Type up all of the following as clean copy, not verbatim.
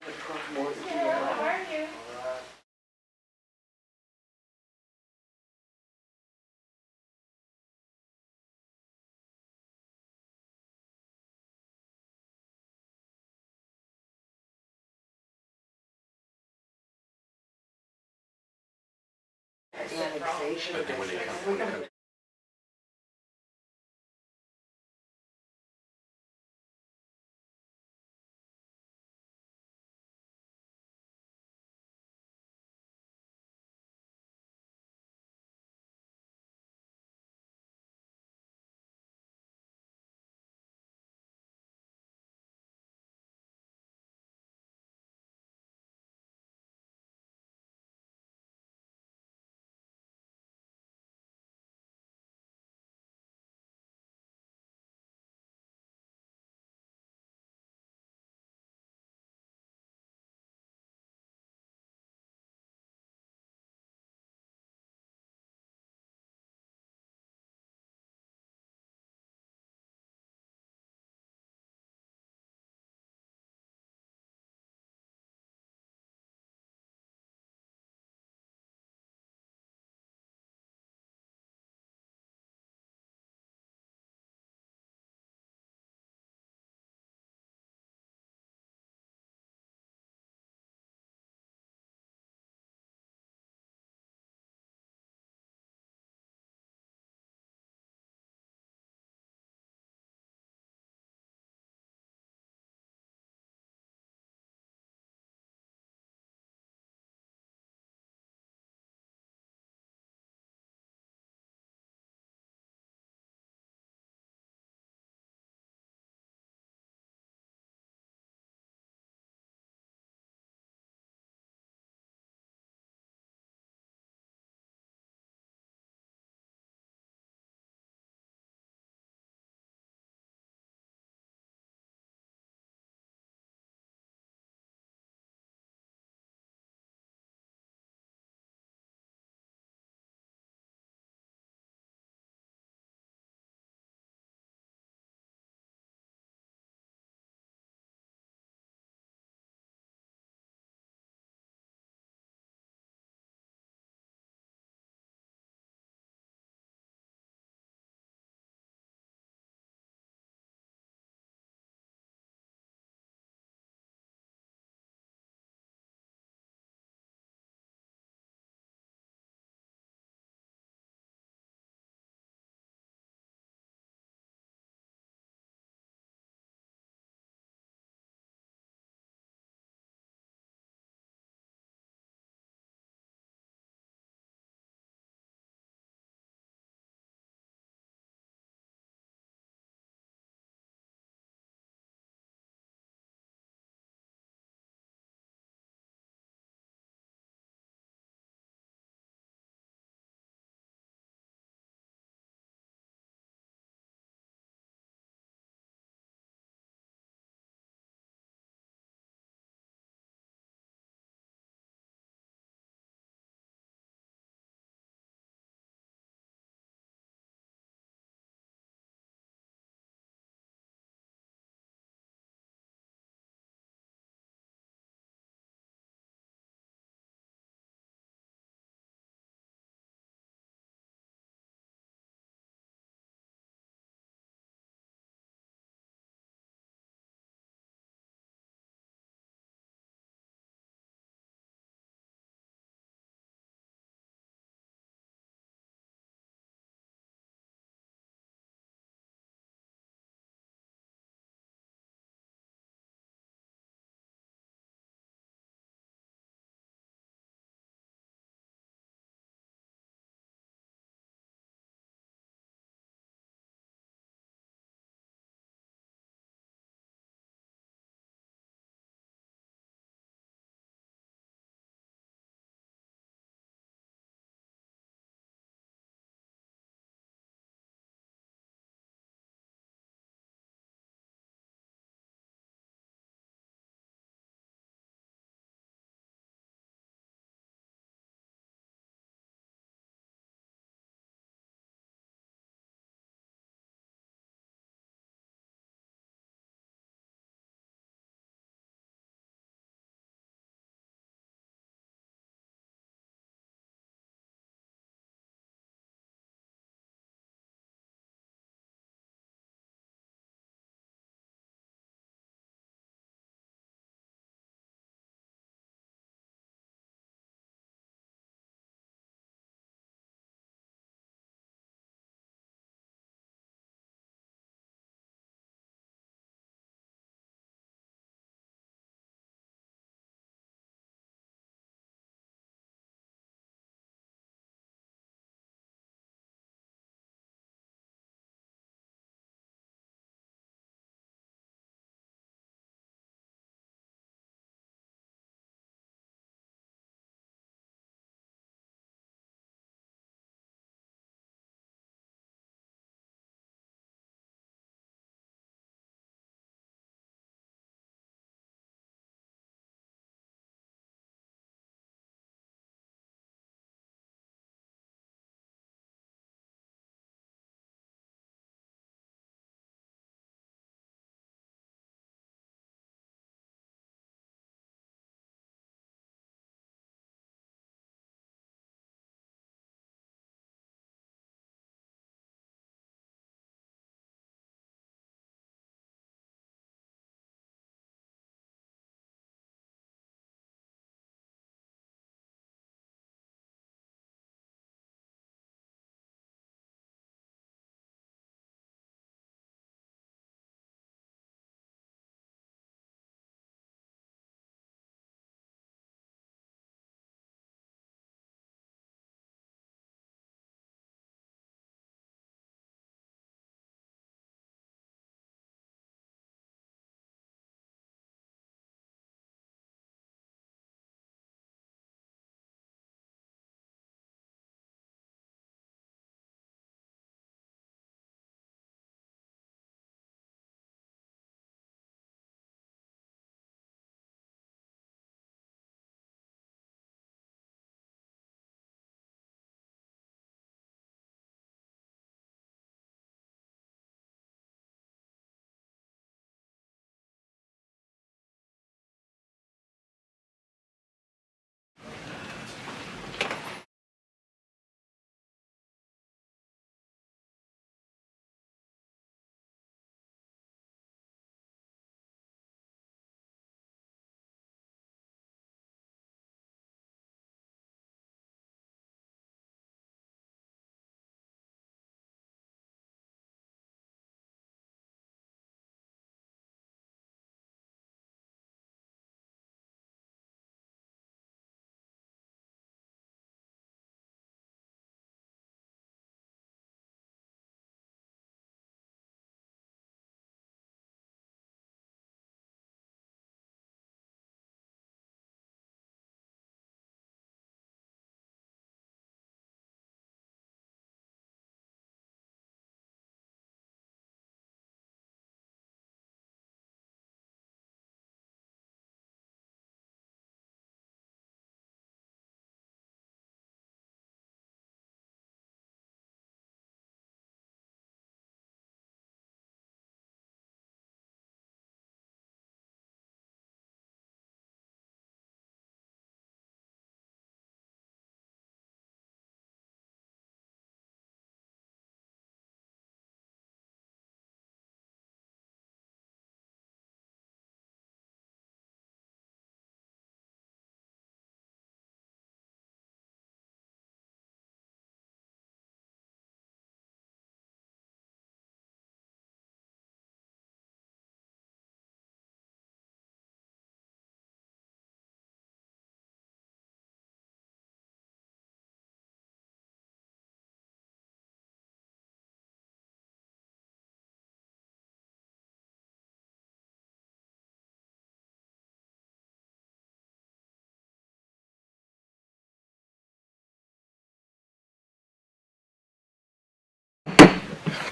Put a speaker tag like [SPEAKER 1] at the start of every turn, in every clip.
[SPEAKER 1] How are you?
[SPEAKER 2] Annexation.
[SPEAKER 3] But then when they come,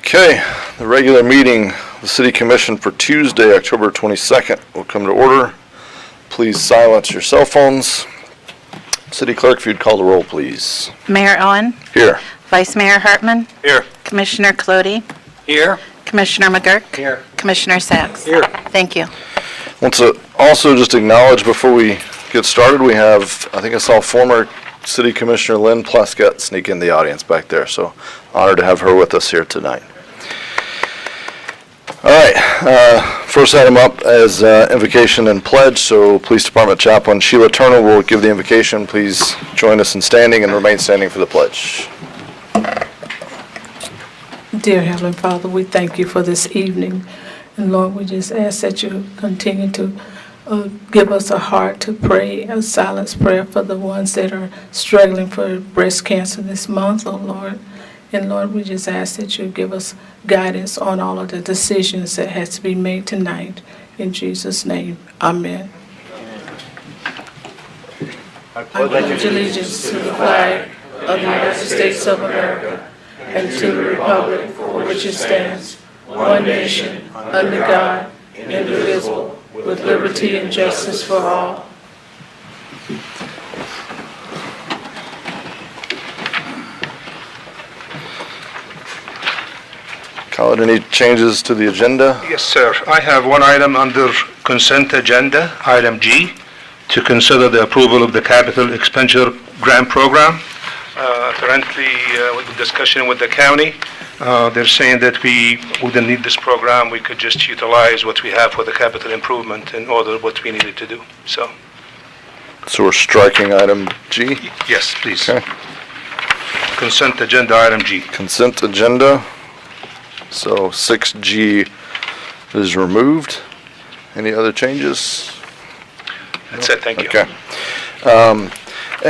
[SPEAKER 1] Okay, the regular meeting of the City Commission for Tuesday, October 22nd will come to order. Please silence your cell phones. City Clerk, if you'd call the roll, please.
[SPEAKER 2] Mayor Owen.
[SPEAKER 1] Here.
[SPEAKER 2] Vice Mayor Hartman.
[SPEAKER 1] Here.
[SPEAKER 2] Commissioner Colodi.
[SPEAKER 3] Here.
[SPEAKER 2] Commissioner McGurk.
[SPEAKER 3] Here.
[SPEAKER 2] Commissioner Sacks.
[SPEAKER 3] Here.
[SPEAKER 2] Thank you.
[SPEAKER 1] I want to also just acknowledge before we get started, we have, I think I saw former City Commissioner Lynn Pleskett sneak in the audience back there, so honored to have her with us here tonight. All right, first item up is invocation and pledge, so Police Department Chaplain Sheila Turner will give the invocation. Please join us in standing and remain standing for the pledge.
[SPEAKER 4] Dear Heavenly Father, we thank you for this evening. And Lord, we just ask that you continue to give us a heart to pray, a silent prayer for the ones that are struggling for breast cancer this month, oh Lord. And Lord, we just ask that you give us guidance on all of the decisions that has to be made tonight. In Jesus' name, amen. I pledge allegiance to the flag of the United States of America and to the republic for which it stands, one nation, under God, indivisible, with liberty and justice for all.
[SPEAKER 1] Khaled, any changes to the agenda?
[SPEAKER 3] Yes, sir. I have one item under consent agenda, item G, to consider the approval of the capital expenditure grant program. Apparently, with the discussion with the county, they're saying that we wouldn't need this program. We could just utilize what we have for the capital improvement in order what we needed to do. So,
[SPEAKER 1] we're striking item G?
[SPEAKER 3] yes, please.
[SPEAKER 1] Okay.
[SPEAKER 3] Consent agenda, item G.
[SPEAKER 1] Consent agenda. So 6G is removed. Any other changes?
[SPEAKER 3] That's it, thank you.
[SPEAKER 1] Okay.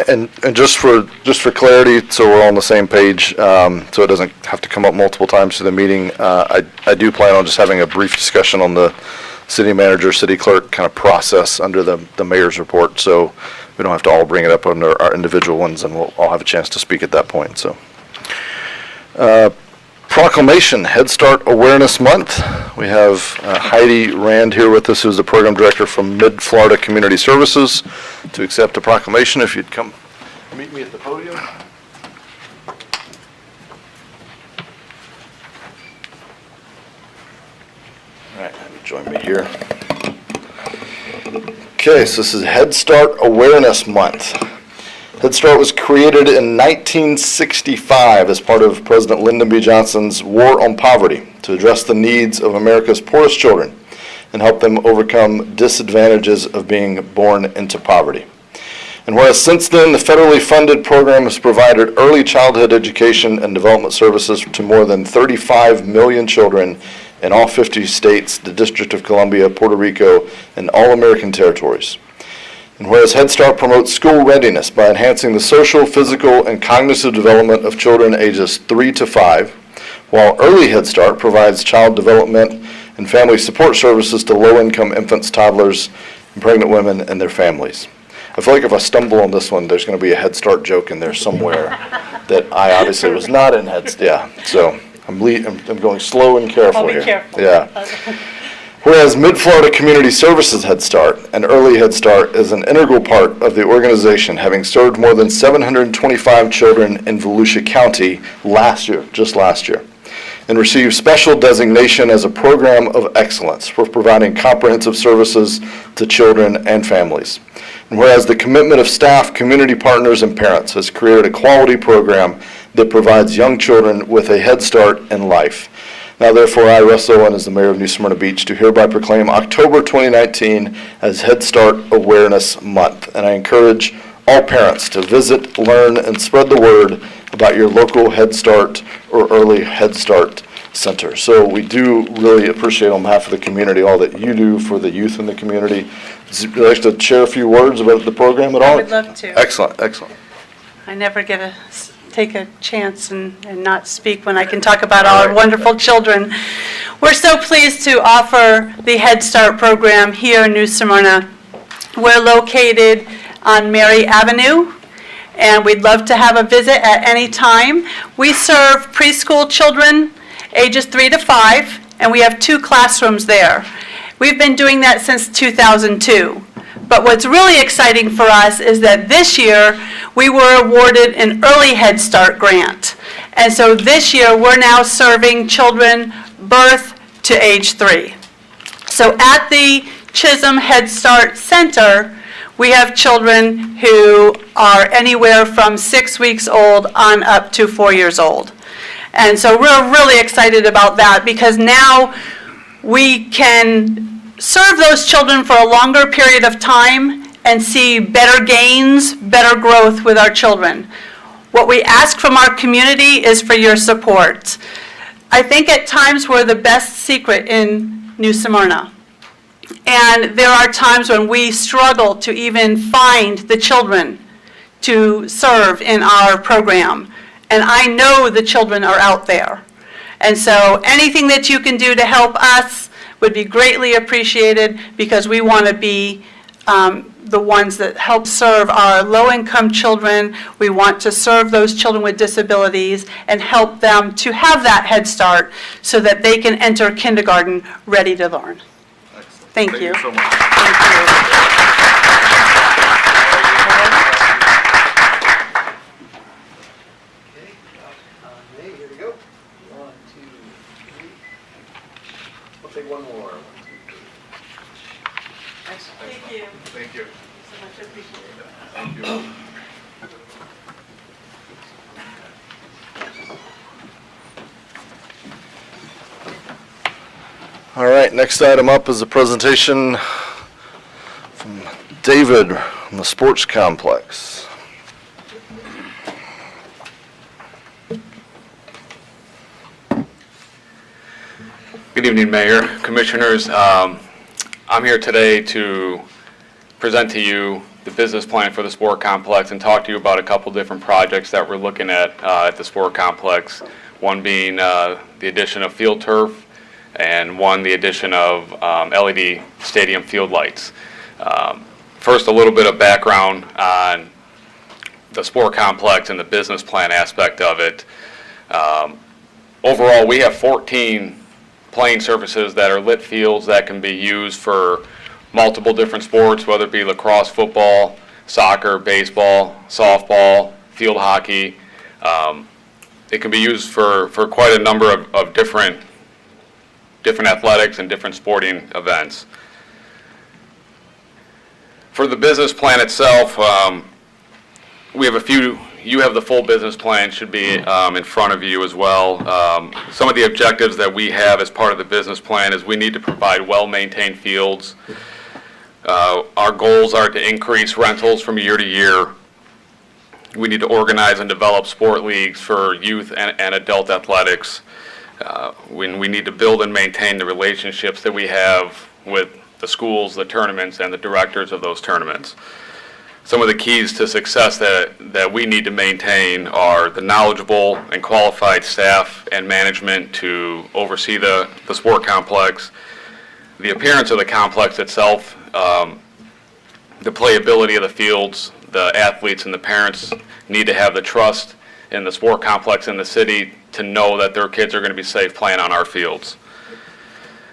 [SPEAKER 1] And just for clarity, so we're all on the same page, so it doesn't have to come up multiple times through the meeting, I do plan on just having a brief discussion on the city manager, city clerk kind of process under the mayor's report, so we don't have to all bring it up under our individual ones, and we'll all have a chance to speak at that point. So, proclamation, Head Start Awareness Month. We have Heidi Rand here with us, who's the program director from Mid-Florida Community Services, to accept a proclamation. If you'd come meet me at the podium. All right, have you join me here. Okay, so this is Head Start Awareness Month. Head Start was created in 1965 as part of President Lyndon B. Johnson's War on Poverty to address the needs of America's poorest children and help them overcome disadvantages of being born into poverty. And whereas since then the federally funded program has provided early childhood education and development services to more than 35 million children in all 50 states, the District of Columbia, Puerto Rico, and all American territories. And whereas Head Start promotes school readiness by enhancing the social, physical, and cognitive development of children ages 3 to 5, while Early Head Start provides child development and family support services to low-income infants, toddlers, and pregnant women and their families. I feel like if I stumble on this one, there's going to be a Head Start joke in there somewhere that I obviously was not in Head Start. Yeah, so I'm going slow and careful
[SPEAKER 2] I'll be
[SPEAKER 1] here.
[SPEAKER 2] careful.
[SPEAKER 1] Yeah. Whereas Mid-Florida Community Services Head Start and Early Head Start is an integral part of the organization, having served more than 725 children in Volusia County just last year, and received special designation as a program of excellence for providing comprehensive services to children and families. And whereas the commitment of staff, community partners, and parents has created a quality program that provides young children with a head start in life. Now, therefore, I, Russ Owen, as the mayor of New Smyrna Beach, do hereby proclaim October 2019 as Head Start Awareness Month. And I encourage all parents to visit, learn, and spread the word about your local Head Start or Early Head Start center. So we do really appreciate on behalf of the community all that you do for the youth in the community. Would you like to share a few words about the program at all?
[SPEAKER 2] I would love to.
[SPEAKER 1] Excellent, excellent.
[SPEAKER 2] I never take a chance and not speak when I can talk about our wonderful children. We're so pleased to offer the Head Start program here in New Smyrna. We're located on Mary Avenue, and we'd love to have a visit at any time. We serve preschool children ages 3 to 5, and we have 2 classrooms there. We've been doing that since 2002. But what's really exciting for us is that this year, we were awarded an early Head Start grant. And so this year, we're now serving children birth to age 3. So at the Chisholm Head Start Center, we have children who are anywhere from 6 weeks old on up to 4 years old. And so we're really excited about that because now we can serve those children for a longer period of time and see better gains, better growth with our children. What we ask from our community is for your support. I think at times we're the best secret in New Smyrna. And there are times when we struggle to even find the children to serve in our program. And I know the children are out there. And so anything that you can do to help us would be greatly appreciated because we want to be the ones that help serve our low-income children. We want to serve those children with disabilities and help them to have that Head Start so that they can enter kindergarten ready to learn. Thank you.
[SPEAKER 1] Thank you so much.
[SPEAKER 2] Thank you.
[SPEAKER 5] Hey, here we go. 1, 2, 3. We'll take one more. 1, 2, 3. Excellent.
[SPEAKER 2] Thank you
[SPEAKER 1] Thank you.
[SPEAKER 2] so much. I appreciate it.
[SPEAKER 1] Thank you. All right, next item up is a presentation from David on the sports complex.
[SPEAKER 6] Good evening, Mayor, Commissioners. I'm here today to present to you the business plan for the sport complex and talk to you about a couple different projects that we're looking at the sport complex. One being the addition of field turf, and one, the addition of LED stadium field lights. First, a little bit of background on the sport complex and the business plan aspect of it. Overall, we have 14 playing surfaces that are lit fields that can be used for multiple different sports, whether it be lacrosse, football, soccer, baseball, softball, field hockey. It can be used for quite a number of different athletics and different sporting events. For the business plan itself, we have a few. You have the full business plan, should be in front of you as well. Some of the objectives that we have as part of the business plan is we need to provide well-maintained fields. Our goals are to increase rentals from year to year. We need to organize and develop sport leagues for youth and adult athletics. We need to build and maintain the relationships that we have with the schools, the tournaments, and the directors of those tournaments. Some of the keys to success that we need to maintain are the knowledgeable and qualified staff and management to oversee the sport complex, the appearance of the complex itself, the playability of the fields. The athletes and the parents need to have the trust in the sport complex in the city to know that their kids are going to be safe playing on our fields.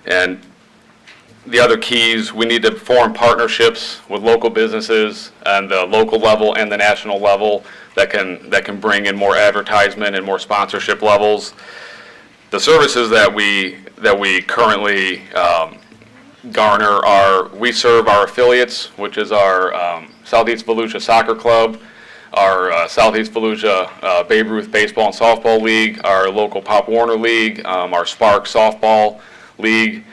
[SPEAKER 6] And the other keys, we need to form partnerships with local businesses on the local level and the national level that can bring in more advertisement and more sponsorship levels. The services that we currently garner are, we serve our affiliates, which is our Southeast Volusia Soccer Club, our Southeast Volusia Babe Ruth Baseball and Softball League, our local Pop Warner League, our Spark Softball League.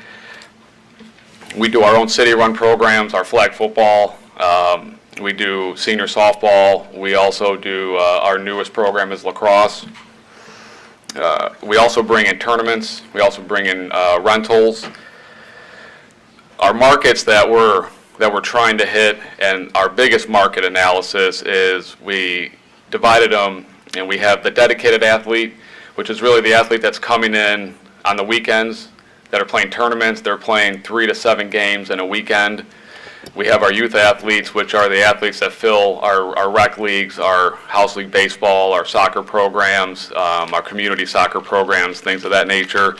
[SPEAKER 6] We do our own city-run programs, our flag football. We do senior softball. We also do, our newest program is lacrosse. We also bring in tournaments. We also bring in rentals. Our markets that we're trying to hit, and our biggest market analysis is we divided them, and we have the dedicated athlete, which is really the athlete that's coming in on the weekends, that are playing tournaments. They're playing 3 to 7 games in a weekend. We have our youth athletes, which are the athletes that fill our rec leagues, our house league baseball, our soccer programs, our community soccer programs, things of that nature.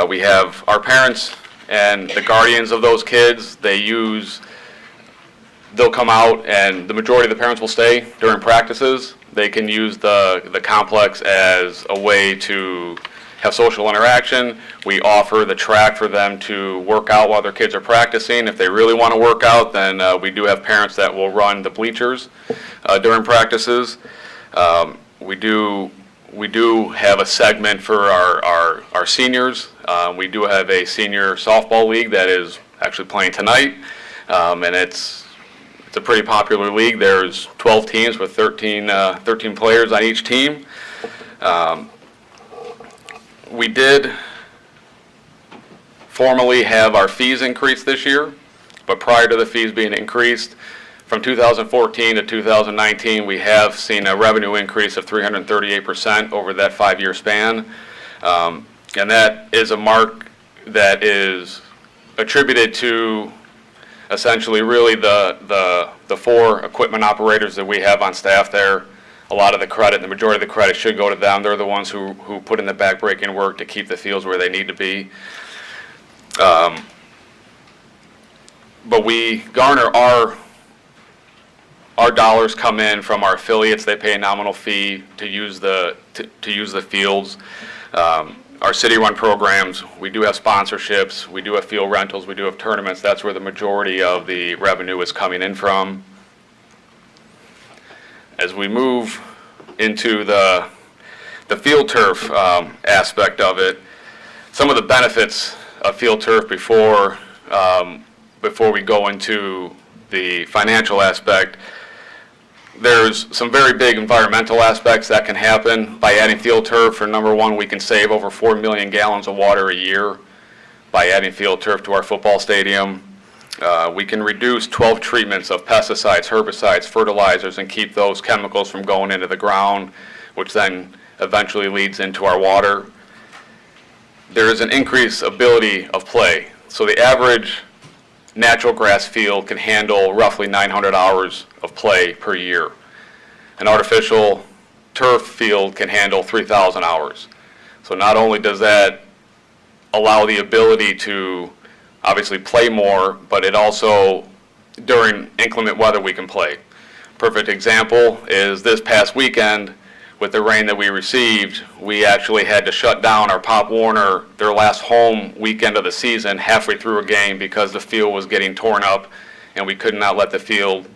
[SPEAKER 6] We have our parents and the guardians of those kids. They'll come out, and the majority of the parents will stay during practices. They can use the complex as a way to have social interaction. We offer the track for them to work out while their kids are practicing. If they really want to work out, then we do have parents that will run the bleachers during practices. We do have a segment for our seniors. We do have a senior softball league that is actually playing tonight, and it's a pretty popular league. There's 12 teams with 13 players on each team. We did formally have our fees increased this year, but prior to the fees being increased, from 2014 to 2019, we have seen a revenue increase of 338% over that 5-year span. And that is a mark that is attributed to essentially really the 4 equipment operators that we have on staff there. A lot of the credit, the majority of the credit should go to them. They're the ones who put in the backbreaking work to keep the fields where they need to be. But we garner our dollars come in from our affiliates. They pay a nominal fee to use the fields. Our city-run programs, we do have sponsorships, we do have field rentals, we do have tournaments. That's where the majority of the revenue is coming in from. As we move into the field turf aspect of it, some of the benefits of field turf before we go into the financial aspect, there's some very big environmental aspects that can happen by adding field turf. For number one, we can save over 4 million gallons of water a year by adding field turf to our football stadium. We can reduce 12 treatments of pesticides, herbicides, fertilizers, and keep those chemicals from going into the ground, which then eventually leads into our water. There is an increased ability of play. So the average natural grass field can handle roughly 900 hours of play per year. An artificial turf field can handle 3,000 hours. So not only does that allow the ability to obviously play more, but it also, during inclement weather, we can play. Perfect example is this past weekend, with the rain that we received, we actually had to shut down our Pop Warner, their last home weekend of the season, halfway through a game because the field was getting torn up and we could not let the field,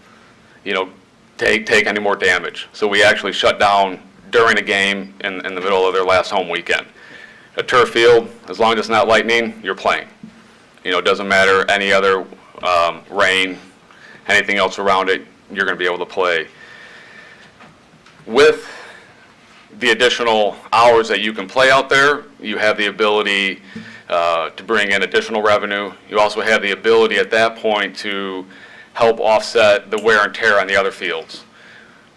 [SPEAKER 6] take any more damage. So we actually shut down during a game in the middle of their last home weekend. A turf field, as long as it's not lightning, you're playing. It doesn't matter any other rain, anything else around it, you're going to be able to play. With the additional hours that you can play out there, you have the ability to bring in additional revenue. You also have the ability at that point to help offset the wear and tear on the other fields,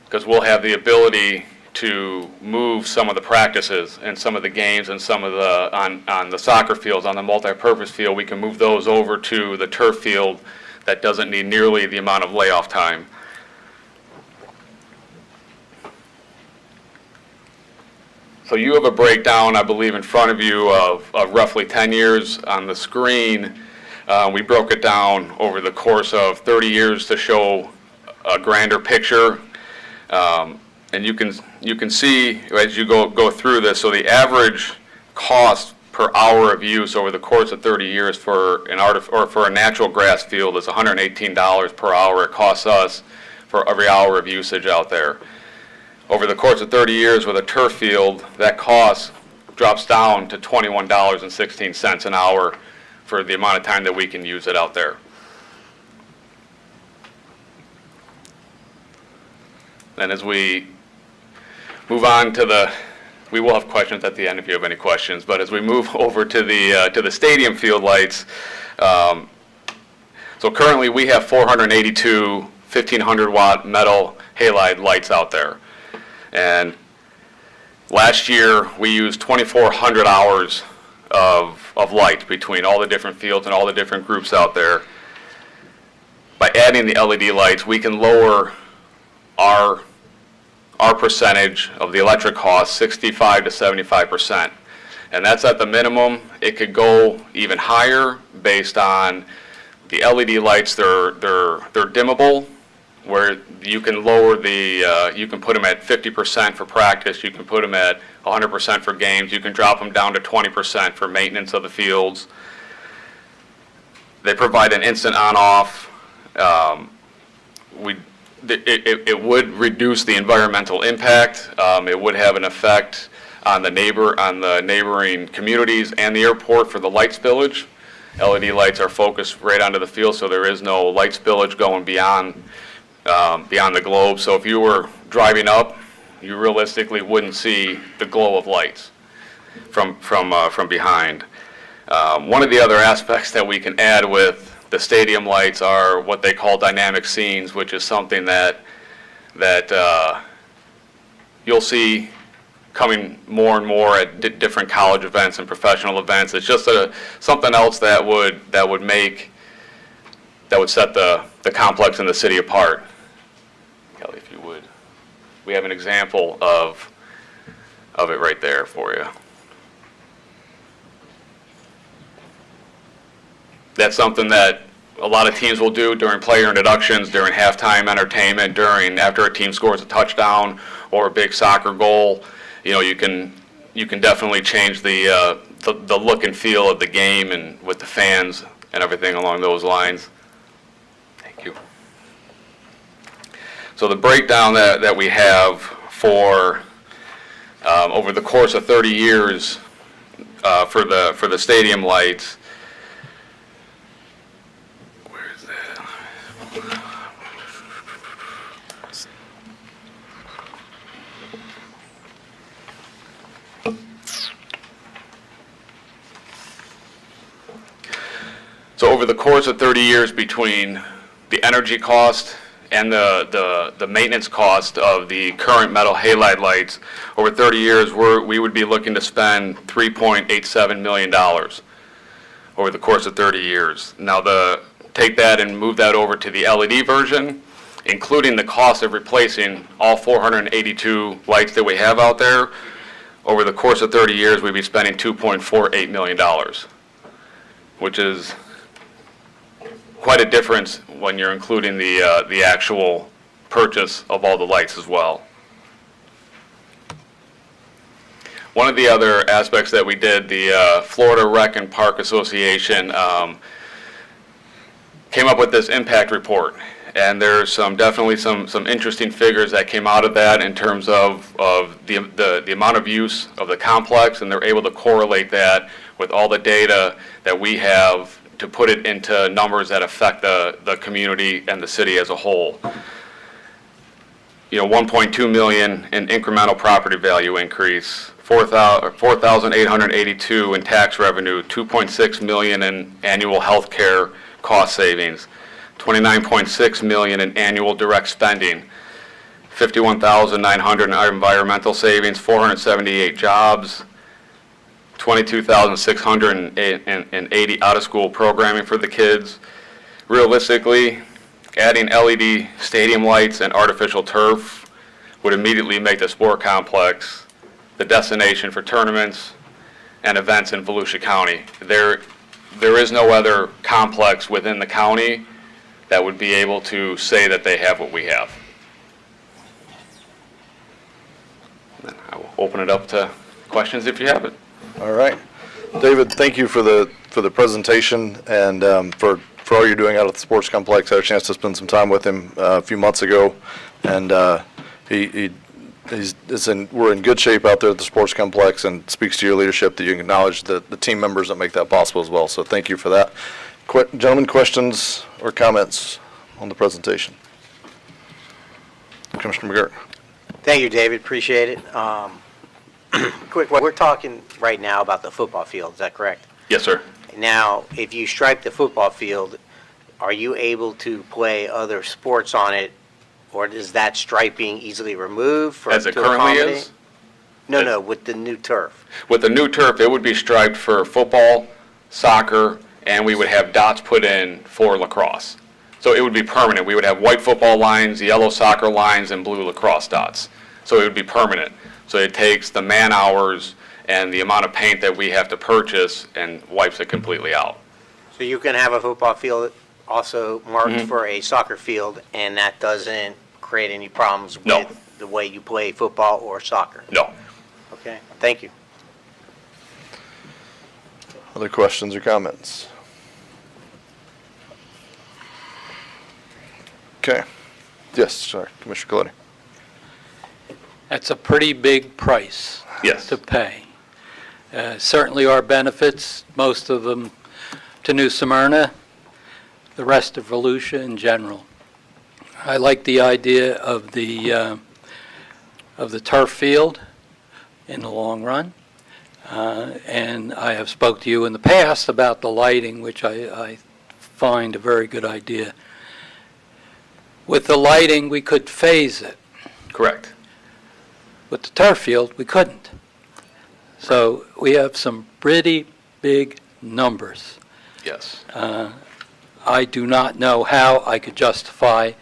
[SPEAKER 6] because we'll have the ability to move some of the practices and some of the games and some of the on the soccer fields, on the multi-purpose field, we can move those over to the turf field that doesn't need nearly the amount of layoff time. So you have a breakdown, I believe, in front of you of roughly 10 years on the screen. We broke it down over the course of 30 years to show a grander picture. And you can see as you go through this, so the average cost per hour of use over the course of 30 years for a natural grass field is $118 per hour. It costs us for every hour of usage out there. Over the course of 30 years with a turf field, that cost drops down to $21.16 an hour for the amount of time that we can use it out there. And as we move on to we will have questions at the end if you have any questions, but as we move over to the stadium field lights, so currently we have 482 1,500 watt metal halide lights out there. And last year we used 2,400 hours of light between all the different fields and all the different groups out there. by adding the LED lights, we can lower our percentage of the electric cost 65 to 75%. And that's at the minimum. It could go even higher based on the LED lights. They're dimmable, where you can lower the, you can put them at 50% for practice, you can put them at 100% for games, you can drop them down to 20% for maintenance of the fields. They provide an instant on-off. It would reduce the environmental impact. It would have an effect on the neighboring communities and the airport for the light spillage. LED lights are focused right onto the field, so there is no light spillage going beyond the globe. So if you were driving up, you realistically wouldn't see the glow of lights from behind. One of the other aspects that we can add with the stadium lights are what they call dynamic scenes, which is something that you'll see coming more and more at different college events and professional events. It's just something else that would set the complex and the city apart. Kelly, if you would. We have an example of it right there for you. That's something that a lot of teams will do during player introductions, during halftime entertainment, after a team scores a touchdown or a big soccer goal. You know, you can definitely change the look and feel of the game and with the fans and everything along those lines. Thank you. So the breakdown that we have for over the course of 30 years for the stadium lights. Where is that? So over the course of 30 years, between the energy cost and the maintenance cost of the current metal halide lights, over 30 years, we would be looking to spend $3.87 million over the course of 30 years. Now, take that and move that over to the LED version, including the cost of replacing all 482 lights that we have out there. Over the course of 30 years, we'd be spending $2.48 million, which is quite a difference when you're including the actual purchase of all the lights as well. One of the other aspects that we did, the Florida Rec and Park Association came up with this impact report, and there's definitely some interesting figures that came out of that in terms of the amount of use of the complex, and they're able to correlate that with all the data that we have to put it into numbers that affect the community and the city as a whole. You know, 1.2 million in incremental property value increase, 4,882 in tax revenue, 2.6 million in annual health care cost savings, 29.6 million in annual direct spending, 51,900 in environmental savings, 478 jobs, 22,680 out-of-school programming for the kids. Realistically, adding LED stadium lights and artificial turf would immediately make the sport complex the destination for tournaments and events in Volusia County. There is no other complex within the county that would be able to say that they have what we have. Then I will open it up to questions if you have it.
[SPEAKER 1] All right. David, thank you for the presentation and for all you're doing out at the sports complex. I had a chance to spend some time with him a few months ago, and we're in good shape out there at the sports complex, and speaks to your leadership that you acknowledge the team members that make that possible as well. So thank you for that. Gentlemen, questions or comments on the presentation? Commissioner McGirt.
[SPEAKER 7] Thank you, David. Appreciate it. Quick, we're talking right now about the football field. Is that correct?
[SPEAKER 6] Yes, sir.
[SPEAKER 7] Now, if you stripe the football field, are you able to play other sports on it, or is that striping easily removed
[SPEAKER 6] As it currently is?
[SPEAKER 7] No, with the new turf.
[SPEAKER 6] With the new turf, it would be striped for football, soccer, and we would have dots put in for lacrosse. So it would be permanent. We would have white football lines, yellow soccer lines, and blue lacrosse dots. So it would be permanent. So it takes the man hours and the amount of paint that we have to purchase and wipes it completely out.
[SPEAKER 7] So you can have a football field also marked for a soccer field, and that doesn't create any problems
[SPEAKER 6] No.
[SPEAKER 7] with the way you play football or soccer?
[SPEAKER 6] No.
[SPEAKER 7] Okay, thank you.
[SPEAKER 1] Other questions or comments? Okay. Yes, sorry, Commissioner Colletti.
[SPEAKER 8] That's a pretty big price
[SPEAKER 6] Yes.
[SPEAKER 8] to pay. Certainly our benefits, most of them to New Smyrna, the rest of Volusia in general. I like the idea of the turf field in the long run. And I have spoke to you in the past about the lighting, which I find a very good idea. With the lighting, we could phase it.
[SPEAKER 6] Correct.
[SPEAKER 8] With the turf field, we couldn't. So we have some pretty big numbers.
[SPEAKER 6] Yes.
[SPEAKER 8] I do not know how I could justify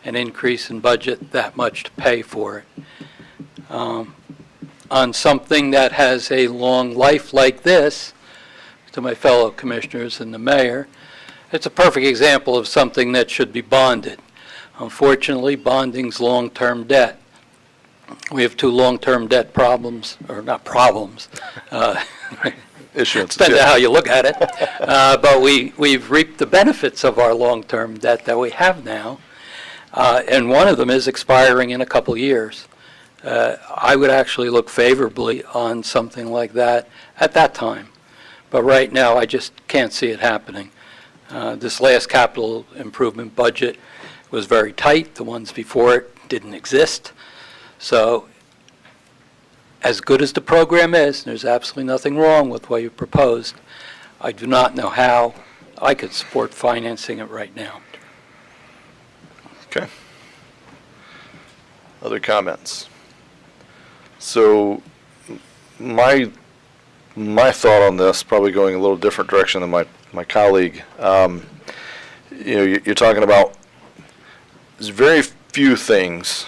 [SPEAKER 8] an increase in budget that much to pay for it. On something that has a long life like this, to my fellow commissioners and the mayor, it's a perfect example of something that should be bonded. Unfortunately, bonding's long-term debt. We have two long-term debt problems, or not problems,
[SPEAKER 1] Issuance.
[SPEAKER 8] depends on how you look at it. But we've reaped the benefits of our long-term debt that we have now, and one of them is expiring in a couple years. I would actually look favorably on something like that at that time. But right now, I just can't see it happening. This last capital improvement budget was very tight. The ones before it didn't exist. So as good as the program is, there's absolutely nothing wrong with what you proposed. I do not know how I could support financing it right now.
[SPEAKER 1] Okay. Other comments? So my thought on this, probably going a little different direction than my colleague. You're talking about, there's very few things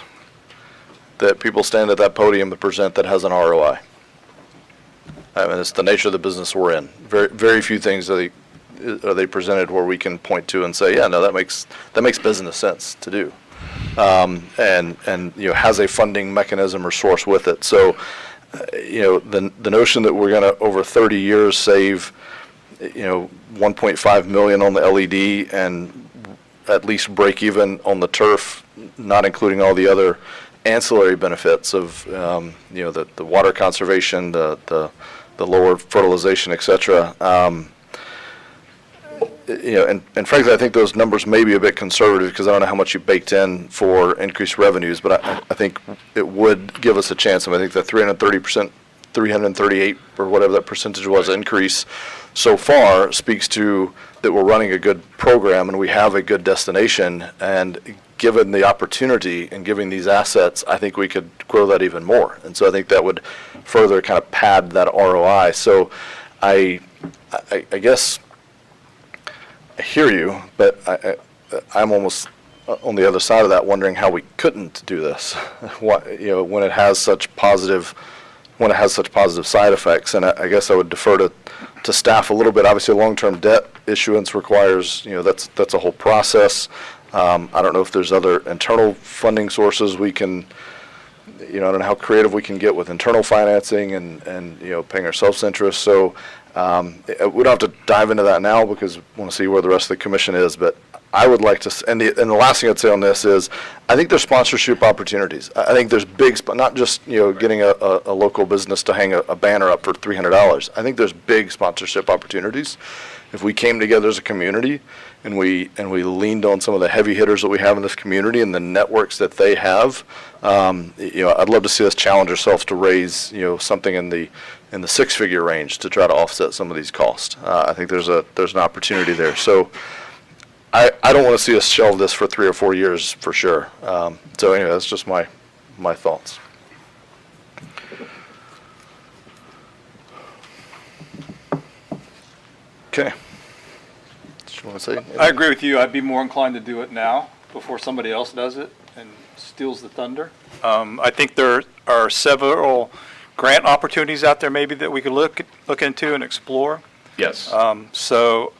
[SPEAKER 1] that people stand at that podium to present that has an ROI. I mean, it's the nature of the business we're in. Very, very few things are they presented where we can point to and say, yeah, no, that makes business sense to do, and has a funding mechanism or source with it. So, the notion that we're going to over 30 years save, 1.5 million on the LED and at least break even on the turf, not including all the other ancillary benefits of the water conservation, the lower fertilization, et cetera. And frankly, I think those numbers may be a bit conservative because I don't know how much you baked in for increased revenues, but I think it would give us a chance. I think the 330%, 338 or whatever that percentage was increase so far speaks to that we're running a good program and we have a good destination, and given the opportunity and giving these assets, I think we could grow that even more. And so I think that would further kind of pad that ROI. So I guess I hear you, but I'm almost on the other side of that, wondering how we couldn't do this. When it has such positive side effects. And I guess I would defer to staff a little bit. Obviously, long-term debt issuance requires, that's a whole process. I don't know if there's other internal funding sources we can, I don't know how creative we can get with internal financing and paying ourselves interest. So we don't have to dive into that now because we want to see where the rest of the commission is. But I would like to, and the last thing I'd say on this is, I think there's sponsorship opportunities. I think there's not just getting a local business to hang a banner up for $300. I think there's big sponsorship opportunities. If we came together as a community and we leaned on some of the heavy hitters that we have in this community and the networks that they have, I'd love to see us challenge ourselves to raise something in the six-figure range to try to offset some of these costs. I think there's an opportunity there. So I don't want to see us shelve this for 3 or 4 years for sure. So anyway, that's just my thoughts. Okay. you want to say?
[SPEAKER 5] I agree with you. I'd be more inclined to do it now before somebody else does it and steals the thunder. I think there are several grant opportunities out there maybe that we could look into and explore.
[SPEAKER 6] Yes.
[SPEAKER 5] So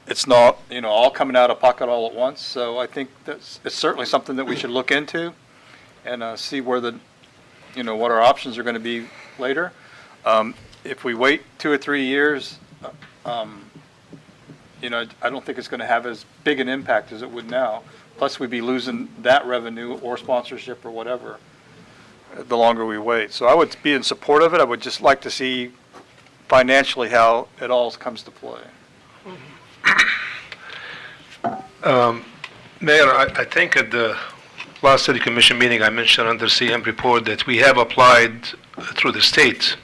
[SPEAKER 5] it's not, all coming out of pocket all at once. So I think it's certainly something that we should look into and see where what our options are going to be later. If we wait 2 or 3 years, I don't think it's going to have as big an impact as it would now. Plus, we'd be losing that revenue or sponsorship or whatever the longer we wait. So I would be in support of it. I would just like to see financially how it all comes to play.
[SPEAKER 3] Mayor, I think at the last city commission meeting, I mentioned under CM report that we have applied through the state.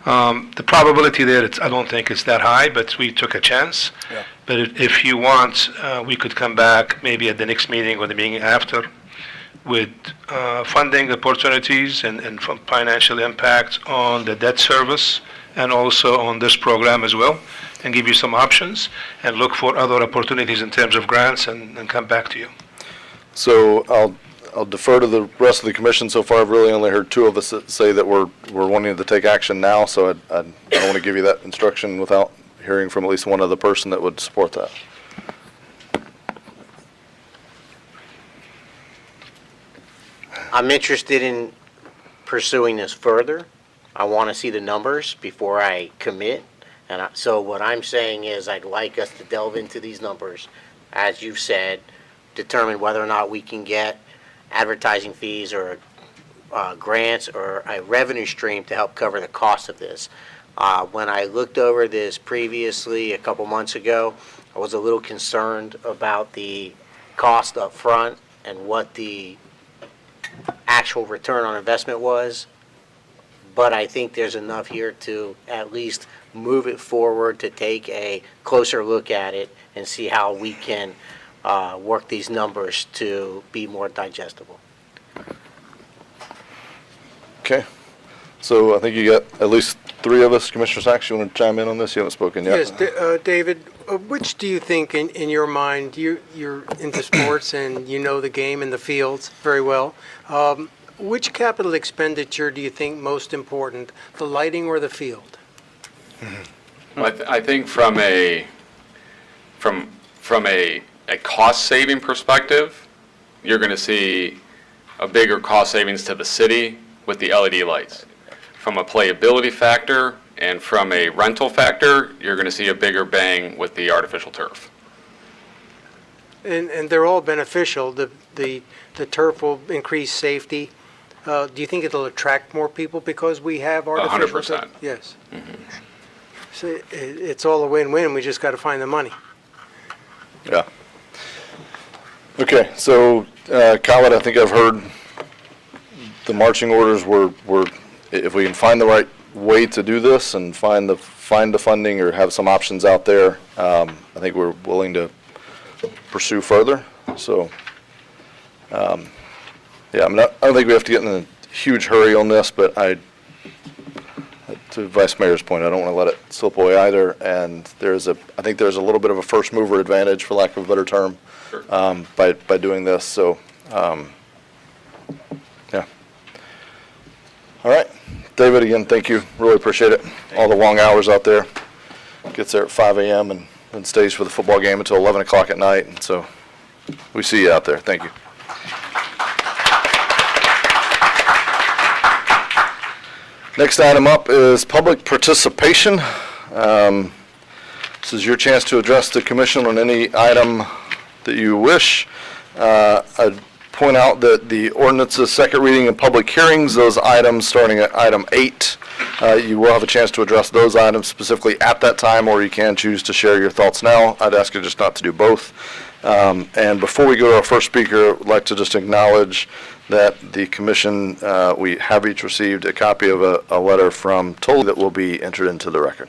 [SPEAKER 3] The probability there, I don't think it's that high, but we took a chance.
[SPEAKER 5] Yeah.
[SPEAKER 3] But if you want, we could come back maybe at the next meeting or the meeting after with funding opportunities and financial impact on the debt service and also on this program as well, and give you some options and look for other opportunities in terms of grants and come back to you.
[SPEAKER 1] So I'll defer to the rest of the commission. So far, I've really only heard two of us say that we're wanting to take action now, so I don't want to give you that instruction without hearing from at least one other person that would support that.
[SPEAKER 7] I'm interested in pursuing this further. I want to see the numbers before I commit. So what I'm saying is I'd like us to delve into these numbers, as you've said, determine whether or not we can get advertising fees or grants or a revenue stream to help cover the cost of this. When I looked over this previously a couple months ago, I was a little concerned about the cost up front and what the actual return on investment was. But I think there's enough here to at least move it forward, to take a closer look at it and see how we can work these numbers to be more digestible.
[SPEAKER 1] Okay. So I think you got at least three of us. Commissioner Sachs, you want to chime in on this? You haven't spoken yet.
[SPEAKER 9] Yes, David, which do you think in your mind, you're into sports and you know the game and the fields very well, which capital expenditure do you think most important, the lighting or the field?
[SPEAKER 6] Well, I think from a cost-saving perspective, you're going to see a bigger cost savings to the city with the LED lights. From a playability factor and from a rental factor, you're going to see a bigger bang with the artificial turf.
[SPEAKER 9] And they're all beneficial. The turf will increase safety. Do you think it'll attract more people because we have artificial turf?
[SPEAKER 6] 100%.
[SPEAKER 9] Yes. So it's all a win-win. We just got to find the money.
[SPEAKER 1] Yeah. Okay, so, Khaled, I think I've heard the marching orders were if we can find the right way to do this and find the funding or have some options out there, I think we're willing to pursue further. So, yeah, I mean, I don't think we have to get in a huge hurry on this, but to Vice Mayor's point, I don't want to let it slip away either. And I think there's a little bit of a first mover advantage, for lack of a better term,
[SPEAKER 6] Sure.
[SPEAKER 1] by doing this. So, yeah. All right, David, again, thank you. Really appreciate it. All the long hours out there. Gets there at 5 a.m. and stays for the football game until 11 o'clock at night. And so we see you out there. Thank you. Next item up is public participation. This is your chance to address the commission on any item that you wish. I'd point out that the ordinance's second reading and public hearings, those items starting at item 8, you will have a chance to address those items specifically at that time, or you can choose to share your thoughts now. I'd ask you just not to do both. And before we go to our first speaker, I'd like to just acknowledge that the commission, we have each received a copy of a letter from Tully that will be entered into the record.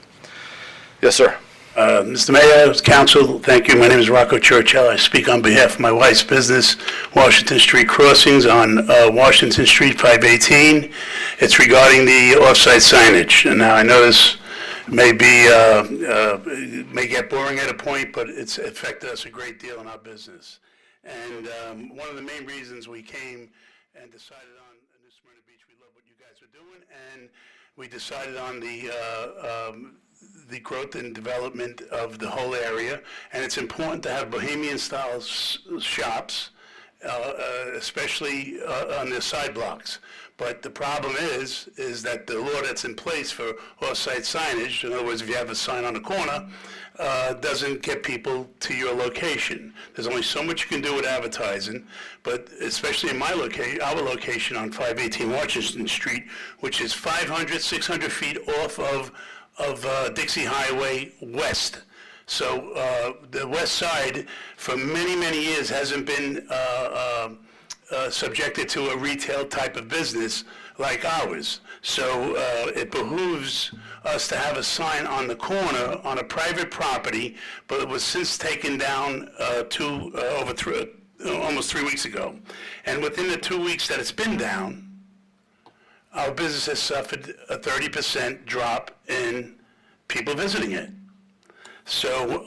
[SPEAKER 1] Yes, sir.
[SPEAKER 10] Mr. Mayor, Council, thank you. My name is Rocco Churchill. I speak on behalf of my wife's business, Washington Street Crossings on Washington Street 518. It's regarding the off-site signage. And now I know this may get boring at a point, but it's affected us a great deal in our business. And one of the main reasons we came and decided on New Smyrna Beach, we love what you guys are doing, and we decided on the growth and development of the whole area, and it's important to have bohemian-style shops, especially on the side blocks. But the problem is that the law that's in place for off-site signage, in other words, if you have a sign on the corner, doesn't get people to your location. There's only so much you can do with advertising, but especially in our location on 518 Washington Street, which is 500, 600 feet off of Dixie Highway West. So the west side, for many, many years, hasn't been subjected to a retail type of business like ours. So it behooves us to have a sign on the corner on a private property, but it was since taken down almost 3 weeks ago. And within the 2 weeks that it's been down, our business has suffered a 30% drop in people visiting it. So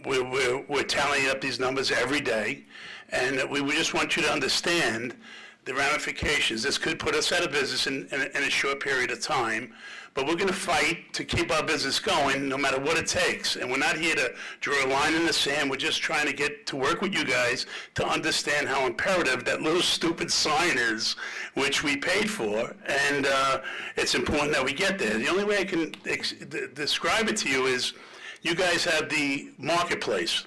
[SPEAKER 10] we're tallying up these numbers every day, and we just want you to understand the ramifications. This could put us out of business in a short period of time, but we're going to fight to keep our business going no matter what it takes. And we're not here to draw a line in the sand. We're just trying to get to work with you guys to understand how imperative that little stupid sign is, which we paid for, and it's important that we get there. The only way I can describe it to you is you guys have the marketplace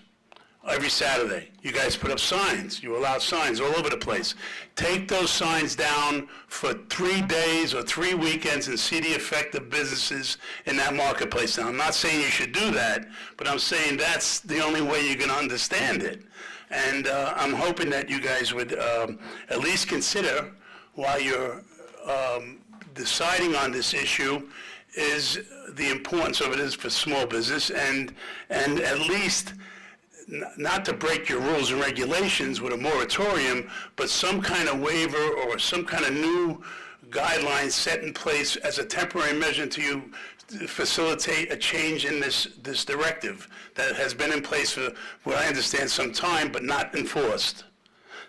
[SPEAKER 10] every Saturday. You guys put up signs. You allow signs all over the place. Take those signs down for 3 days or 3 weekends and see the effect of businesses in that marketplace. Now, I'm not saying you should do that, but I'm saying that's the only way you're going to understand it. And I'm hoping that you guys would at least consider, while you're deciding on this issue, is the importance of it is for small business, and at least not to break your rules and regulations with a moratorium, but some kind of waiver or some kind of new guidelines set in place as a temporary measure to facilitate a change in this directive that has been in place for what I understand some time, but not enforced.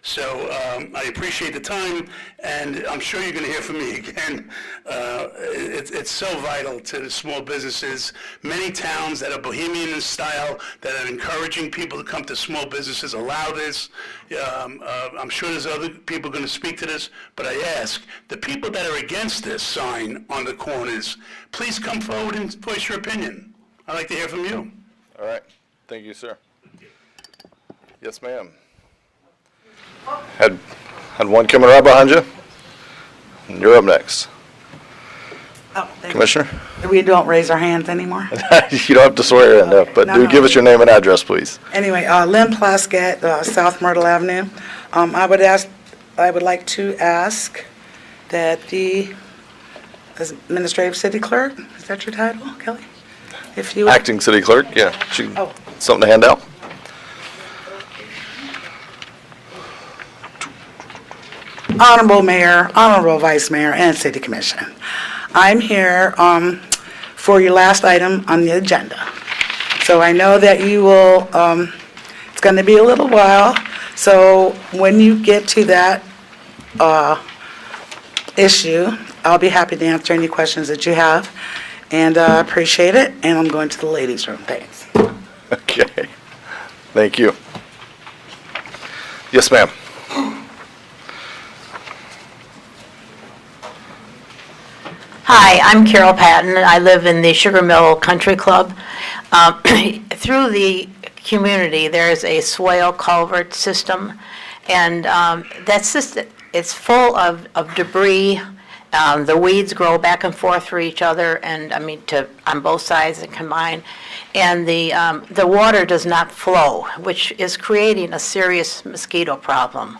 [SPEAKER 10] So I appreciate the time, and I'm sure you're going to hear from me again. It's so vital to the small businesses. Many towns that are bohemian in style, that are encouraging people to come to small businesses, allow this. I'm sure there's other people going to speak to this, but I ask, the people that are against this sign on the corners, please come forward and voice your opinion. I'd like to hear from you.
[SPEAKER 1] All right. Thank you, sir. Yes, ma'am. Had one coming right behind you. And you're up next.
[SPEAKER 11] Oh, thank
[SPEAKER 1] Commissioner?
[SPEAKER 11] you. We don't raise our hands anymore.
[SPEAKER 1] You don't have to swear in, no, but
[SPEAKER 11] No,
[SPEAKER 1] do
[SPEAKER 11] no.
[SPEAKER 1] give us your name and address, please.
[SPEAKER 11] Anyway, Lynn Plaskett, South Myrtle Avenue. I would like to ask that the administrative city clerk, is that your title, Kelly? If you would.
[SPEAKER 1] Acting city clerk, yeah.
[SPEAKER 11] Oh.
[SPEAKER 1] Something to hand out?
[SPEAKER 11] Honorable Mayor, Honorable Vice Mayor, and City Commission. I'm here for your last item on the agenda. So I know that you will, it's going to be a little while, so when you get to that issue, I'll be happy to answer any questions that you have, and I appreciate it, and I'm going to the ladies' room. Thanks.
[SPEAKER 1] Okay. Thank you. Yes, ma'am.
[SPEAKER 12] Hi, I'm Carol Patton. I live in the Sugar Mill Country Club. Through the community, there's a swale culvert system, and that system, it's full of debris. The weeds grow back and forth for each other, and on both sides and combined. And the water does not flow, which is creating a serious mosquito problem.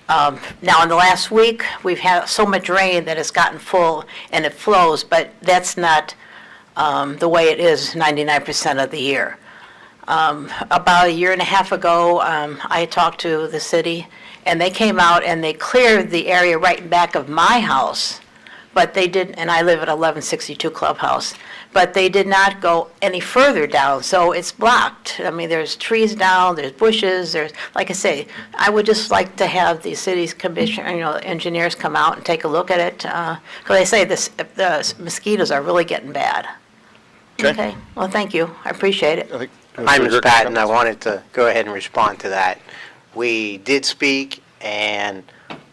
[SPEAKER 12] Now, in the last week, we've had so much rain that it's gotten full and it flows, but that's not the way it is 99% of the year. About a year and a half ago, I talked to the city, and they came out and they cleared the area right in back of my house, but they didn't, and I live at 1162 Clubhouse, but they did not go any further down, so it's blocked. I mean, there's trees down, there's bushes, there's, like I say, I would just like to have the city's commissioner, engineers come out and take a look at it, because they say the mosquitoes are really getting bad. Okay, well, thank you, I appreciate it.
[SPEAKER 7] Hi, Ms. Patton, I wanted to go ahead and respond to that. We did speak, and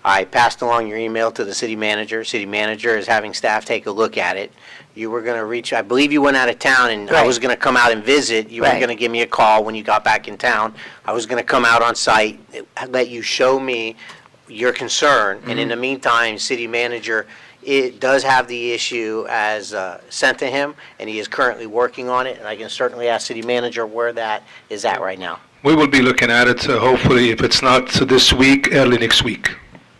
[SPEAKER 7] I passed along your email to the city manager. City manager is having staff take a look at it. You were going to reach, I believe you went out of town, and I was going to come out and visit. You were
[SPEAKER 12] Right.
[SPEAKER 7] going to give me a call when you got back in town. I was going to come out on site, let you show me your concern, and in the meantime, city manager, it does have the issue as sent to him, and he is currently working on it, and I can certainly ask city manager where that is at right now.
[SPEAKER 3] We will be looking at it, hopefully, if it's not this week, early next week.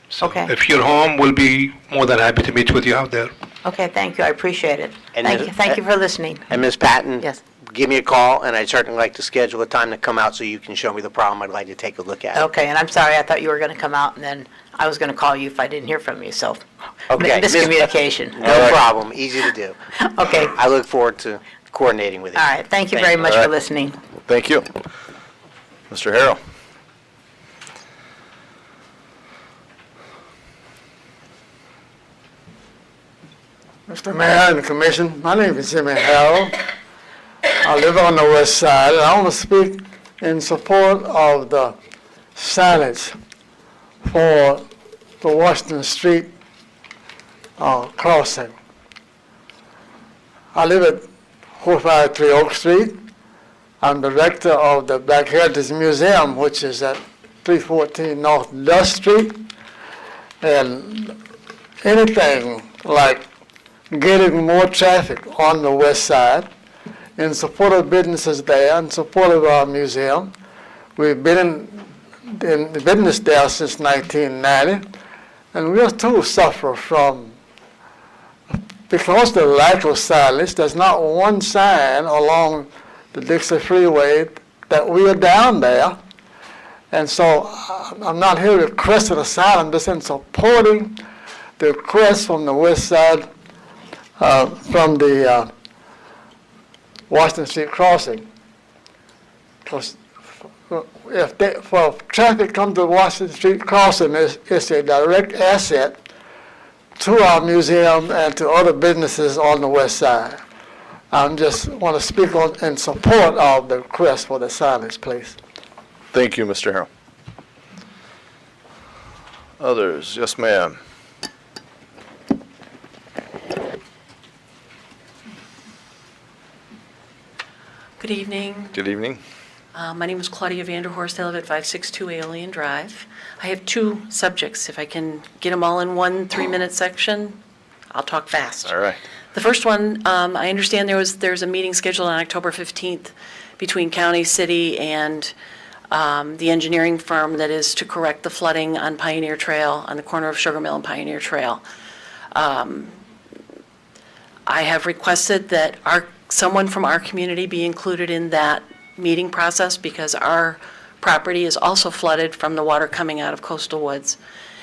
[SPEAKER 3] So
[SPEAKER 12] Okay.
[SPEAKER 3] if you're home, we'll be more than happy to meet with you out there.
[SPEAKER 12] Okay, thank you, I appreciate it.
[SPEAKER 7] And
[SPEAKER 12] Thank you for listening.
[SPEAKER 7] And Ms. Patton?
[SPEAKER 12] Yes.
[SPEAKER 7] Give me a call, and I'd certainly like to schedule a time to come out so you can show me the problem. I'd like to take a look at it.
[SPEAKER 12] Okay, and I'm sorry, I thought you were going to come out, and then I was going to call you if I didn't hear from you, so
[SPEAKER 7] Okay.
[SPEAKER 12] miscommunication.
[SPEAKER 7] No problem, easy to do.
[SPEAKER 12] Okay,
[SPEAKER 7] I look forward to coordinating with you.
[SPEAKER 12] all right, thank you very much for listening.
[SPEAKER 1] Thank you. Mr. Harrell.
[SPEAKER 13] Mr. Mayor and the Commission, my name is Jimmy Harrell. I live on the west side, and I want to speak in support of the signage for the Washington Street crossing. I live at 453 Oak Street. I'm director of the Black Heritage Museum, which is at 314 North Dust Street. And anything like getting more traffic on the west side in support of businesses there, in support of our museum. We've been in business there since 1990, and we too suffer from, because of the lack of signage, there's not one sign along the Dixie Freeway that we are down there. And so I'm not here requesting a sign, I'm just in supporting the request from the west side, from the Washington Street crossing. Because for traffic come to Washington Street crossing, it's a direct asset to our museum and to other businesses on the west side. I just want to speak in support of the request for the signage, please.
[SPEAKER 1] Thank you, Mr. Harrell. Others? Yes, ma'am.
[SPEAKER 14] Good evening.
[SPEAKER 1] Good evening.
[SPEAKER 14] My name is Claudia Vanderhorst. I live at 562 Alien Drive. I have two subjects. If I can get them all in one 3-minute section, I'll talk fast.
[SPEAKER 1] All right.
[SPEAKER 14] The first one, I understand there's a meeting scheduled on October 15th between county, city, and the engineering firm that is to correct the flooding on Pioneer Trail, on the corner of Sugar Mill and Pioneer Trail. I have requested that someone from our community be included in that meeting process because our property is also flooded from the water coming out of Coastal Woods.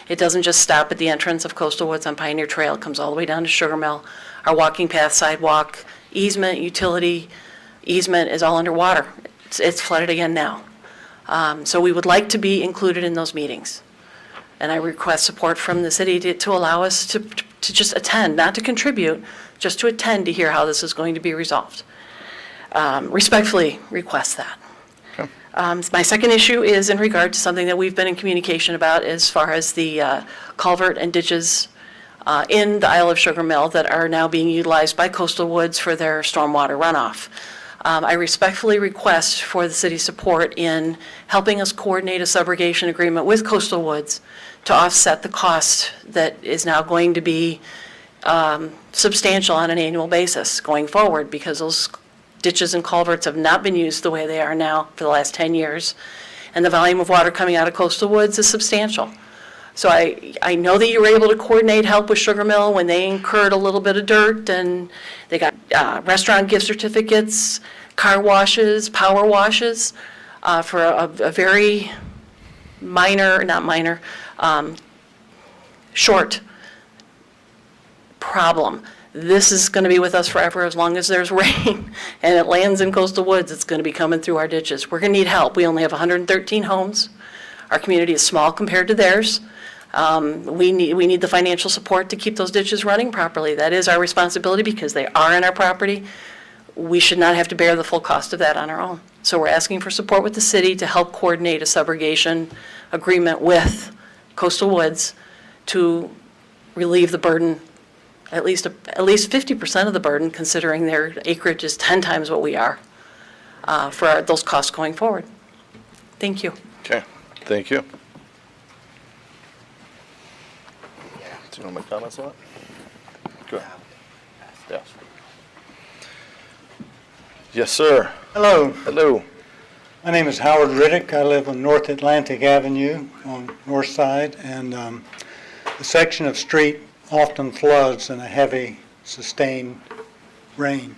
[SPEAKER 14] It doesn't just stop at the entrance of Coastal Woods on Pioneer Trail. It comes all the way down to Sugar Mill. Our walking path, sidewalk, easement, utility easement is all underwater. It's flooded again now. So we would like to be included in those meetings. And I request support from the city to allow us to just attend, not to contribute, just to attend to hear how this is going to be resolved. Respectfully request that.
[SPEAKER 1] Okay.
[SPEAKER 14] My second issue is in regard to something that we've been in communication about as far as the culvert and ditches in the Isle of Sugar Mill that are now being utilized by Coastal Woods for their stormwater runoff. I respectfully request for the city's support in helping us coordinate a subrogation agreement with Coastal Woods to offset the cost that is now going to be substantial on an annual basis going forward, because those ditches and culverts have not been used the way they are now for the last 10 years, and the volume of water coming out of Coastal Woods is substantial. So I know that you were able to coordinate help with Sugar Mill when they incurred a little bit of dirt, and they got restaurant gift certificates, car washes, power washes, for a very short problem This is going to be with us forever as long as there's rain and it lands in coastal woods. It's going to be coming through our ditches. We're going to need help. We only have 113 homes. Our community is small compared to theirs. We need the financial support to keep those ditches running properly. That is our responsibility because they are in our property. We should not have to bear the full cost of that on our own. So we're asking for support with the city to help coordinate a subrogation agreement with Coastal Woods to relieve the burden, at least 50% of the burden, considering their acreage is 10 times what we are, for those costs going forward. Thank you.
[SPEAKER 1] Okay, thank you. Do you want to make comments on that? Go ahead. Yes. Yes, sir.
[SPEAKER 15] Hello,
[SPEAKER 1] Hello.
[SPEAKER 15] my name is Howard Riddick. I live on North Atlantic Avenue on north side, and the section of street often floods in a heavy, sustained rain.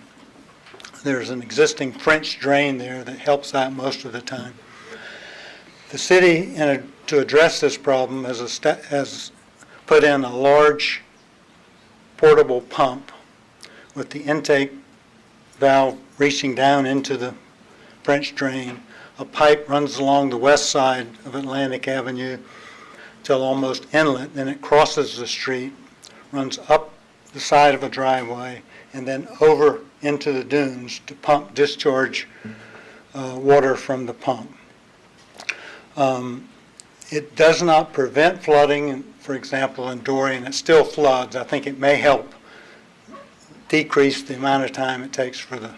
[SPEAKER 15] There's an existing French drain there that helps that most of the time. The city, to address this problem, has put in a large portable pump with the intake valve reaching down into the French drain. A pipe runs along the west side of Atlantic Avenue till almost inlet, then it crosses the street, runs up the side of a driveway, and then over into the dunes to pump discharge water from the pump. It does not prevent flooding. For example, in Dorian, it still floods. I think it may help decrease the amount of time it takes for the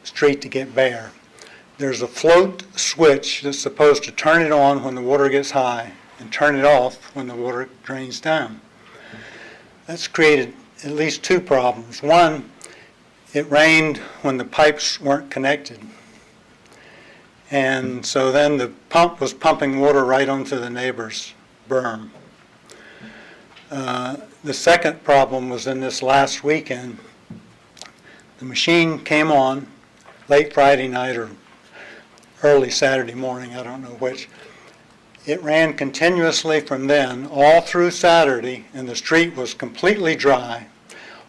[SPEAKER 15] street to get bare. There's a float switch that's supposed to turn it on when the water gets high and turn it off when the water drains down. That's created at least two problems. One, it rained when the pipes weren't connected. And so then the pump was pumping water right onto the neighbor's berm. The second problem was in this last weekend. The machine came on late Friday night or early Saturday morning, I don't know which. It ran continuously from then all through Saturday, and the street was completely dry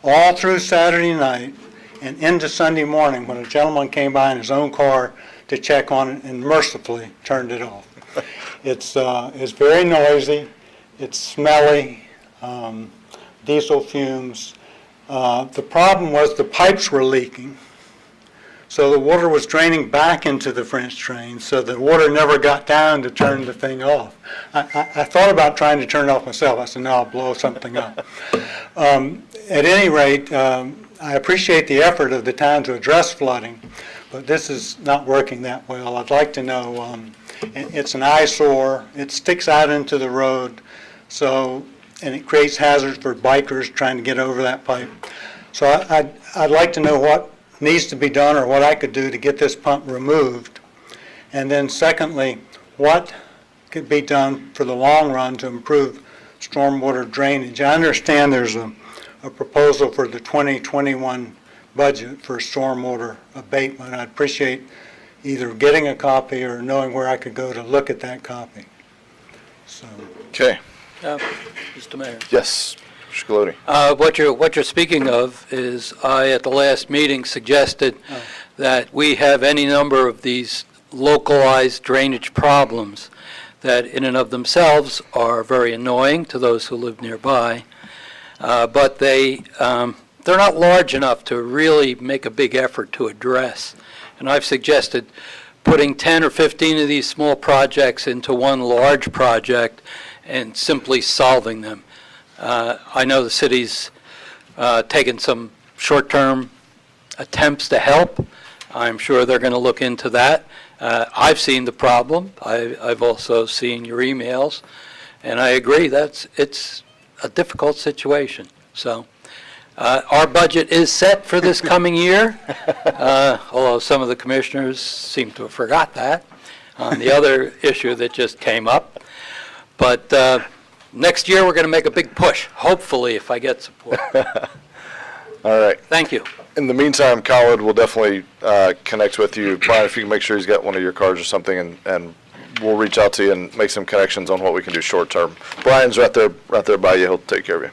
[SPEAKER 15] all through Saturday night and into Sunday morning when a gentleman came by in his own car to check on it and mercifully turned it off. It's very noisy, it's smelly, diesel fumes. The problem was the pipes were leaking, so the water was draining back into the French drain, so the water never got down to turn the thing off. I thought about trying to turn it off myself. I said, no, I'll blow something up. At any rate, I appreciate the effort of the town to address flooding, but this is not working that well. I'd like to know, it's an eyesore, it sticks out into the road, and it creates hazards for bikers trying to get over that pipe. So I'd like to know what needs to be done or what I could do to get this pump removed. And then secondly, what could be done for the long run to improve stormwater drainage? I understand there's a proposal for the 2021 budget for stormwater abatement. I'd appreciate either getting a copy or knowing where I could go to look at that copy. So.
[SPEAKER 1] Okay.
[SPEAKER 8] Mr. Mayor.
[SPEAKER 1] Yes, Mr. Galoti.
[SPEAKER 8] What you're speaking of is I, at the last meeting, suggested that we have any number of these localized drainage problems that in and of themselves are very annoying to those who live nearby, but they're not large enough to really make a big effort to address. And I've suggested putting 10 or 15 of these small projects into one large project and simply solving them. I know the city's taken some short-term attempts to help. I'm sure they're going to look into that. I've seen the problem. I've also seen your emails, and I agree it's a difficult situation. So our budget is set for this coming year, although some of the commissioners seem to have forgot that on the other issue that just came up. But next year, we're going to make a big push, hopefully, if I get support.
[SPEAKER 1] All right.
[SPEAKER 8] Thank you.
[SPEAKER 1] In the meantime, Khaled will definitely connect with you. Brian, if you can make sure he's got one of your cards or something, and we'll reach out to you and make some connections on what we can do short term. Brian's right there by you. He'll take care of you.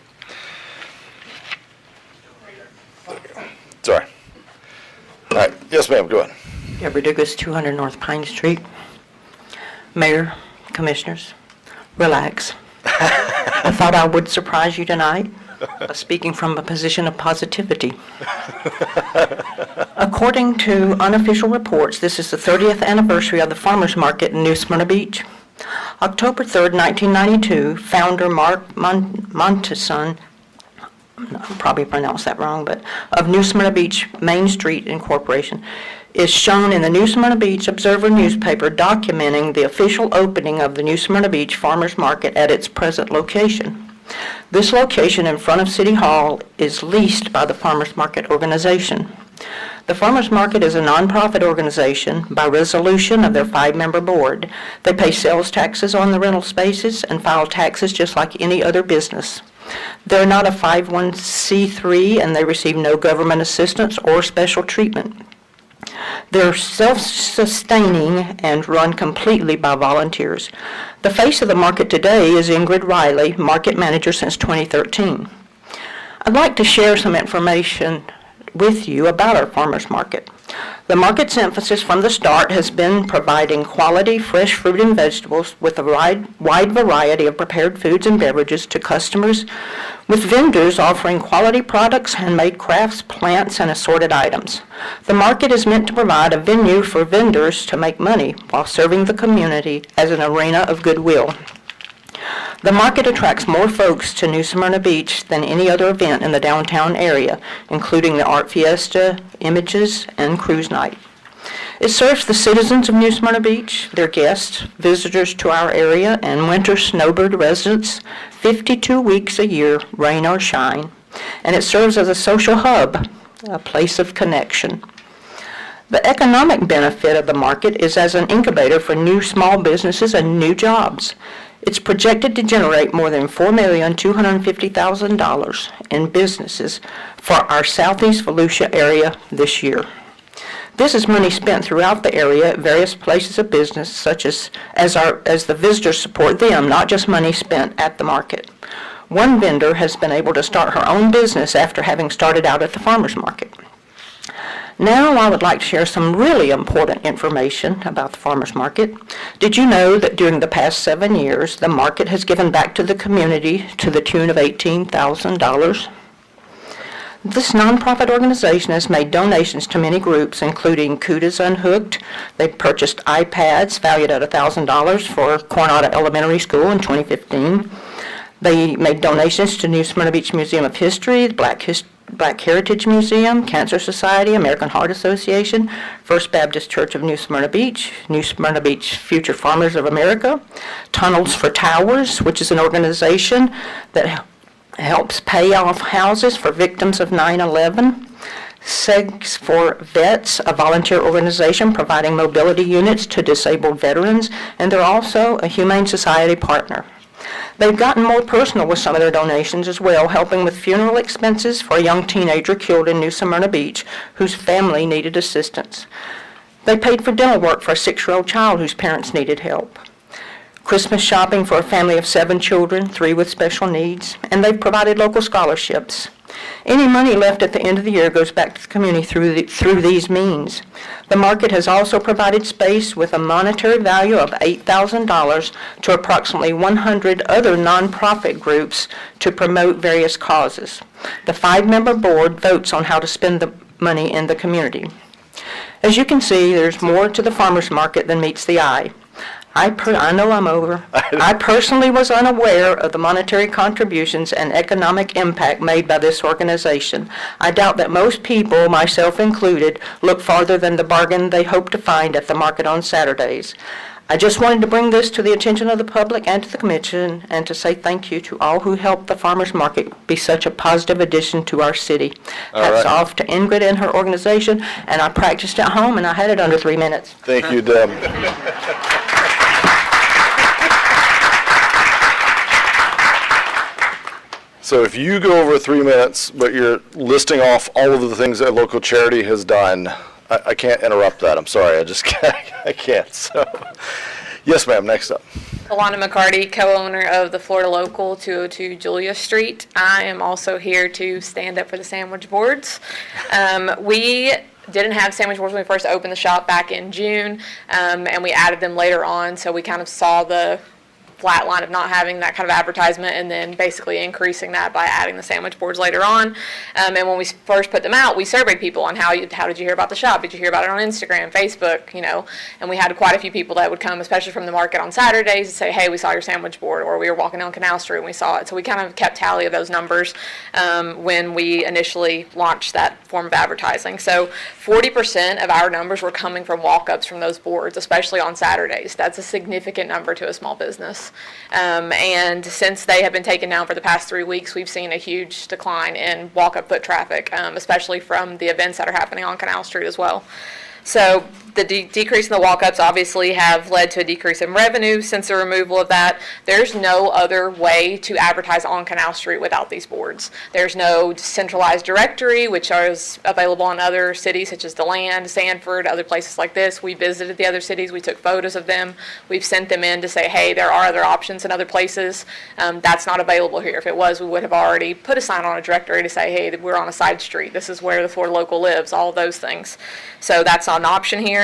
[SPEAKER 1] Sorry. All right, yes, ma'am, go ahead.
[SPEAKER 16] Deborah Dugas, 200 North Pine Street. Mayor, Commissioners, relax. I thought I would surprise you tonight, speaking from a position of positivity. According to unofficial reports, this is the 30th anniversary of the Farmers Market in New Smyrna Beach. October 3rd, 1992, founder Mark Monteson, I probably pronounced that wrong, but of New Smyrna Beach Main Street Incorporation, is shown in the New Smyrna Beach Observer newspaper documenting the official opening of the New Smyrna Beach Farmers Market at its present location. This location in front of City Hall is leased by the Farmers Market organization. The Farmers Market is a nonprofit organization by resolution of their 5-member board. They pay sales taxes on the rental spaces and file taxes just like any other business. They're not a 501c3 and they receive no government assistance or special treatment. They're self-sustaining and run completely by volunteers. The face of the market today is Ingrid Riley, market manager since 2013. I'd like to share some information with you about our farmers market. The market's emphasis from the start has been providing quality fresh fruit and vegetables with a wide variety of prepared foods and beverages to customers, with vendors offering quality products, handmade crafts, plants, and assorted items. The market is meant to provide a venue for vendors to make money while serving the community as an arena of goodwill. The market attracts more folks to New Smyrna Beach than any other event in the downtown area, including the Art Fiesta, Images, and Cruise Night. It serves the citizens of New Smyrna Beach, their guests, visitors to our area, and winter snowbird residents 52 weeks a year, rain or shine. And it serves as a social hub, a place of connection. The economic benefit of the market is as an incubator for new small businesses and new jobs. It's projected to generate more than $4,250,000 in businesses for our Southeast Volusia area this year. This is money spent throughout the area at various places of business, such as the visitors support them, not just money spent at the market. One vendor has been able to start her own business after having started out at the farmers market. Now I would like to share some really important information about the farmers market. Did you know that during the past 7 years, the market has given back to the community to the tune of $18,000? This nonprofit organization has made donations to many groups, including Cudas Unhooked. They purchased iPads valued at $1,000 for Coronado Elementary School in 2015. They made donations to New Smyrna Beach Museum of History, the Black Heritage Museum, Cancer Society, American Heart Association, First Baptist Church of New Smyrna Beach Future Farmers of America, Tunnels for Towers, which is an organization that helps pay off houses for victims of 9/11, SEGS for Vets, a volunteer organization providing mobility units to disabled veterans, and they're also a Humane Society partner. They've gotten more personal with some of their donations as well, helping with funeral expenses for a young teenager killed in New Smyrna Beach whose family needed assistance. They paid for dental work for a 6-year-old child whose parents needed help. Christmas shopping for a family of 7 children, 3 with special needs, and they've provided local scholarships. Any money left at the end of the year goes back to the community through these means. The market has also provided space with a monetary value of $8,000 to approximately 100 other nonprofit groups to promote various causes. The 5-member board votes on how to spend the money in the community. As you can see, there's more to the farmers market than meets the eye. I know I'm over. I personally was unaware of the monetary contributions and economic impact made by this organization. I doubt that most people, myself included, look farther than the bargain they hope to find at the market on Saturdays. I just wanted to bring this to the attention of the public and to the commission and to say thank you to all who helped the farmers market be such a positive addition to our city. Hats off to Ingrid and her organization, and I practiced at home and I had it under 3 minutes.
[SPEAKER 1] Thank you, Deb. So if you go over 3 minutes, but you're listing off all of the things that a local charity has done, I can't interrupt that. I'm sorry. I just can't. I can't. So, yes, ma'am. Next up.
[SPEAKER 17] Alana McCarty, co-owner of the Florida Local 202 Julia Street. I am also here to stand up for the sandwich boards. We didn't have sandwich boards when we first opened the shop back in June, and we added them later on, so we kind of saw the flat line of not having that kind of advertisement and then basically increasing that by adding the sandwich boards later on. And when we first put them out, we surveyed people on how did you hear about the shop? Did you hear about it on Instagram, Facebook, and we had quite a few people that would come, especially from the market on Saturdays, and say, hey, we saw your sandwich board, or we were walking down Canal Street and we saw it. So we kind of kept tally of those numbers when we initially launched that form of advertising. So 40% of our numbers were coming from walk-ups from those boards, especially on Saturdays. That's a significant number to a small business. And since they have been taken down for the past 3 weeks, we've seen a huge decline in walk-up foot traffic, especially from the events that are happening on Canal Street as well. So the decrease in the walk-ups obviously have led to a decrease in revenue since the removal of that. There's no other way to advertise on Canal Street without these boards. There's no centralized directory, which is available in other cities such as DeLand, Sanford, other places like this. We visited the other cities. We took photos of them. We've sent them in to say, hey, there are other options in other places. That's not available here. If it was, we would have already put a sign on a directory to say, hey, we're on a side street. This is where the Florida Local lives, all of those things. So that's not an option here.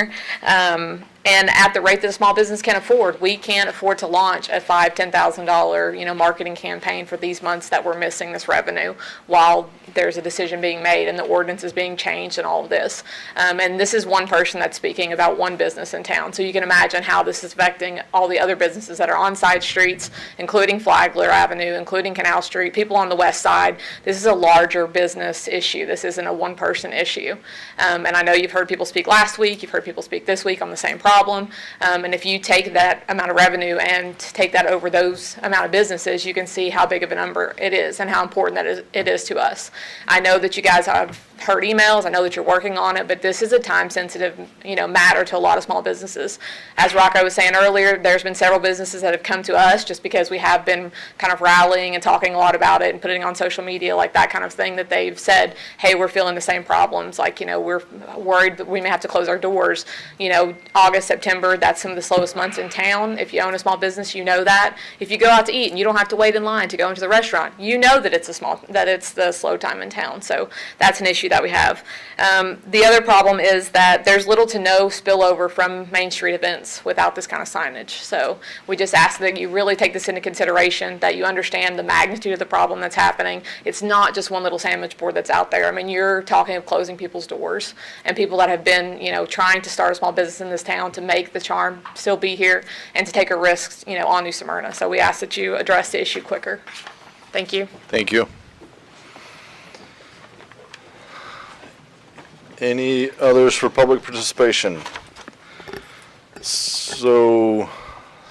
[SPEAKER 17] And at the rate that a small business can afford, we can't afford to launch a $5,000, $10,000, marketing campaign for these months that we're missing this revenue while there's a decision being made and the ordinance is being changed and all of this. And this is one person that's speaking about one business in town. So you can imagine how this is affecting all the other businesses that are on side streets, including Flagler Avenue, including Canal Street, people on the west side. This is a larger business issue. This isn't a one-person issue. And I know you've heard people speak last week, you've heard people speak this week on the same problem. And if you take that amount of revenue and take that over those amount of businesses, you can see how big of a number it is and how important it is to us. I know that you guys have heard emails. I know that you're working on it, but this is a time-sensitive, matter to a lot of small businesses. As Rocco was saying earlier, there's been several businesses that have come to us just because we have been kind of rallying and talking a lot about it and putting it on social media, like that kind of thing, that they've said, hey, we're feeling the same problems. Like, we're worried that we may have to close our doors. August, September, that's some of the slowest months in town. If you own a small business, you know that. If you go out to eat and you don't have to wait in line to go into the restaurant, you know that it's the slow time in town. So that's an issue that we have. The other problem is that there's little to no spillover from Main Street events without this kind of signage. So we just ask that you really take this into consideration, that you understand the magnitude of the problem that's happening. It's not just one little sandwich board that's out there. I mean, you're talking of closing people's doors and people that have been, trying to start a small business in this town to make the charm still be here and to take a risk, on New Smyrna. So we ask that you address the issue quicker. Thank you.
[SPEAKER 1] Thank you. Any others for public participation? So,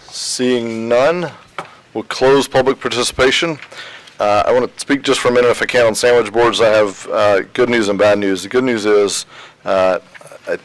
[SPEAKER 1] seeing none, we'll close public participation. I want to speak just for a minute, if I can, on sandwich boards. I have good news and bad news. The good news is, I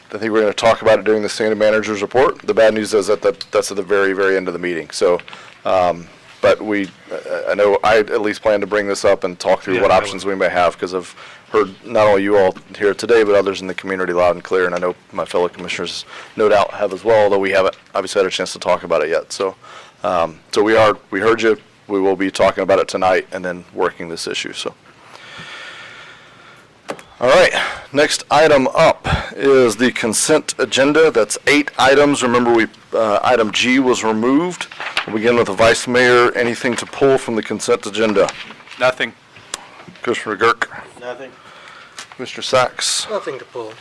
[SPEAKER 1] think we're going to talk about it during the senior manager's report. The bad news is that's at the very, very end of the meeting. So, but I know I at least plan to bring this up and talk through what options we may have, because I've heard not only you all here today, but others in the community loud and clear, and I know my fellow commissioners no doubt have as well, although we haven't obviously had a chance to talk about it yet. So, we heard you. We will be talking about it tonight and then working this issue. So, all right. Next item up is the consent agenda. That's 8 items. Remember, item G was removed. We'll begin with the vice mayor. Anything to pull from the consent agenda?
[SPEAKER 5] Nothing.
[SPEAKER 1] Commissioner Girk.
[SPEAKER 7] Nothing.
[SPEAKER 1] Mr. Sachs.
[SPEAKER 9] Nothing to pull.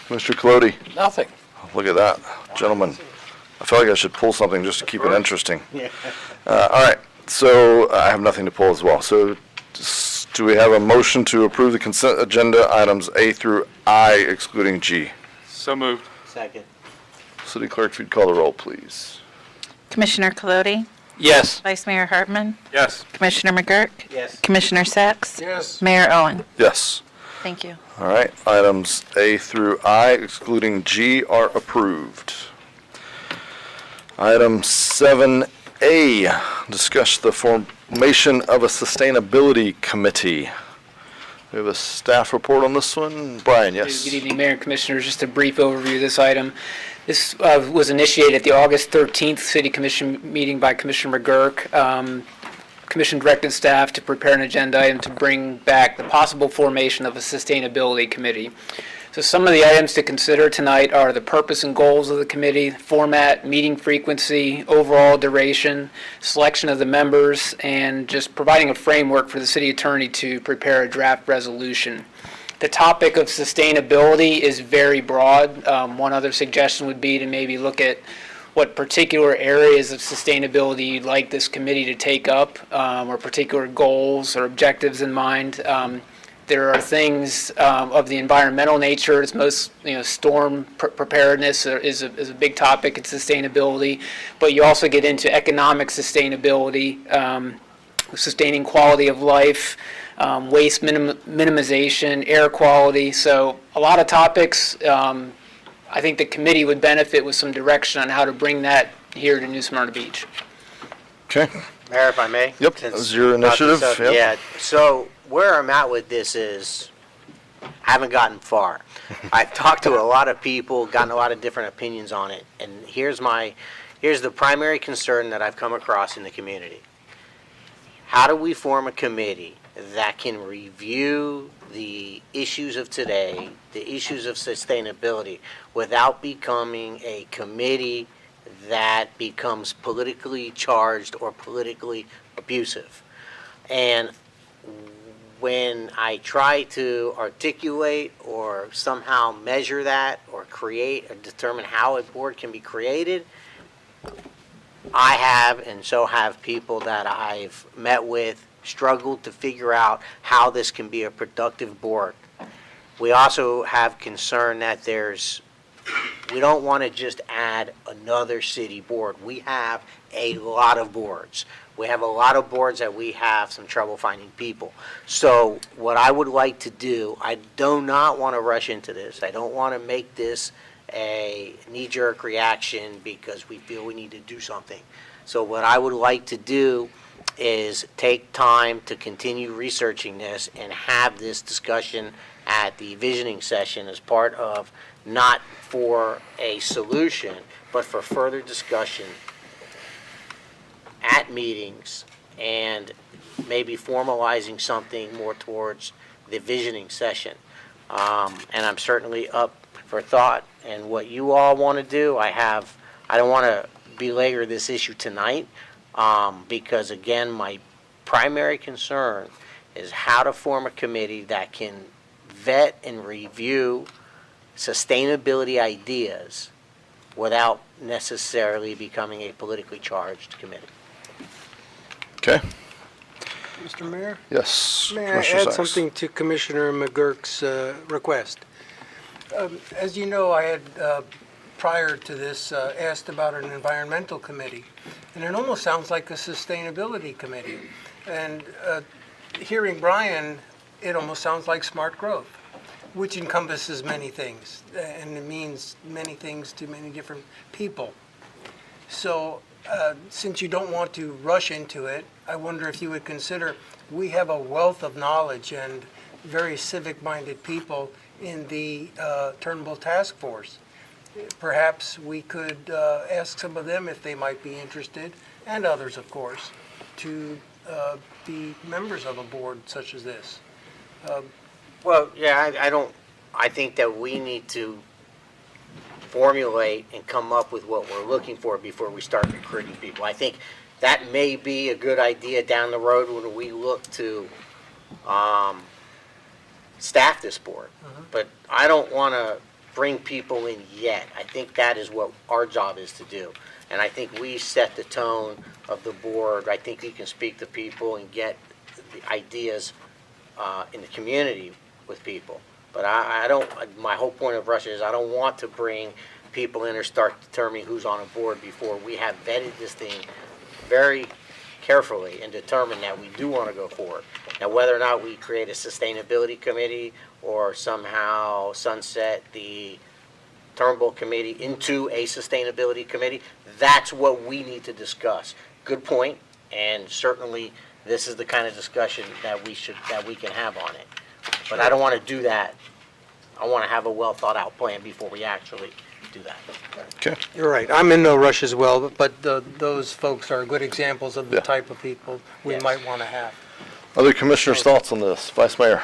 [SPEAKER 1] Mr. Colodi.
[SPEAKER 8] Nothing.
[SPEAKER 1] Look at that. Gentlemen, I feel like I should pull something just to keep it interesting. All right. So I have nothing to pull as well. So do we have a motion to approve the consent agenda items A through I, excluding G?
[SPEAKER 5] So moved.
[SPEAKER 7] Second.
[SPEAKER 1] City clerk, if you'd call the roll, please.
[SPEAKER 18] Commissioner Colodi?
[SPEAKER 8] Yes.
[SPEAKER 18] Vice Mayor Hartman?
[SPEAKER 5] Yes.
[SPEAKER 18] Commissioner McGurk?
[SPEAKER 7] Yes.
[SPEAKER 18] Commissioner Sachs?
[SPEAKER 9] Yes.
[SPEAKER 18] Mayor Owen?
[SPEAKER 1] Yes.
[SPEAKER 18] Thank you.
[SPEAKER 1] All right. Items A through I, excluding G, are approved. Item 7A, discuss the formation of a sustainability committee. We have a staff report on this one. Brian, yes.
[SPEAKER 19] Good evening, Mayor and Commissioners. Just a brief overview of this item. This was initiated at the August 13th City Commission meeting by Commissioner McGurk. Commission directed staff to prepare an agenda item to bring back the possible formation of a sustainability committee. So some of the items to consider tonight are the purpose and goals of the committee, format, meeting frequency, overall duration, selection of the members, and just providing a framework for the city attorney to prepare a draft resolution. The topic of sustainability is very broad. One other suggestion would be to maybe look at what particular areas of sustainability you'd like this committee to take up, or particular goals or objectives in mind. There are things of the environmental nature. It's most, storm preparedness is a big topic in sustainability, but you also get into economic sustainability, sustaining quality of life, waste minimization, air quality. So a lot of topics. I think the committee would benefit with some direction on how to bring that here to New Smyrna Beach.
[SPEAKER 1] Okay.
[SPEAKER 7] Mayor, if I may?
[SPEAKER 1] Yep, that was your initiative. Yep.
[SPEAKER 7] Yeah, so where I'm at with this is, I haven't gotten far. I've talked to a lot of people, gotten a lot of different opinions on it, and here's the primary concern that I've come across in the community. How do we form a committee that can review the issues of today, the issues of sustainability, without becoming a committee that becomes politically charged or politically abusive? And when I try to articulate or somehow measure that or create or determine how a board can be created, I have, and so have people that I've met with, struggled to figure out how this can be a productive board. We also have concern that we don't want to just add another city board. We have a lot of boards. We have a lot of boards that we have some trouble finding people. So what I would like to do, I do not want to rush into this. I don't want to make this a knee-jerk reaction because we feel we need to do something. So what I would like to do is take time to continue researching this and have this discussion at the visioning session as part of, not for a solution, but for further discussion at meetings and maybe formalizing something more towards the visioning session. And I'm certainly up for thought. And what you all want to do, I don't want to belabor this issue tonight, because again, my primary concern is how to form a committee that can vet and review sustainability ideas without necessarily becoming a politically charged committee.
[SPEAKER 1] Okay.
[SPEAKER 9] Mr. Mayor?
[SPEAKER 1] Yes.
[SPEAKER 9] May I
[SPEAKER 1] Commissioner
[SPEAKER 9] add
[SPEAKER 1] Sacks.
[SPEAKER 9] something to Commissioner McGurk's request? As you know, I had, prior to this, asked about an environmental committee, and it almost sounds like a sustainability committee. And hearing Brian, it almost sounds like smart growth, which encompasses many things, and it means many things to many different people. So since you don't want to rush into it, I wonder if you would consider, we have a wealth of knowledge and very civic-minded people in the Turnbull Task Force. Perhaps we could ask some of them if they might be interested, and others, of course, to be members of a board such as this.
[SPEAKER 7] Well, yeah, I think that we need to formulate and come up with what we're looking for before we start recruiting people. I think that may be a good idea down the road when we look to staff this board. But I don't want to bring people in yet. I think that is what our job is to do. And I think we set the tone of the board. I think you can speak to people and get the ideas in the community with people. But I don't, my whole point of Russia is I don't want to bring people in or start determining who's on a board before we have vetted this thing very carefully and determined that we do want to go forward. Now, whether or not we create a sustainability committee or somehow sunset the Turnbull committee into a sustainability committee, that's what we need to discuss. Good point, and certainly this is the kind of discussion that we can have on it. But I don't want to do that. I want to have a well thought out plan before we actually do that.
[SPEAKER 1] Okay.
[SPEAKER 9] You're right. I'm in no rush as well, but those folks are good examples of the
[SPEAKER 1] Yeah.
[SPEAKER 9] type of people we might want to have.
[SPEAKER 1] Other commissioners' thoughts on this? Vice Mayor?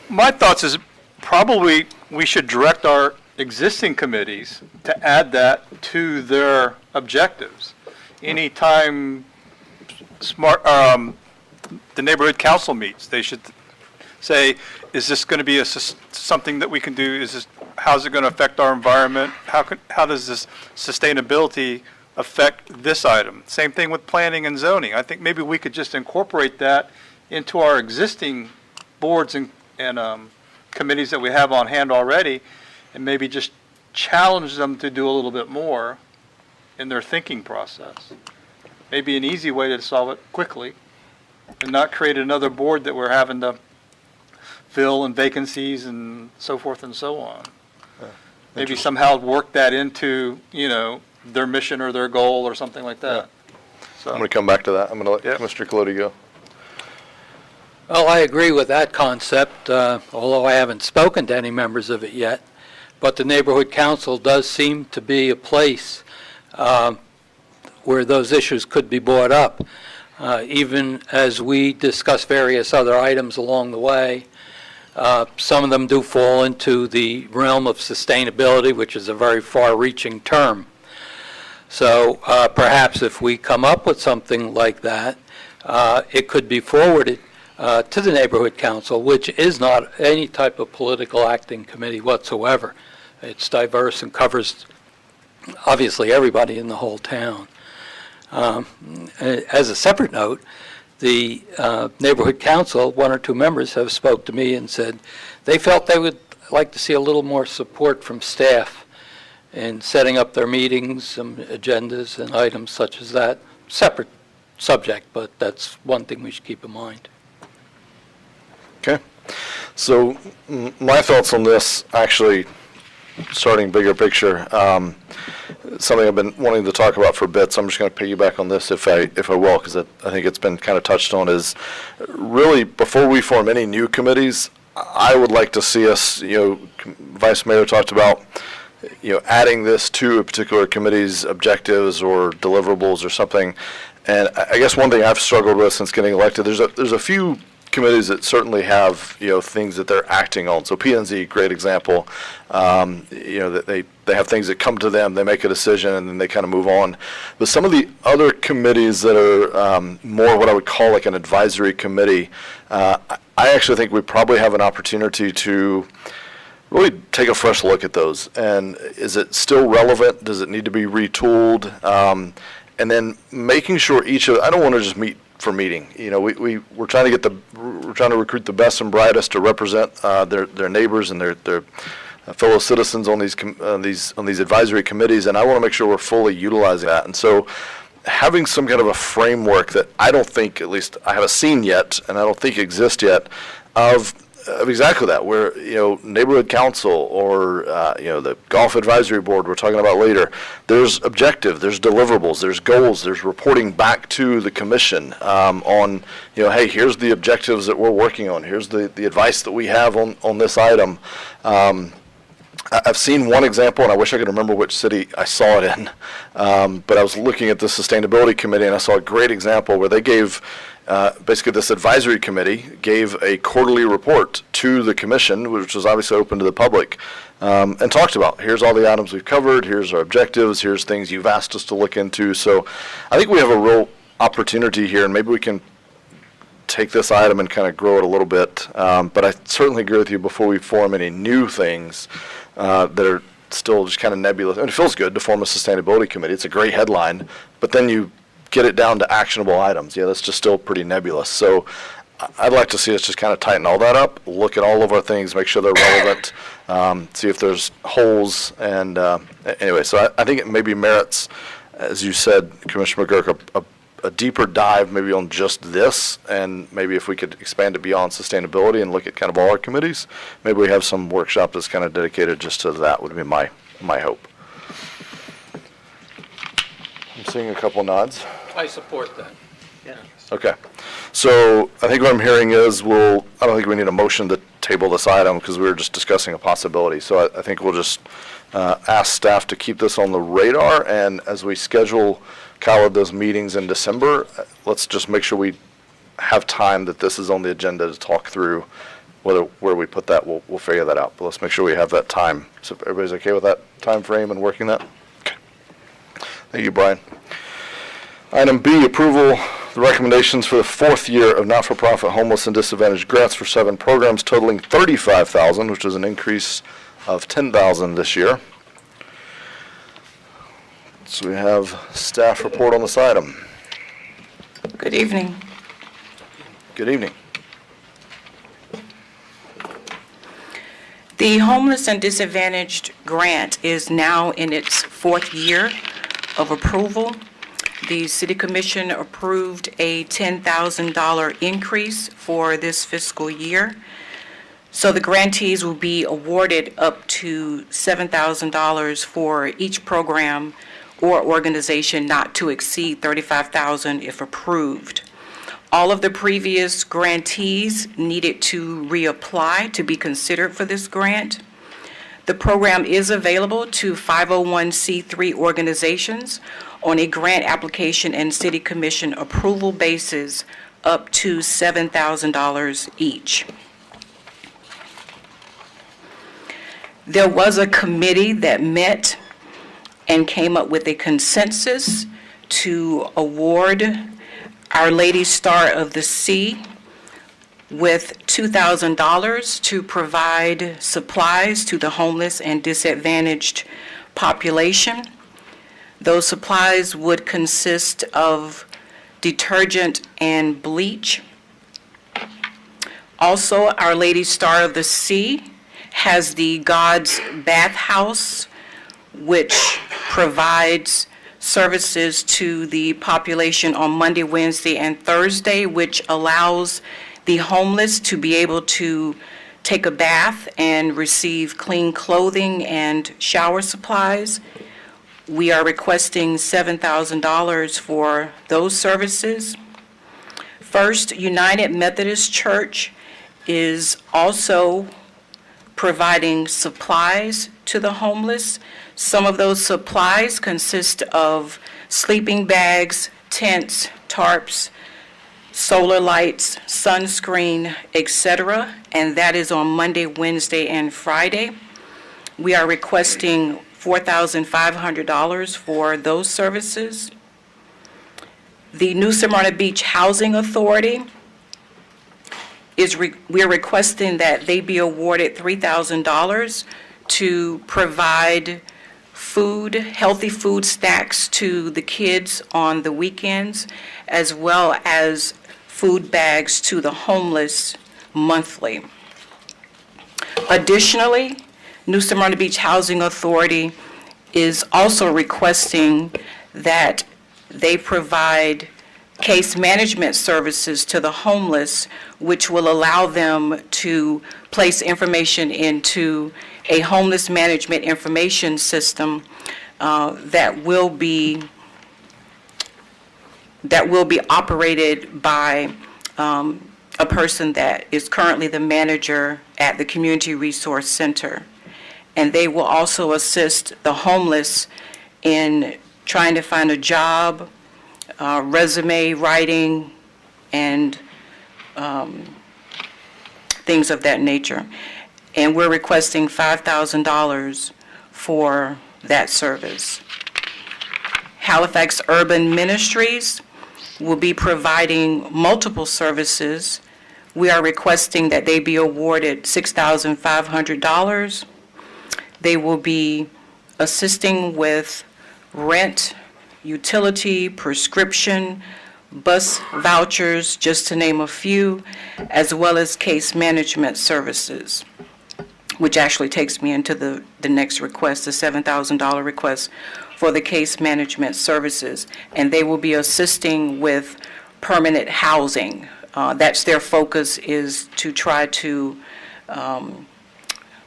[SPEAKER 5] My thoughts is probably we should direct our existing committees to add that to their objectives. Anytime the neighborhood council meets, they should say, is this going to be something that we can do? How's it going to affect our environment? How does this sustainability affect this item? Same thing with planning and zoning. I think maybe we could just incorporate that into our existing boards and committees that we have on hand already, and maybe just challenge them to do a little bit more in their thinking process. Maybe an easy way to solve it quickly, and not create another board that we're having to fill and vacancies and so forth and so on. Maybe somehow work that into, their mission or their goal or something like that. So
[SPEAKER 1] I'm going to come back to that. I'm going to let Mr. Colodi go.
[SPEAKER 8] Well, I agree with that concept, although I haven't spoken to any members of it yet. But the neighborhood council does seem to be a place where those issues could be brought up. Even as we discuss various other items along the way, some of them do fall into the realm of sustainability, which is a very far-reaching term. So perhaps if we come up with something like that, it could be forwarded to the neighborhood council, which is not any type of political acting committee whatsoever. It's diverse and covers, obviously, everybody in the whole town. As a separate note, the neighborhood council, one or two members have spoke to me and said they felt they would like to see a little more support from staff in setting up their meetings, some agendas and items such as that. Separate subject, but that's one thing we should keep in mind.
[SPEAKER 1] Okay. So my thoughts on this, actually, starting bigger picture, something I've been wanting to talk about for a bit, so I'm just going to piggyback on this if I will, because I think it's been kind of touched on, is really before we form any new committees, I would like to see us, Vice Mayor talked about, adding this to a particular committee's objectives or deliverables or something. And I guess one thing I've struggled with since getting elected, there's a few committees that certainly have, things that they're acting on. So P&Z, great example. That they have things that come to them, they make a decision, and then they kind of move on. But some of the other committees that are more what I would call like an advisory committee, I actually think we probably have an opportunity to really take a fresh look at those. And is it still relevant? Does it need to be retooled? And then making sure I don't want to just meet for meeting. We're trying to recruit the best and brightest to represent their neighbors and their fellow citizens on these advisory committees, and I want to make sure we're fully utilizing that. And so having some kind of a framework that I don't think, at least I haven't seen yet, and I don't think exists yet, of exactly that, where, neighborhood council or, the golf advisory board we're talking about later, there's objective, there's deliverables, there's goals, there's reporting back to the commission on, hey, here's the objectives that we're working on, here's the advice that we have on this item. I've seen one example, and I wish I could remember which city I saw it in, but I was looking at the sustainability committee, and I saw a great example where they gave basically this advisory committee gave a quarterly report to the commission, which was obviously open to the public, and talked about, here's all the items we've covered, here's our objectives, here's things you've asked us to look into. So I think we have a real opportunity here, and maybe we can take this item and kind of grow it a little bit. But I certainly agree with you, before we form any new things that are still just kind of nebulous. And it feels good to form a sustainability committee. It's a great headline, but then you get it down to actionable items. Yeah, that's just still pretty nebulous. So I'd like to see us just kind of tighten all that up, look at all of our things, make sure they're relevant, see if there's holes. And anyway, so I think it maybe merits, as you said, Commissioner McGurk, a deeper dive maybe on just this, and maybe if we could expand it beyond sustainability and look at kind of all our committees, maybe we have some workshop that's kind of dedicated just to that, would be my hope. I'm seeing a couple nods.
[SPEAKER 8] I support that.
[SPEAKER 7] Yeah.
[SPEAKER 1] Okay. So I think what I'm hearing is I don't think we need a motion to table this item because we were just discussing a possibility. So I think we'll just ask staff to keep this on the radar, and as we schedule, Khaled, those meetings in December, let's just make sure we have time that this is on the agenda to talk through. Where we put that, we'll figure that out, but let's make sure we have that time. So if everybody's okay with that time frame and working that? Okay. Thank you, Brian. Item B, approval the recommendations for the fourth year of not-for-profit homeless and disadvantaged grants for 7 programs totaling $35,000, which is an increase of $10,000 this year. So we have staff report on this item.
[SPEAKER 16] Good evening.
[SPEAKER 1] Good evening.
[SPEAKER 16] The Homeless and Disadvantaged Grant is now in its 4th year of approval. The City Commission approved a $10,000 increase for this fiscal year. So the grantees will be awarded up to $7,000 for each program or organization, not to exceed $35,000 if approved. All of the previous grantees needed to reapply to be considered for this grant. The program is available to 501c3 organizations on a grant application and City Commission approval basis up to $7,000 each. There was a committee that met and came up with a consensus to award Our Lady Star of the Sea with $2,000 to provide supplies to the homeless and disadvantaged population. Those supplies would consist of detergent and bleach. Also, Our Lady Star of the Sea has the God's Bathhouse, which provides services to the population on Monday, Wednesday, and Thursday, which allows the homeless to be able to take a bath and receive clean clothing and shower supplies. We are requesting $7,000 for those services. First United Methodist Church is also providing supplies to the homeless. Some of those supplies consist of sleeping bags, tents, tarps, solar lights, sunscreen, etc., and that is on Monday, Wednesday, and Friday. We are requesting $4,500 for those services. The New Smyrna Beach Housing Authority we are requesting that they be awarded $3,000 to provide food, healthy food snacks to the kids on the weekends, as well as food bags to the homeless monthly. Additionally, New Smyrna Beach Housing Authority is also requesting that they provide case management services to the homeless, which will allow them to place information into a homeless management information system that will be operated by a person that is currently the manager at the Community Resource Center. And they will also assist the homeless in trying to find a job, resume writing, and things of that nature. And we're requesting $5,000 for that service. Halifax Urban Ministries will be providing multiple services. We are requesting that they be awarded $6,500. They will be assisting with rent, utility, prescription, bus vouchers, just to name a few, as well as case management services, which actually takes me into the next request, the $7,000 request for the case management services. And they will be assisting with permanent housing. That's their focus, is to try to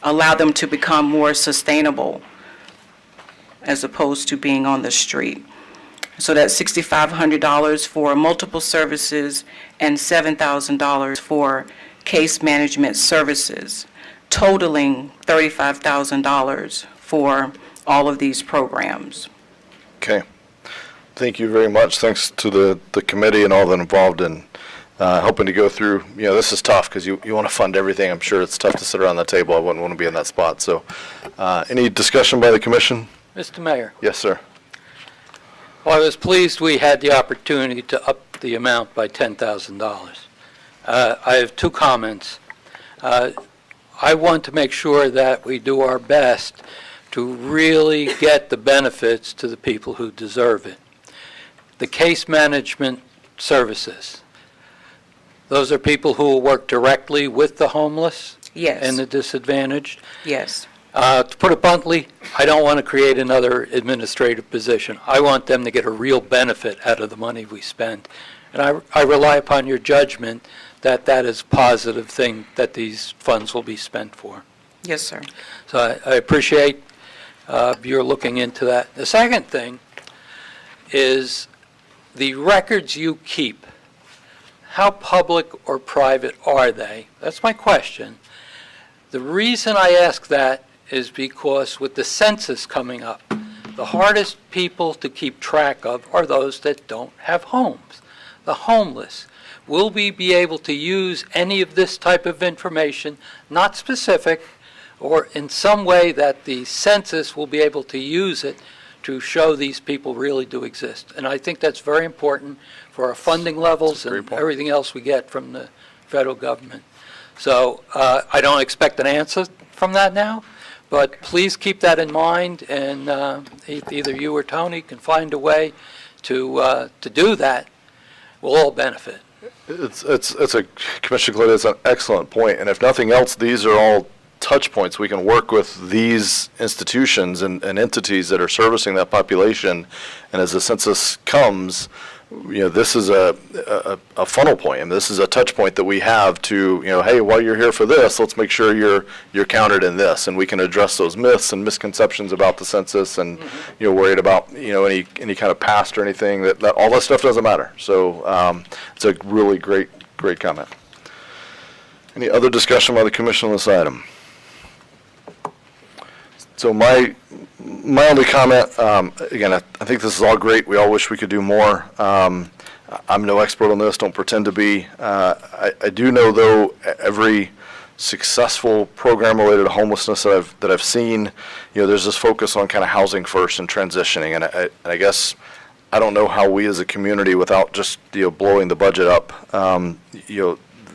[SPEAKER 16] allow them to become more sustainable as opposed to being on the street. So that's $6,500 for multiple services and $7,000 for case management services, totaling $35,000 for all of these programs.
[SPEAKER 1] Okay. Thank you very much. Thanks to the committee and all that involved in helping to go through. This is tough because you want to fund everything. I'm sure it's tough to sit around the table. I wouldn't want to be in that spot. So any discussion by the commission?
[SPEAKER 8] Mr. Mayor,
[SPEAKER 1] Yes, sir.
[SPEAKER 8] well, I was pleased we had the opportunity to up the amount by $10,000. I have two comments. I want to make sure that we do our best to really get the benefits to the people who deserve it. The case management services, those are people who will work directly with the homeless
[SPEAKER 16] Yes.
[SPEAKER 8] and the disadvantaged.
[SPEAKER 16] Yes.
[SPEAKER 8] To put it bluntly, I don't want to create another administrative position. I want them to get a real benefit out of the money we spend. And I rely upon your judgment that that is a positive thing that these funds will be spent for.
[SPEAKER 16] Yes, sir.
[SPEAKER 8] So I appreciate your looking into that. The second thing is the records you keep. How public or private are they? That's my question. The reason I ask that is because with the census coming up, the hardest people to keep track of are those that don't have homes, the homeless. Will we be able to use any of this type of information, not specific, or in some way that the census will be able to use it to show these people really do exist? And I think that's very important for our funding levels and everything else we get from the federal government. So I don't expect an answer from that now, but please keep that in mind, and either you or Tony can find a way to do that. We'll all benefit.
[SPEAKER 1] It's Commissioner Glidden, it's an excellent point, and if nothing else, these are all touch points. We can work with these institutions and entities that are servicing that population, and as the census comes, this is a funnel point, and this is a touch point that we have to, hey, while you're here for this, let's make sure you're counted in this, and we can address those myths and misconceptions about the census, and worried about any kind of past or anything. That all that stuff doesn't matter. So it's a really great comment. Any other discussion by the commission on this item? So my only comment, again, I think this is all great. We all wish we could do more. I'm no expert on this, don't pretend to be. I do know, though, every successful program related to homelessness that I've seen, there's this focus on kind of housing first and transitioning. And I guess I don't know how we as a community, without just blowing the budget up,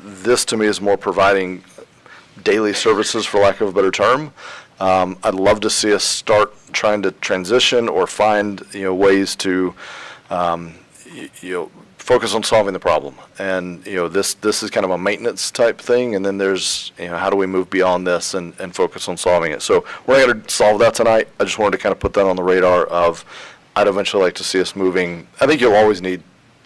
[SPEAKER 1] this to me is more providing daily services, for lack of a better term. I'd love to see us start trying to transition or find, ways to, focus on solving the problem. And, this is kind of a maintenance type thing. And then there's, how do we move beyond this and focus on solving it? So we're not going to solve that tonight. I just wanted to kind of put that on the radar of, I'd eventually like to see us moving. I think you'll always need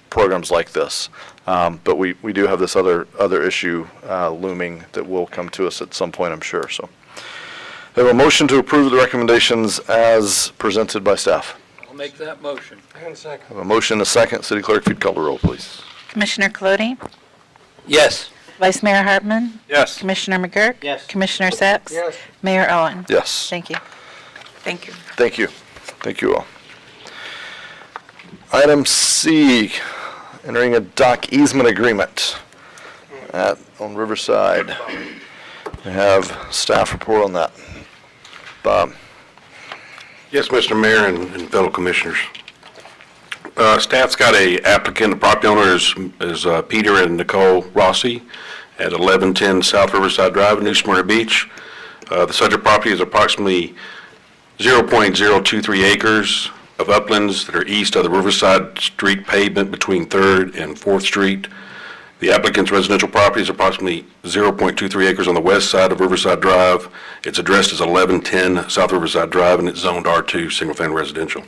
[SPEAKER 1] programs like this. But we do have this other issue looming that will come to us at some point, I'm sure. So. We have a motion to approve the recommendations as presented by staff.
[SPEAKER 8] I'll make that motion.
[SPEAKER 9] And second.
[SPEAKER 1] I have a motion and a second. City Clerk, if you'd call the roll, please.
[SPEAKER 18] Commissioner Colodi,
[SPEAKER 8] Yes.
[SPEAKER 18] Vice Mayor Hartman,
[SPEAKER 5] Yes.
[SPEAKER 18] Commissioner McGurk.
[SPEAKER 7] Yes.
[SPEAKER 18] Commissioner Sacks.
[SPEAKER 9] Yes.
[SPEAKER 18] Mayor Owen.
[SPEAKER 1] Yes.
[SPEAKER 18] Thank you.
[SPEAKER 16] Thank you.
[SPEAKER 1] Thank you. Thank you all. Item C, entering a dock easement agreement on Riverside. We have staff report on that. Bob.
[SPEAKER 20] Yes, Mr. Mayor and fellow commissioners. Staff's got a applicant, the property owner is Peter and Nicole Rossi at 1110 South Riverside Drive, New Smyrna Beach. The subject property is approximately 0.023 acres of uplands that are east of the Riverside Street pavement between 3rd and 4th Street. The applicant's residential property is approximately 0.23 acres on the west side of Riverside Drive. It's addressed as 1110 South Riverside Drive, and it's zoned R2, single-family residential.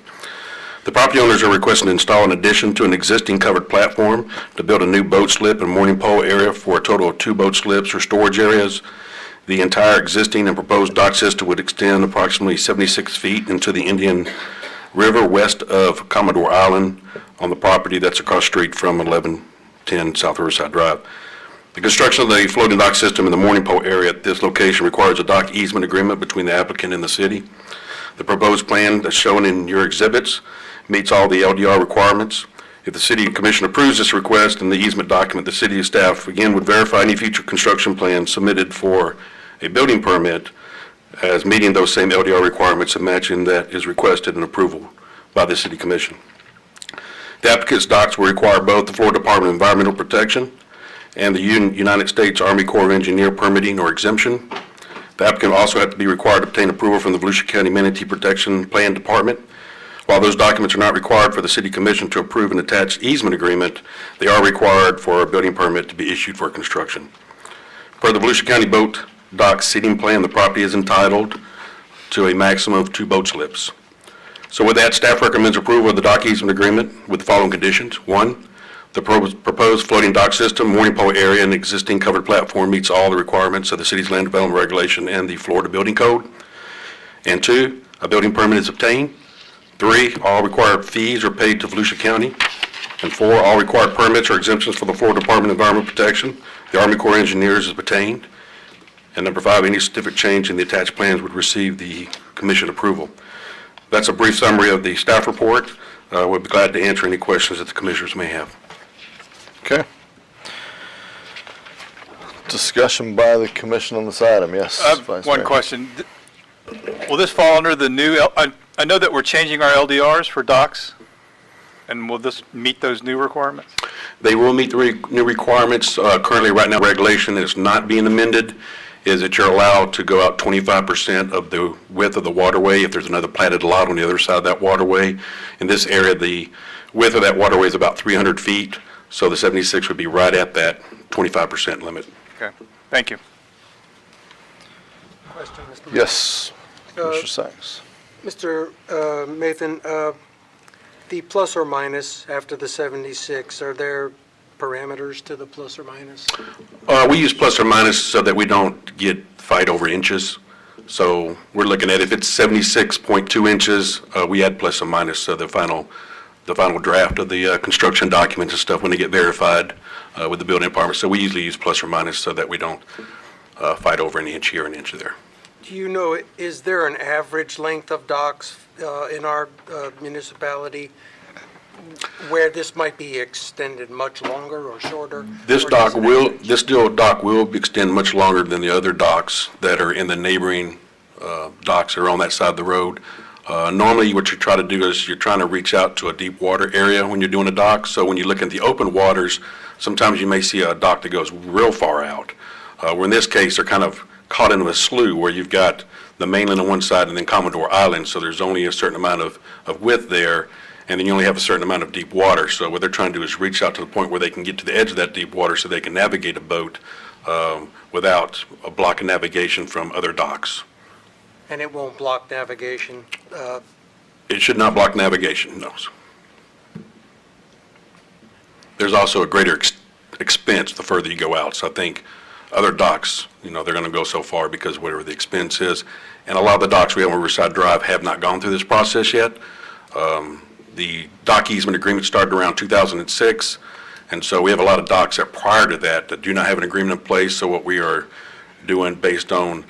[SPEAKER 20] The property owners are requesting to install an addition to an existing covered platform to build a new boat slip and mooring pole area for a total of 2 boat slips or storage areas. The entire existing and proposed dock system would extend approximately 76 feet into the Indian River west of Commodore Island on the property that's across the street from 1110 South Riverside Drive. The construction of the floating dock system in the mooring pole area at this location requires a dock easement agreement between the applicant and the city. The proposed plan that's shown in your exhibits meets all the LDR requirements. If the City Commission approves this request and the easement document, the city staff, again, would verify any future construction plans submitted for a building permit as meeting those same LDR requirements and matching that is requested and approval by the City Commission. The applicant's docks will require both the Florida Department of Environmental Protection and the United States Army Corps of Engineer permitting or exemption. The applicant will also have to be required to obtain approval from the Volusia County Manatee Protection Plan Department. While those documents are not required for the City Commission to approve an attached easement agreement, they are required for a building permit to be issued for construction. Per the Volusia County Boat Dock Seating Plan, the property is entitled to a maximum of 2 boat slips. So with that, staff recommends approval of the dock easement agreement with the following conditions. 1, the proposed floating dock system, mooring pole area, and existing covered platform meets all the requirements of the city's land development regulation and the Florida Building Code. And 2, a building permit is obtained. 3, all required fees are paid to Volusia County. And 4, all required permits or exemptions for the Florida Department of Environmental Protection, the Army Corps of Engineers is obtained. And number 5, any certificate change in the attached plans would receive the commission approval. That's a brief summary of the staff report. We'll be glad to answer any questions that the commissioners may have.
[SPEAKER 1] Okay. Discussion by the commission on this item, yes. Vice
[SPEAKER 5] One
[SPEAKER 1] Mayor.
[SPEAKER 5] question. Will this fall under the new, I know that we're changing our LDRs for docks, and will this meet those new requirements?
[SPEAKER 20] They will meet the new requirements. Currently, right now, regulation that is not being amended is that you're allowed to go out 25% of the width of the waterway if there's another platted lot on the other side of that waterway. In this area, the width of that waterway is about 300 feet, so the 76 would be right at that 25% limit.
[SPEAKER 5] Okay, thank you.
[SPEAKER 9] Question, Mr. Mayor.
[SPEAKER 1] Yes, Mr. Sachs.
[SPEAKER 9] Mr. Mathan, the plus or minus after the 76, are there parameters to the plus or minus?
[SPEAKER 20] We use plus or minus so that we don't get fight over inches. So we're looking at if it's 76.2 inches, we add plus or minus. So the final draft of the construction documents and stuff when they get verified with the building department. So we usually use plus or minus so that we don't fight over an inch here, an inch there.
[SPEAKER 9] Do you know, is there an average length of docks in our municipality where this might be extended much longer or shorter?
[SPEAKER 20] This dock will extend much longer than the other docks that are in the neighboring docks that are on that side of the road. Normally, what you try to do is you're trying to reach out to a deep water area when you're doing a dock. So when you look at the open waters, sometimes you may see a dock that goes real far out. Where in this case, they're kind of caught into a slough where you've got the mainland on one side and then Commodore Island. So there's only a certain amount of width there, and then you only have a certain amount of deep water. So what they're trying to do is reach out to the point where they can get to the edge of that deep water so they can navigate a boat without a block of navigation from other docks.
[SPEAKER 9] And it won't block navigation?
[SPEAKER 20] It should not block navigation, no. There's also a greater expense the further you go out. So I think other docks, they're going to go so far because whatever the expense is. And a lot of the docks we have on Riverside Drive have not gone through this process yet. The dock easement agreement started around 2006, and so we have a lot of docks that prior to that do not have an agreement in place. So what we are doing based on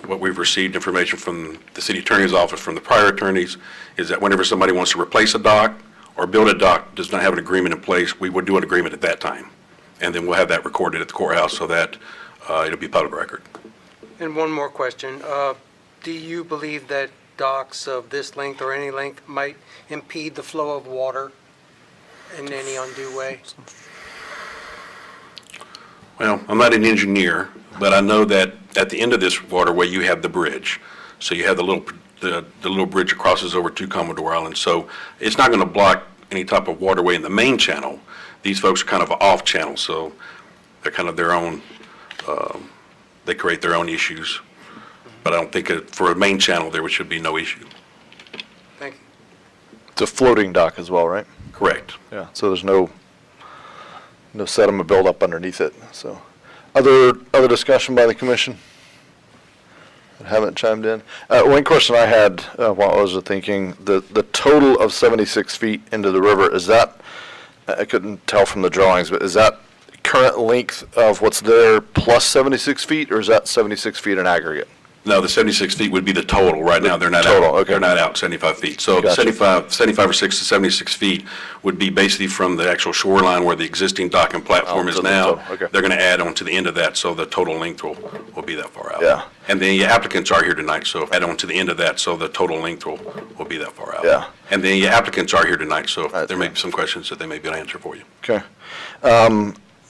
[SPEAKER 20] what we've received information from the city attorney's office from the prior attorneys is that whenever somebody wants to replace a dock or build a dock does not have an agreement in place, we would do an agreement at that time. And then we'll have that recorded at the courthouse so that it'll be public record.
[SPEAKER 9] And one more question. Do you believe that docks of this length or any length might impede the flow of water in any undue way?
[SPEAKER 20] Well, I'm not an engineer, but I know that at the end of this waterway, you have the bridge. So you have the little bridge that crosses over to Commodore Island. So it's not going to block any type of waterway in the main channel. These folks are kind of off channel, so they're kind of their own, they create their own issues. But I don't think for a main channel there should be no issue.
[SPEAKER 9] Thank you.
[SPEAKER 1] It's a floating dock as well, right?
[SPEAKER 20] Correct.
[SPEAKER 1] Yeah, so there's no sediment buildup underneath it, so. Other discussion by the commission that haven't chimed in? One question I had while I was thinking, the total of 76 feet into the river, is that, I couldn't tell from the drawings, but is that current length of what's there plus 76 feet, or is that 76 feet in aggregate?
[SPEAKER 20] No, the 76 feet would be the total. Right now, they're not
[SPEAKER 1] Total,
[SPEAKER 20] out.
[SPEAKER 1] okay.
[SPEAKER 20] They're not out 75 feet. So
[SPEAKER 1] Gotcha.
[SPEAKER 20] 75 or 6 to 76 feet would be basically from the actual shoreline where the existing dock and platform
[SPEAKER 1] Oh,
[SPEAKER 20] is
[SPEAKER 1] to the
[SPEAKER 20] now.
[SPEAKER 1] total, okay.
[SPEAKER 20] They're going to add on to the end of that, so the total length will be that far out.
[SPEAKER 1] Yeah.
[SPEAKER 20] And the applicants are here tonight, so add on to the end of that, so the total length will be that far out.
[SPEAKER 1] Yeah.
[SPEAKER 20] And the applicants are here tonight, so there may be some questions that they may be able to answer for you.
[SPEAKER 1] Okay.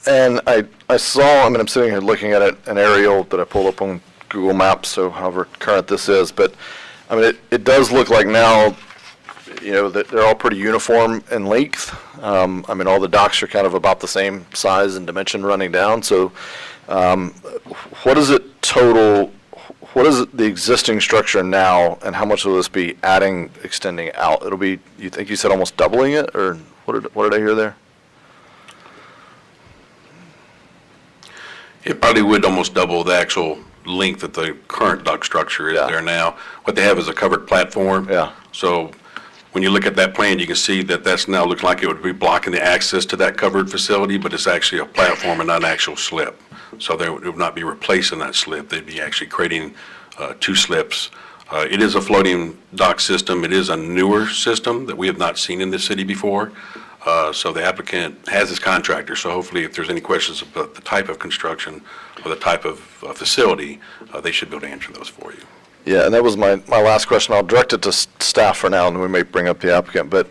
[SPEAKER 1] And I saw, I mean, I'm sitting here looking at it, an aerial that I pulled up on Google Maps, so however current this is, but, I mean, it does look like now, you know, that they're all pretty uniform in length. I mean, all the docks are kind of about the same size and dimension running down, so what is it total, what is the existing structure now, and how much will this be adding, extending out? It'll be, you said almost doubling it, or what did I hear there?
[SPEAKER 20] It probably would almost double the actual length that the current dock structure is there now. What they have is a covered platform.
[SPEAKER 1] Yeah.
[SPEAKER 20] So when you look at that plan, you can see that that's now looks like it would be blocking the access to that covered facility, but it's actually a platform and not an actual slip. So they would not be replacing that slip. They'd be actually creating 2 slips. It is a floating dock system. It is a newer system that we have not seen in this city before. So the applicant has his contractor, so hopefully if there's any questions about the type of construction or the type of facility, they should be able to answer those for you.
[SPEAKER 1] Yeah, and that was my last question. I'll direct it to staff for now, and we may bring up the applicant. But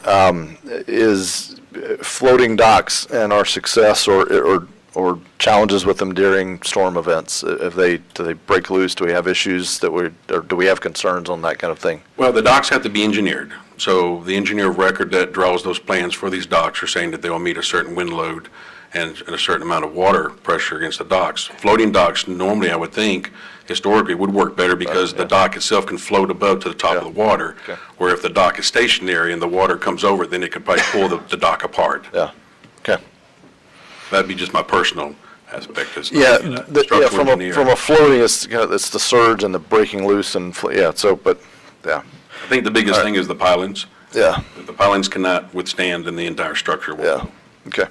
[SPEAKER 1] is floating docks and our success or challenges with them during storm events? Do they break loose? Do we have issues or do we have concerns on that kind of thing?
[SPEAKER 20] Well, the docks have to be engineered. So the engineer of record that draws those plans for these docks are saying that they will meet a certain wind load and a certain amount of water pressure against the docks. Floating docks normally, I would think, historically would work better because the dock itself can float above to the top of the water.
[SPEAKER 1] Okay.
[SPEAKER 20] Where if the dock is stationary and the water comes over, then it could probably pull the dock apart.
[SPEAKER 1] Yeah. Okay.
[SPEAKER 20] That'd be just my personal aspect as
[SPEAKER 1] Yeah,
[SPEAKER 20] structural
[SPEAKER 1] from
[SPEAKER 20] engineer.
[SPEAKER 1] a floating, it's the surge and the breaking loose and yeah. So, but yeah.
[SPEAKER 20] I think the biggest thing is the pylons.
[SPEAKER 1] Yeah.
[SPEAKER 20] The pylons cannot withstand and the entire structure will.
[SPEAKER 1] Yeah. Okay.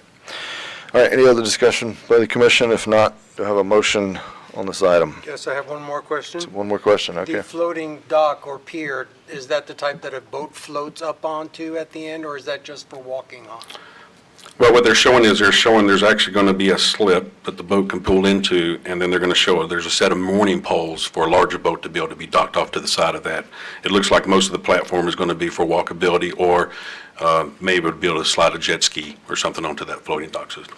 [SPEAKER 1] All right. Any other discussion by the commission? If not, do I have a motion on this item?
[SPEAKER 9] Yes, I have one more question.
[SPEAKER 1] One more question. Okay.
[SPEAKER 9] The floating dock or pier, is that the type that a boat floats up onto at the end, or is that just for walking on?
[SPEAKER 20] Well, what they're showing is there's actually going to be a slip that the boat can pull into, and then they're going to show there's a set of mooring poles for a larger boat to be able to be docked off to the side of that. It looks like most of the platform is going to be for walkability or maybe be able to slide a jet ski or something onto that floating dock system.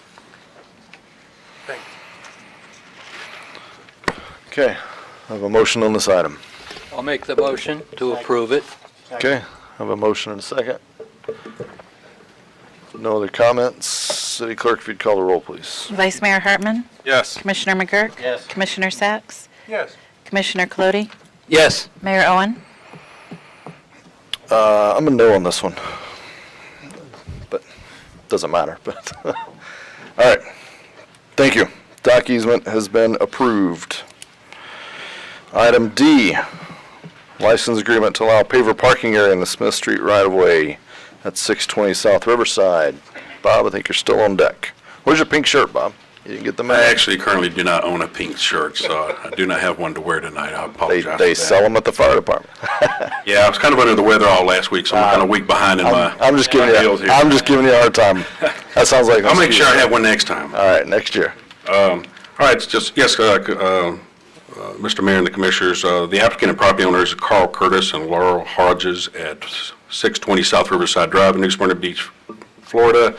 [SPEAKER 1] Okay. I have a motion on this item.
[SPEAKER 8] I'll make the motion to approve it.
[SPEAKER 1] Okay. I have a motion and a second. No other comments? City Clerk, if you'd call the roll, please.
[SPEAKER 18] Vice Mayor Hartman?
[SPEAKER 5] Yes.
[SPEAKER 18] Commissioner McGurk?
[SPEAKER 7] Yes.
[SPEAKER 18] Commissioner Sacks?
[SPEAKER 9] Yes.
[SPEAKER 18] Commissioner Colodi?
[SPEAKER 8] Yes.
[SPEAKER 18] Mayor Owen?
[SPEAKER 1] I'm a no on this one, but doesn't matter. But all right, thank you. Dock easement has been approved. Item D, license agreement to allow paver parking area in the Smith Street right-of-way at 620 South Riverside. Bob, I think you're still on deck. Where's your pink shirt, Bob? You didn't get the
[SPEAKER 20] I
[SPEAKER 1] memo?
[SPEAKER 20] actually currently do not own a pink shirt, so I do not have one to wear tonight. I apologize for that.
[SPEAKER 1] They sell them at the fire department.
[SPEAKER 20] Yeah, I was kind of under the weather all last week, so I'm kind of a week behind in my
[SPEAKER 1] I'm just giving
[SPEAKER 20] deals
[SPEAKER 1] you.
[SPEAKER 20] here.
[SPEAKER 1] I'm just giving you a hard time. That sounds like. an
[SPEAKER 20] I'll make
[SPEAKER 1] excuse.
[SPEAKER 20] sure I have one next time.
[SPEAKER 1] All right, next year.
[SPEAKER 20] All right, it's just, yes, Mr. Mayor and the Commissioners, the applicant and property owners, Carl Curtis and Laurel Hodges at 620 South Riverside Drive in New Smyrna Beach, Florida,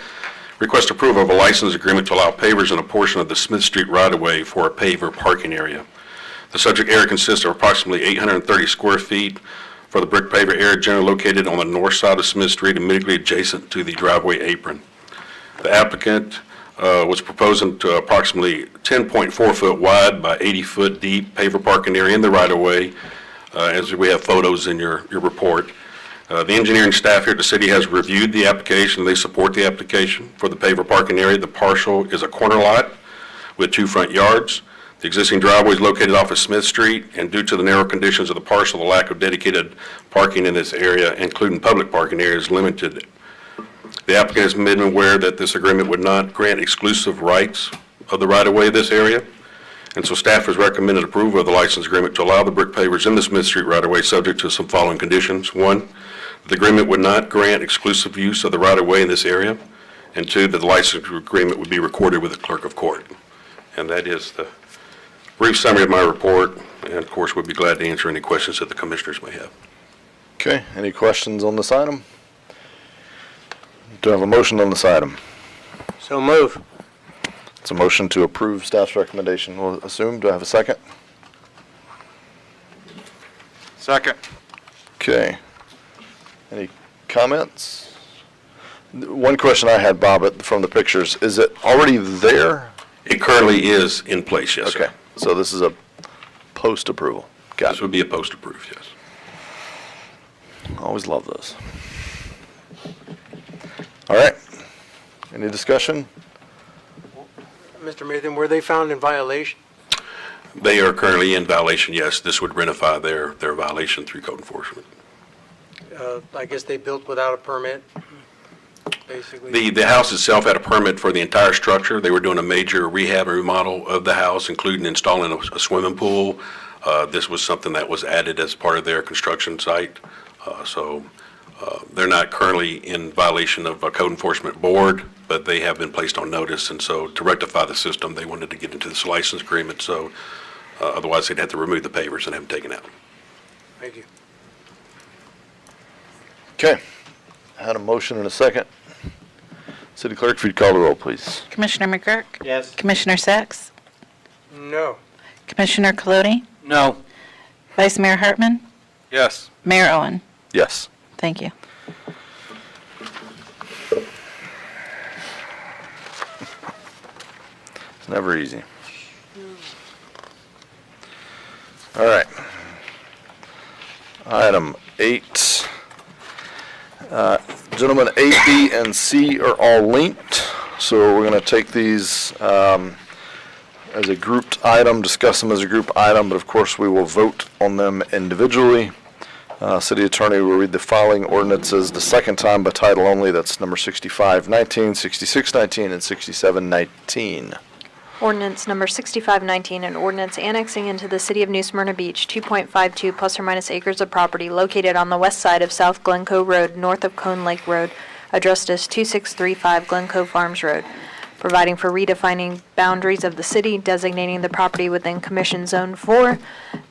[SPEAKER 20] request approval of a license agreement to allow pavers in a portion of the Smith Street right-of-way for a paver parking area. The subject area consists of approximately 830 square feet for the brick paver area generally located on the north side of Smith Street, immediately adjacent to the driveway apron. The applicant was proposing to approximately 10.4 foot wide by 80 foot deep paver parking area in the right-of-way, as we have photos in your report. The engineering staff here at the city has reviewed the application. They support the application for the paver parking area. The parcel is a corner lot with 2 front yards. The existing driveway is located off of Smith Street, and due to the narrow conditions of the parcel, the lack of dedicated parking in this area, including public parking areas, is limited. The applicant has made aware that this agreement would not grant exclusive rights of the right-of-way of this area. And so staff has recommended approval of the license agreement to allow the brick pavers in the Smith Street right-of-way subject to some following conditions. One, the agreement would not grant exclusive use of the right-of-way in this area. And two, that the license agreement would be recorded with the clerk of court. And that is the brief summary of my report. And of course, we'd be glad to answer any questions that the commissioners may have.
[SPEAKER 1] Okay, any questions on this item? Do I have a motion on this item?
[SPEAKER 7] So move.
[SPEAKER 1] It's a motion to approve staff's recommendation, we'll assume. Do I have a second?
[SPEAKER 5] Second.
[SPEAKER 1] Okay. Any comments? One question I had, Bob, from the pictures, is it already there?
[SPEAKER 20] It currently is in place, yes, sir.
[SPEAKER 1] Okay, so this is a post-approval. Got
[SPEAKER 20] This
[SPEAKER 1] it.
[SPEAKER 20] would be a post-approved, yes.
[SPEAKER 1] Always love those. All right. Any discussion?
[SPEAKER 9] Mr. Mathan, were they found in violation?
[SPEAKER 20] They are currently in violation, yes. This would rectify their violation through code enforcement.
[SPEAKER 9] I guess they built without a permit, basically.
[SPEAKER 20] The house itself had a permit for the entire structure. They were doing a major rehab and remodel of the house, including installing a swimming pool. This was something that was added as part of their construction site. So they're not currently in violation of a code enforcement board, but they have been placed on notice. And so to rectify the system, they wanted to get into this license agreement. So otherwise, they'd have to remove the pavers and have them taken out.
[SPEAKER 9] Thank you.
[SPEAKER 1] Okay. I had a motion and a second. City Clerk, if you'd call the roll, please.
[SPEAKER 18] Commissioner McGurk?
[SPEAKER 7] Yes.
[SPEAKER 18] Commissioner Sacks?
[SPEAKER 9] No.
[SPEAKER 18] Commissioner Colodi?
[SPEAKER 5] No.
[SPEAKER 18] Vice Mayor Hartman?
[SPEAKER 5] Yes.
[SPEAKER 18] Mayor Owen?
[SPEAKER 1] Yes.
[SPEAKER 18] Thank you.
[SPEAKER 1] It's never easy. All right. Item 8. Gentlemen, A, B, and C are all linked, so we're going to take these as a grouped item, discuss them as a group item, but of course we will vote on them individually. City Attorney will read the following ordinances the second time by title only. That's number 6519, 6619, and 6719.
[SPEAKER 19] Ordinance number 6519, an ordinance annexing into the city of New Smyrna Beach 2.52 plus or minus acres of property located on the west side of South Glencoe Road, north of Cone Lake Road, addressed as 2635 Glencoe Farms Road, providing for redefining boundaries of the city, designating the property within Commission Zone 4,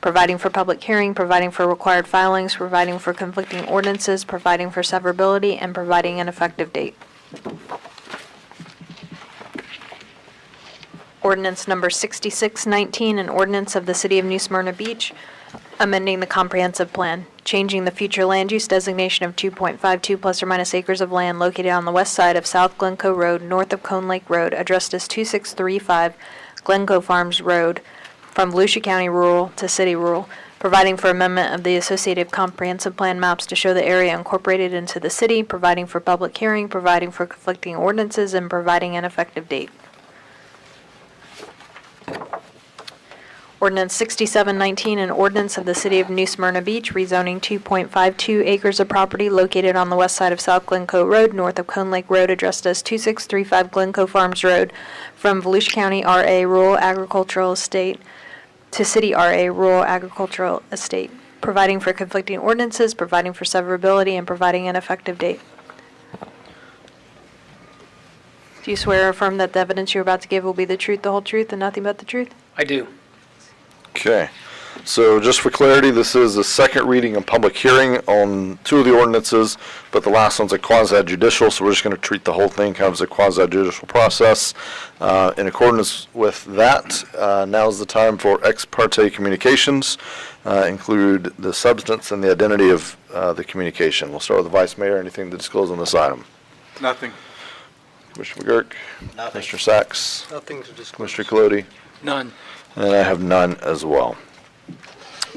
[SPEAKER 19] providing for public hearing, providing for required filings, providing for conflicting ordinances, providing for severability, and providing an effective date. Ordinance number 6619, an ordinance of the City of New Smyrna Beach, amending the comprehensive plan, changing the future land use designation of 2.52 plus or minus acres of land located on the west side of South Glencoe Road, north of Cone Lake Road, addressed as 2635 Glencoe Farms Road, from Volusia County Rural to City Rural, providing for amendment of the associated comprehensive plan maps to show the area incorporated into the city, providing for public hearing, providing for conflicting ordinances, and providing an effective date. Ordinance 6719, an ordinance of the City of New Smyrna Beach rezoning 2.52 acres of property located on the west side of South Glencoe Road, north of Cone Lake Road, addressed as 2635 Glencoe Farms Road, from Volusia County RA Rural Agricultural Estate to City RA Rural Agricultural Estate, providing for conflicting ordinances, providing for severability, and providing an effective date. Do you swear or affirm that the evidence you're about to give will be the truth, the whole truth, and nothing but the truth?
[SPEAKER 8] I do.
[SPEAKER 1] Okay. So just for clarity, this is the second reading and public hearing on two of the ordinances, but the last one's a quasi-judicial, so we're just going to treat the whole thing kind of as a quasi-judicial process. In accordance with that, now is the time for ex parte communications, include the substance and the identity of the communication. We'll start with the Vice Mayor. Anything to disclose on this item?
[SPEAKER 5] Nothing.
[SPEAKER 1] Commissioner McGurk?
[SPEAKER 7] Nothing.
[SPEAKER 1] Commissioner Sacks?
[SPEAKER 9] Nothing to discuss.
[SPEAKER 1] Commissioner Colodi?
[SPEAKER 8] None.
[SPEAKER 1] And I have none as well.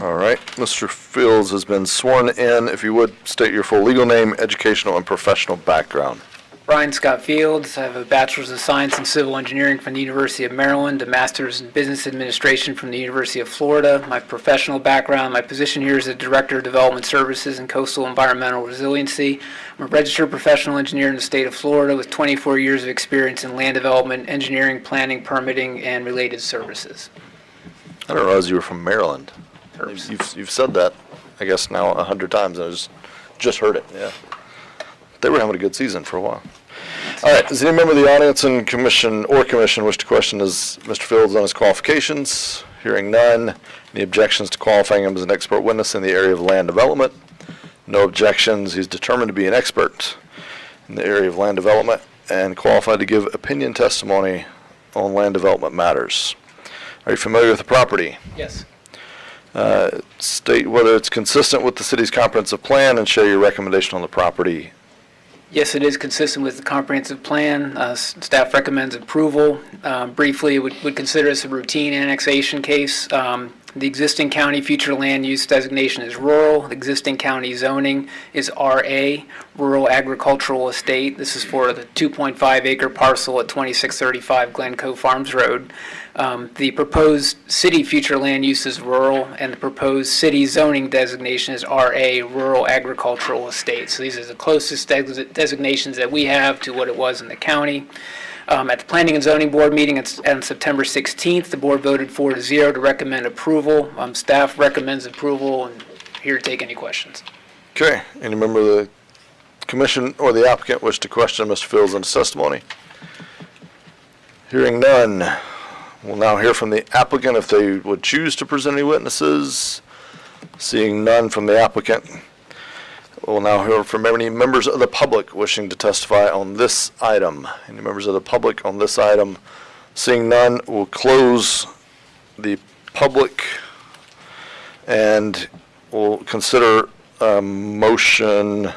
[SPEAKER 1] All right, Mr. Fields has been sworn in. If you would, state your full legal name, educational, and professional background.
[SPEAKER 19] Brian Scott Fields. I have a Bachelor's of Science in Civil Engineering from the University of Maryland, a Master's in Business Administration from the University of Florida. My professional background, my position here is the Director of Development Services and Coastal Environmental Resiliency. I'm a registered professional engineer in the state of Florida with 24 years of experience in land development, engineering, planning, permitting, and related services.
[SPEAKER 1] I don't realize you were from Maryland. You've said that, I guess, now 100 times. I just heard it, yeah. They were having a good season for a while. All right, does any member of the audience and commission wish to question Mr. Fields on his qualifications? Hearing none. Any objections to qualifying him as an expert witness in the area of land development? No objections. He's determined to be an expert in the area of land development and qualified to give opinion testimony on land development matters. Are you familiar with the property?
[SPEAKER 19] Yes.
[SPEAKER 1] State whether it's consistent with the city's comprehensive plan and share your recommendation on the property.
[SPEAKER 19] Yes, it is consistent with the comprehensive plan. Staff recommends approval. Briefly, would consider this a routine annexation case. The existing county future land use designation is rural. The existing county zoning is RA, Rural Agricultural Estate. This is for the 2.5 acre parcel at 2635 Glen Cove Farms Road. The proposed city future land use is rural, and the proposed city zoning designation is RA, Rural Agricultural Estate. So these are the closest designations that we have to what it was in the county. At the Planning and Zoning Board meeting on September 16th, the board voted 4-0 to recommend approval. Staff recommends approval, and here to take any questions.
[SPEAKER 1] Okay, any member of the commission or the applicant wish to question Mr. Fields on his testimony? Hearing none, we'll now hear from the applicant if they would choose to present any witnesses. Seeing none from the applicant, we'll now hear from any members of the public wishing to testify on this item. Any members of the public on this item? Seeing none, we'll close the public and we'll consider a motion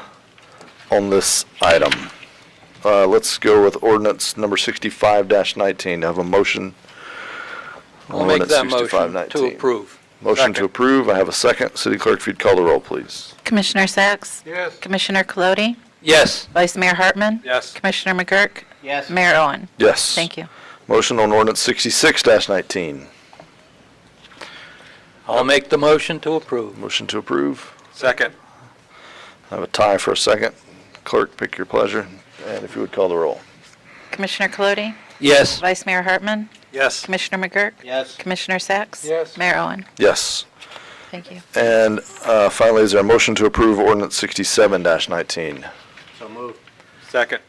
[SPEAKER 1] on this item. Let's go with ordinance number 65-19. Have a motion.
[SPEAKER 8] I'll make that motion to approve.
[SPEAKER 1] Motion to approve. I have a second. City Clerk, if you'd call the roll, please.
[SPEAKER 18] Commissioner Sacks?
[SPEAKER 9] Yes.
[SPEAKER 18] Commissioner Colodi?
[SPEAKER 5] Yes.
[SPEAKER 18] Vice Mayor Hartman?
[SPEAKER 5] Yes.
[SPEAKER 18] Commissioner McGurk?
[SPEAKER 7] Yes.
[SPEAKER 18] Mayor Owen?
[SPEAKER 1] Yes.
[SPEAKER 18] Thank you.
[SPEAKER 1] Motion on ordinance 66-19.
[SPEAKER 8] I'll make the motion to approve.
[SPEAKER 1] Motion to approve.
[SPEAKER 5] Second.
[SPEAKER 1] I have a tie for a second. Clerk, pick your pleasure. And if you would call the roll.
[SPEAKER 18] Commissioner Colodi?
[SPEAKER 8] Yes.
[SPEAKER 18] Vice Mayor Hartman?
[SPEAKER 5] Yes.
[SPEAKER 18] Commissioner McGurk?
[SPEAKER 7] Yes.
[SPEAKER 18] Commissioner Sacks?
[SPEAKER 9] Yes.
[SPEAKER 18] Mayor Owen?
[SPEAKER 1] Yes.
[SPEAKER 18] Thank you.
[SPEAKER 1] And finally, is there a motion to approve ordinance 67-19?
[SPEAKER 7] So moved.
[SPEAKER 5] Second.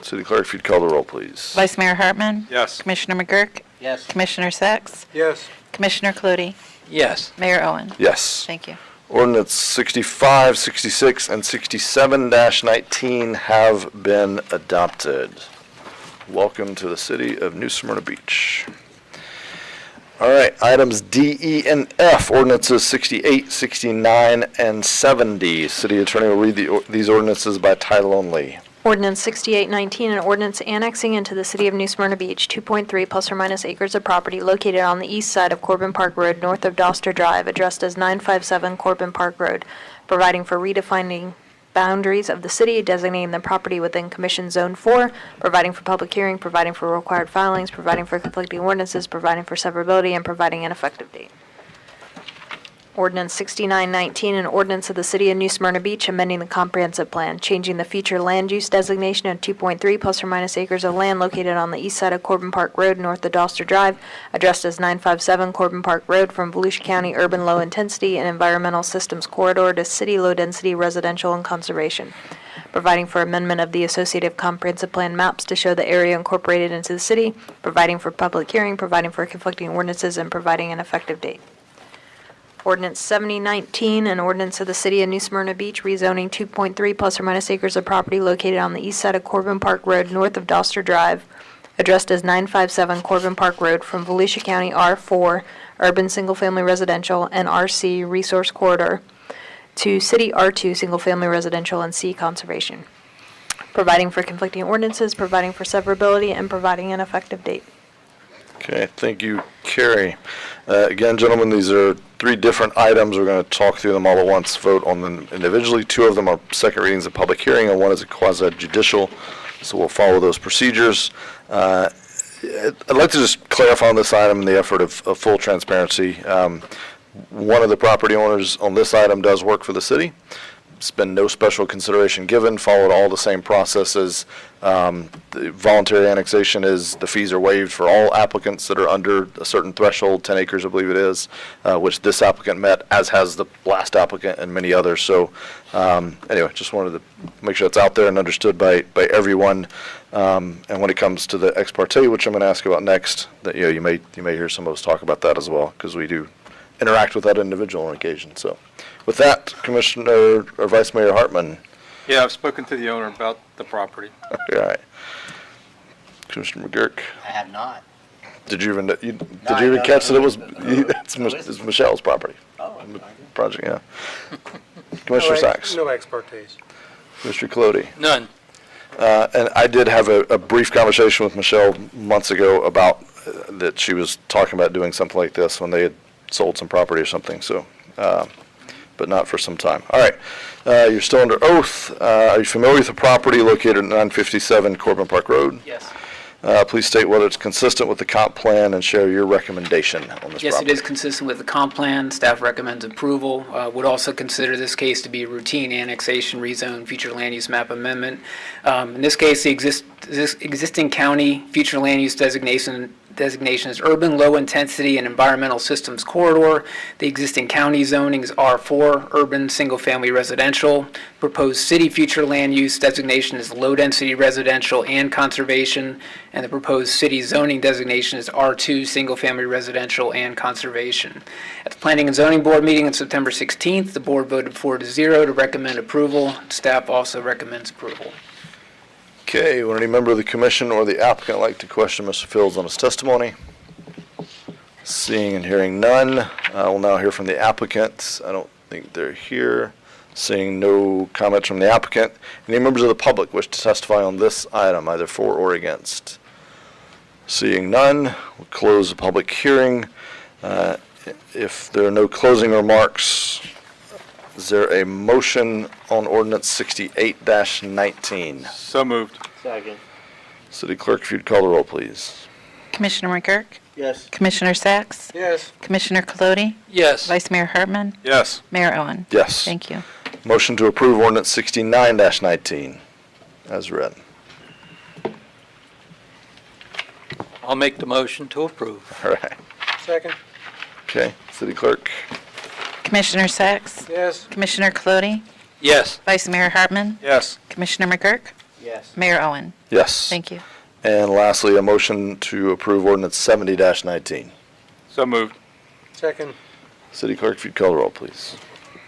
[SPEAKER 1] City Clerk, if you'd call the roll, please.
[SPEAKER 18] Vice Mayor Hartman?
[SPEAKER 5] Yes.
[SPEAKER 18] Commissioner McGurk?
[SPEAKER 7] Yes.
[SPEAKER 18] Commissioner Sacks?
[SPEAKER 9] Yes.
[SPEAKER 18] Commissioner Colodi?
[SPEAKER 8] Yes.
[SPEAKER 18] Mayor Owen?
[SPEAKER 1] Yes.
[SPEAKER 18] Thank you.
[SPEAKER 1] Ordinance 65, 66, and 67-19 have been adopted. Welcome to the city of New Smyrna Beach. All right, items D, E, and F, ordinances 68, 69, and 70. City Attorney will read these ordinances by title only.
[SPEAKER 17] Ordinance 6819, an ordinance annexing into the city of New Smyrna Beach 2.3 plus or minus acres of property located on the east side of Corbin Park Road, north of Doster Drive, addressed as 957 Corbin Park Road, providing for redefining boundaries of the city, designating the property within Commission Zone 4, providing for public hearing, providing for required filings, providing for conflicting ordinances, providing for severability, and providing an effective date. Ordinance 6919, an ordinance of the City of New Smyrna Beach amending the comprehensive plan, changing the future land use designation of 2.3 plus or minus acres of land located on the east side of Corbin Park Road, north of Doster Drive, addressed as 957 Corbin Park Road, from Volusia County Urban Low Intensity and Environmental Systems Corridor to City Low Density Residential and Conservation, providing for amendment of the associative comprehensive plan maps to show the area incorporated into the city, providing for public hearing, providing for conflicting ordinances, and providing an effective date. Ordinance 7019, an ordinance of the City of New Smyrna Beach rezoning 2.3 plus or minus acres of property located on the east side of Corbin Park Road, north of Doster Drive, addressed as 957 Corbin Park Road, from Volusia County R4 Urban Single Family Residential and RC Resource Corridor to City R2 Single Family Residential and C Conservation, providing for conflicting ordinances, providing for severability, and providing an effective date.
[SPEAKER 1] Okay, thank you, Carrie. Again, gentlemen, these are three different items. We're going to talk through them all at once, vote on them individually. Two of them are second readings of public hearing, and one is a quasi-judicial, so we'll follow those procedures. I'd like to just clarify on this item in the effort of full transparency. One of the property owners on this item does work for the city, It's been no special consideration given, followed all the same processes. The voluntary annexation is, the fees are waived for all applicants that are under a certain threshold, 10 acres, I believe it is, which this applicant met, as has the last applicant and many others. So anyway, just wanted to make sure it's out there and understood by everyone. And when it comes to the ex parte, which I'm going to ask about next, that you may hear some of us talk about that as well, because we do interact with that individual on occasion. So with that, Commissioner or Vice Mayor Hartman.
[SPEAKER 5] Yeah, I've spoken to the owner about the property.
[SPEAKER 1] Okay, all right. Commissioner McGurk,
[SPEAKER 7] I have not.
[SPEAKER 1] did you even
[SPEAKER 7] I
[SPEAKER 1] catch that it was
[SPEAKER 7] it's
[SPEAKER 1] Michelle's property?
[SPEAKER 7] Oh,
[SPEAKER 1] Project, yeah. Commissioner Sacks.
[SPEAKER 9] No ex partes.
[SPEAKER 1] Commissioner Colodi.
[SPEAKER 8] None.
[SPEAKER 1] And I did have a brief conversation with Michelle months ago about that she was talking about doing something like this when they had sold some property or something, so, but not for some time. All right, you're still under oath. Are you familiar with the property located at 957 Corbin Park Road?
[SPEAKER 19] Yes.
[SPEAKER 1] Please state whether it's consistent with the comp plan and share your recommendation on this
[SPEAKER 19] Yes, it
[SPEAKER 1] property.
[SPEAKER 19] is consistent with the comp plan. Staff recommends approval. Would also consider this case to be a routine annexation, rezone, future land use map amendment. In this case, the existing county future land use designation is urban, low-intensity, and environmental systems corridor. The existing county zoning is R4, urban, single-family residential. Proposed city future land use designation is low-density residential and conservation, and the proposed city zoning designation is R2, single-family residential and conservation. At the Planning and Zoning Board meeting on September 16th, the board voted 4-0 to recommend approval. Staff also recommends approval.
[SPEAKER 1] Okay, would any member of the commission or the applicant like to question Mr. Fields on his testimony? Seeing and hearing none, we'll now hear from the applicant. I don't think they're here. Seeing no comments from the applicant, any members of the public wish to testify on this item, either for or against? Seeing none, we'll close the public hearing. If there are no closing remarks, is there a motion on ordinance 68-19?
[SPEAKER 5] So moved.
[SPEAKER 7] Second.
[SPEAKER 1] City Clerk, if you'd call the roll, please.
[SPEAKER 18] Commissioner McGurk?
[SPEAKER 7] Yes.
[SPEAKER 18] Commissioner Sacks?
[SPEAKER 9] Yes.
[SPEAKER 18] Commissioner Colodi?
[SPEAKER 8] Yes.
[SPEAKER 18] Vice Mayor Hartman?
[SPEAKER 5] Yes.
[SPEAKER 18] Mayor Owen?
[SPEAKER 1] Yes.
[SPEAKER 18] Thank you.
[SPEAKER 1] Motion to approve ordinance 69-19 as read.
[SPEAKER 8] I'll make the motion to approve.
[SPEAKER 1] All right.
[SPEAKER 9] Second.
[SPEAKER 1] Okay, City Clerk.
[SPEAKER 18] Commissioner Sacks?
[SPEAKER 9] Yes.
[SPEAKER 18] Commissioner Colodi?
[SPEAKER 8] Yes.
[SPEAKER 18] Vice Mayor Hartman?
[SPEAKER 5] Yes.
[SPEAKER 18] Commissioner McGurk?
[SPEAKER 7] Yes.
[SPEAKER 18] Mayor Owen?
[SPEAKER 1] Yes.
[SPEAKER 18] Thank you.
[SPEAKER 1] And lastly, a motion to approve ordinance 70-19.
[SPEAKER 5] So moved.
[SPEAKER 9] Second.
[SPEAKER 1] City Clerk, if you'd call the roll, please.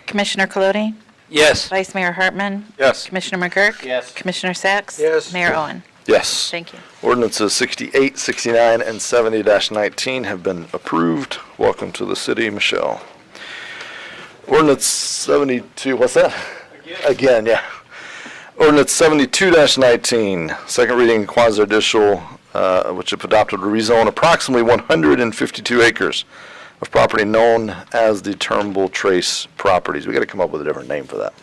[SPEAKER 18] Commissioner Colodi?
[SPEAKER 8] Yes.
[SPEAKER 18] Vice Mayor Hartman?
[SPEAKER 5] Yes.
[SPEAKER 18] Commissioner McGurk?
[SPEAKER 7] Yes.
[SPEAKER 18] Commissioner Sacks?
[SPEAKER 9] Yes.
[SPEAKER 18] Mayor Owen?
[SPEAKER 1] Yes.
[SPEAKER 18] Thank you.
[SPEAKER 1] Ordinances 68, 69, and 70-19 have been approved. Welcome to the city, Michelle. Ordinance 72, what's that? Again, yeah. Ordinance 72-19, second reading quasi-judicial, which if adopted would rezone approximately 152 acres of property known as the Turnbull Trace properties. We got to come up with a different name for that.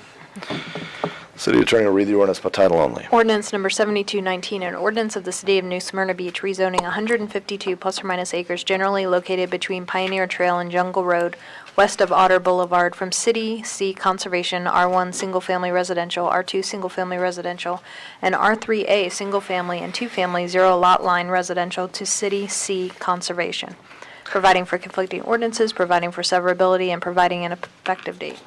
[SPEAKER 1] City Attorney will read the ordinance by title only.
[SPEAKER 19] Ordinance number 7219, an ordinance of the City of New Smyrna Beach rezoning 152 plus or minus acres generally located between Pioneer Trail and Jungle Road, west of Otter Boulevard, from City C Conservation, R1 Single Family Residential, R2 Single Family Residential, and R3A Single Family and 2 Family Zero Lot Line Residential to City C Conservation, providing for conflicting ordinances, providing for severability, and providing an effective date.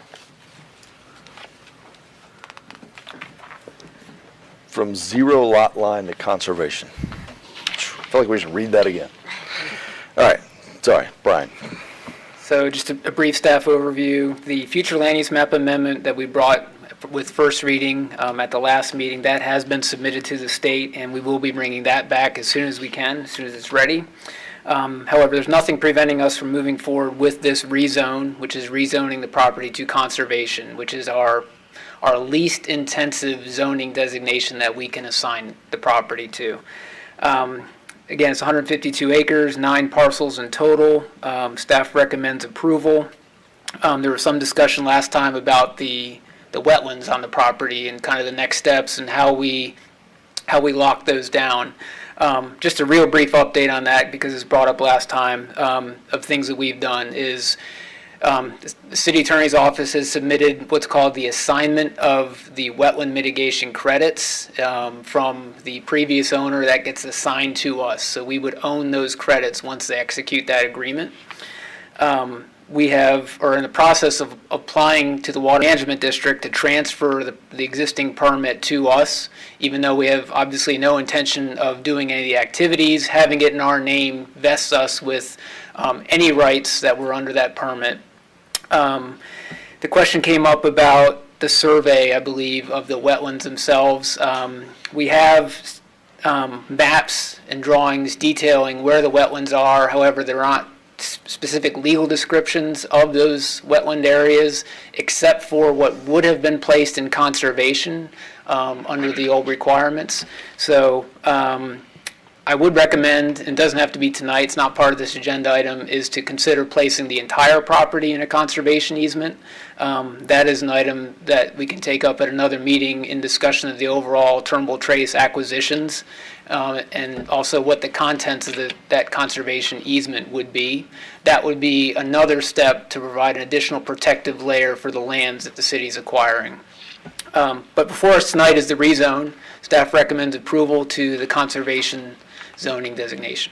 [SPEAKER 1] From zero lot line to conservation. I feel like we should read that again. All right, sorry, Brian.
[SPEAKER 19] So just a brief staff overview. The future land use map amendment that we brought with first reading at the last meeting, that has been submitted to the state, and we will be bringing that back as soon as we can, as soon as it's ready. However, there's nothing preventing us from moving forward with this rezone, which is rezoning the property to conservation, which is our least intensive zoning designation that we can assign the property to. Again, it's 152 acres, 9 parcels in total. Staff recommends approval. There was some discussion last time about the wetlands on the property and kind of the next steps and how we lock those down. Just a real brief update on that because it's brought up last time of things that we've done is The city attorney's office has submitted what's called the assignment of the wetland mitigation credits from the previous owner that gets assigned to us. So we would own those credits once they execute that agreement. We are in the process of applying to the Water Management District to transfer the existing permit to us, even though we have obviously no intention of doing any of the activities. Having it in our name vests us with any rights that were under that permit. The question came up about the survey, I believe, of the wetlands themselves. We have maps and drawings detailing where the wetlands are. However, they're not specific legal descriptions of those wetland areas, except for what would have been placed in conservation under the old requirements. So I would recommend, and it doesn't have to be tonight, it's not part of this agenda item, is to consider placing the entire property in a conservation easement. That is an item that we can take up at another meeting in discussion of the overall Turnbull Trace acquisitions, and also what the contents of that conservation easement would be. That would be another step to provide an additional protective layer for the lands that the city is acquiring. But before us tonight is the rezone. Staff recommends approval to the conservation zoning designation.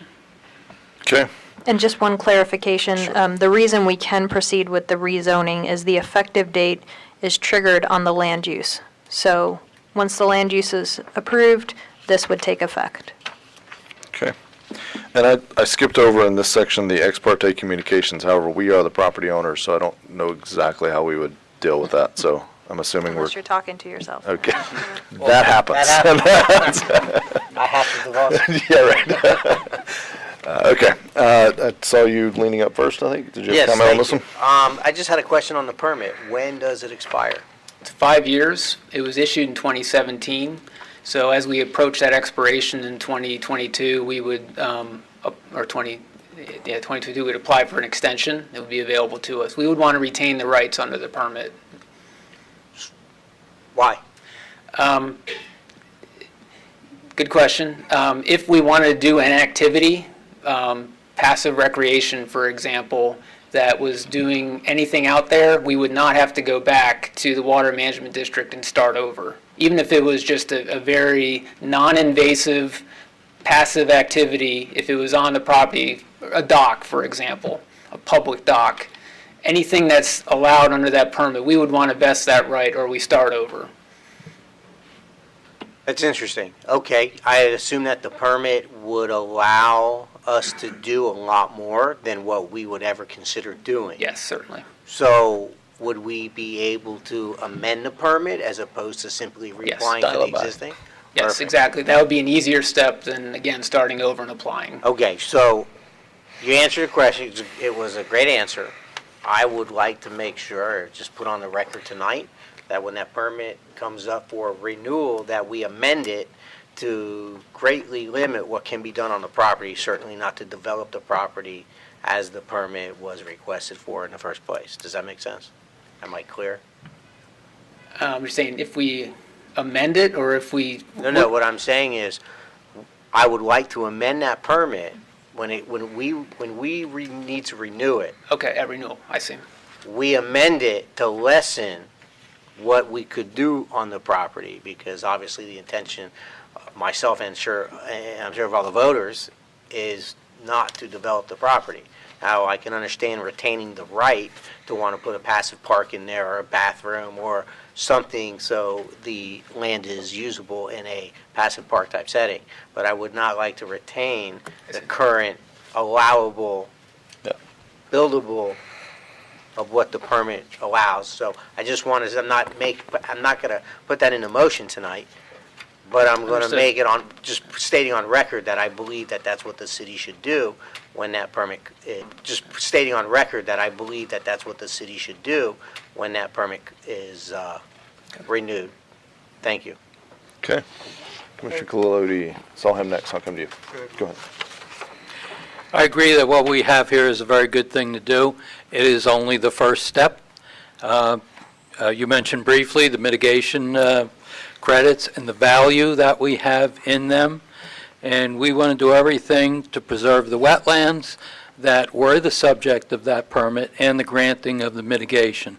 [SPEAKER 1] Okay.
[SPEAKER 19] And just one clarification, the reason we can proceed with the rezoning is the effective date is triggered on the land use. So once the land use is approved, this would take effect.
[SPEAKER 1] Okay. And I skipped over in this section the ex parte communications. However, we are the property owners, so I don't know exactly how we would deal with that. So I'm assuming
[SPEAKER 19] Unless you're talking to yourself.
[SPEAKER 1] Okay. That happens.
[SPEAKER 7] I have to divulge.
[SPEAKER 1] Yeah, right. Okay. I saw you leaning up first, I think. Did you have a comment on this one?
[SPEAKER 7] I just had a question on the permit. When does it expire?
[SPEAKER 19] It's 5 years. It was issued in 2017. So as we approach that expiration in 2022, we would, or 2022, we'd apply for an extension. It would be available to us. We would want to retain the rights under the permit.
[SPEAKER 7] Why?
[SPEAKER 19] Good question. If we wanted to do an activity, passive recreation, for example, that was doing anything out there, we would not have to go back to the Water Management District and start over. Even if it was just a very non-invasive, passive activity, if it was on the property, a dock, for example, a public dock, anything that's allowed under that permit, we would want to vest that right or we start over.
[SPEAKER 7] That's interesting. Okay, I assume that the permit would allow us to do a lot more than what we would ever consider doing.
[SPEAKER 19] Yes, certainly.
[SPEAKER 7] So would we be able to amend the permit as opposed to simply reapplying to the existing?
[SPEAKER 19] Yes,
[SPEAKER 7] Perfect.
[SPEAKER 19] exactly. That would be an easier step than, again, starting over and applying.
[SPEAKER 7] Okay, so you answered the question. It was a great answer. I would like to make sure, just put on the record tonight, that when that permit comes up for renewal, that we amend it to greatly limit what can be done on the property, certainly not to develop the property as the permit was requested for in the first place. Does that make sense? Am I clear?
[SPEAKER 19] You're saying if we amend it or if we...
[SPEAKER 7] No, what I'm saying is, I would like to amend that permit when we need to renew it.
[SPEAKER 19] Okay, at renewal, I see.
[SPEAKER 7] We amend it to lessen what we could do on the property, because obviously the intention, myself and I'm sure of all the voters, is not to develop the property. Now, I can understand retaining the right to want to put a passive park in there or a bathroom or something so the land is usable in a passive park type setting, but I would not like to retain the current allowable, buildable of what the permit allows. So I just want to, I'm not going to put that into motion tonight, but I'm going to make it on, just stating on record that I believe that that's what the city should do when that permit, just stating on record that I believe that that's what the city should do when that permit is renewed. Thank you.
[SPEAKER 1] Okay. Commissioner Colodi, saw him next. I'll come to you. Go ahead.
[SPEAKER 8] I agree that what we have here is a very good thing to do. It is only the first step. You mentioned briefly the mitigation credits and the value that we have in them. And we want to do everything to preserve the wetlands, that were the subject of that permit and the granting of the mitigation.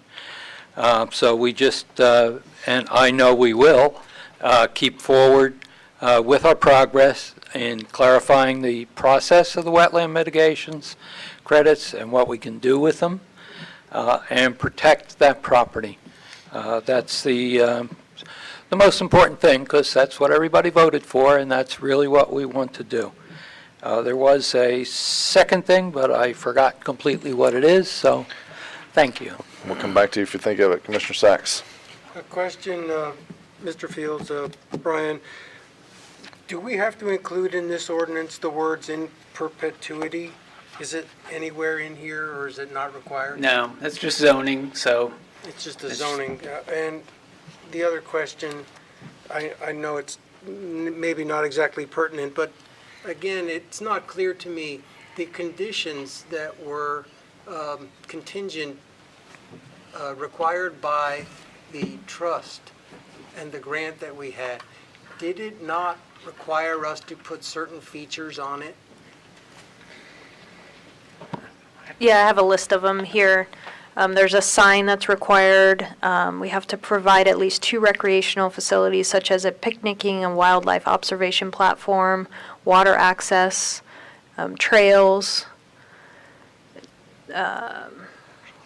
[SPEAKER 8] So we just, and I know we will, keep forward with our progress in clarifying the process of the wetland mitigations credits and what we can do with them, and protect that property. That's the most important thing, because that's what everybody voted for, and that's really what we want to do. There was a second thing, but I forgot completely what it is, so thank you.
[SPEAKER 1] We'll come back to you if you think of it. Commissioner Sacks.
[SPEAKER 9] A question, Mr. Fields, Brian, do we have to include in this ordinance the words "in perpetuity"? Is it anywhere in here, or is it not required?
[SPEAKER 19] No, that's just zoning, so.
[SPEAKER 9] It's just a zoning. And the other question, I know it's maybe not exactly pertinent, but again, it's not clear to me, the conditions that were contingent, required by the trust and the grant that we had, did it not require us to put certain features on it?
[SPEAKER 17] Yeah, I have a list of them here. There's a sign that's required. We have to provide at least 2 recreational facilities, such as a picnicking and wildlife observation platform, water access, trails,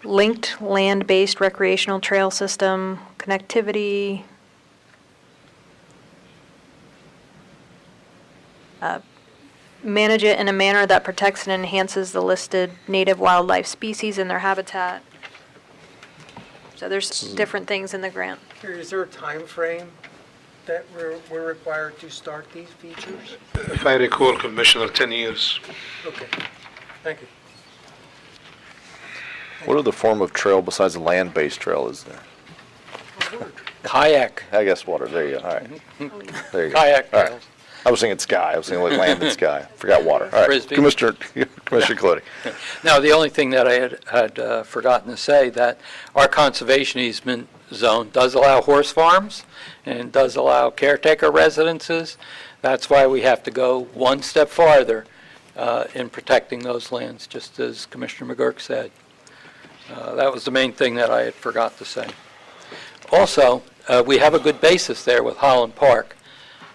[SPEAKER 17] linked land-based recreational trail system, connectivity, manage it in a manner that protects and enhances the listed native wildlife species and their habitat. So there's different things in the grant.
[SPEAKER 9] Is there a time frame that we're required to start these features?
[SPEAKER 3] If I recall, Commissioner, 10 years.
[SPEAKER 9] Okay, thank you.
[SPEAKER 1] What other form of trail besides a land-based trail is there?
[SPEAKER 8] Kayak.
[SPEAKER 1] I guess water, there you go, all right. There you go.
[SPEAKER 8] Kayak
[SPEAKER 1] All right.
[SPEAKER 8] trails.
[SPEAKER 1] I was thinking sky, I was thinking like land and sky, forgot water. All right,
[SPEAKER 8] Frisbee.
[SPEAKER 1] Commissioner Clody.
[SPEAKER 8] Now, the only thing that I had forgotten to say, that our conservation easement zone does allow horse farms and does allow caretaker residences. That's why we have to go one step farther in protecting those lands, just as Commissioner McGurk said. That was the main thing that I had forgot to say. Also, we have a good basis there with Holland Park.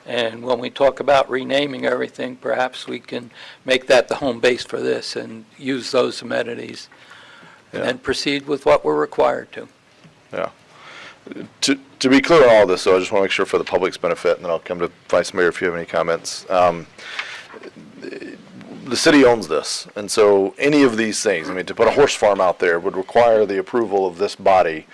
[SPEAKER 8] And when we talk about renaming everything, perhaps we can make that the home base for this and use those amenities and proceed with what we're required to.
[SPEAKER 1] Yeah. To be clear on all this, though, I just want to make sure for the public's benefit, and then I'll come to Vice Mayor if you have any comments. The city owns this, and so any of these things, I mean, to put a horse farm out there would require the approval of this body,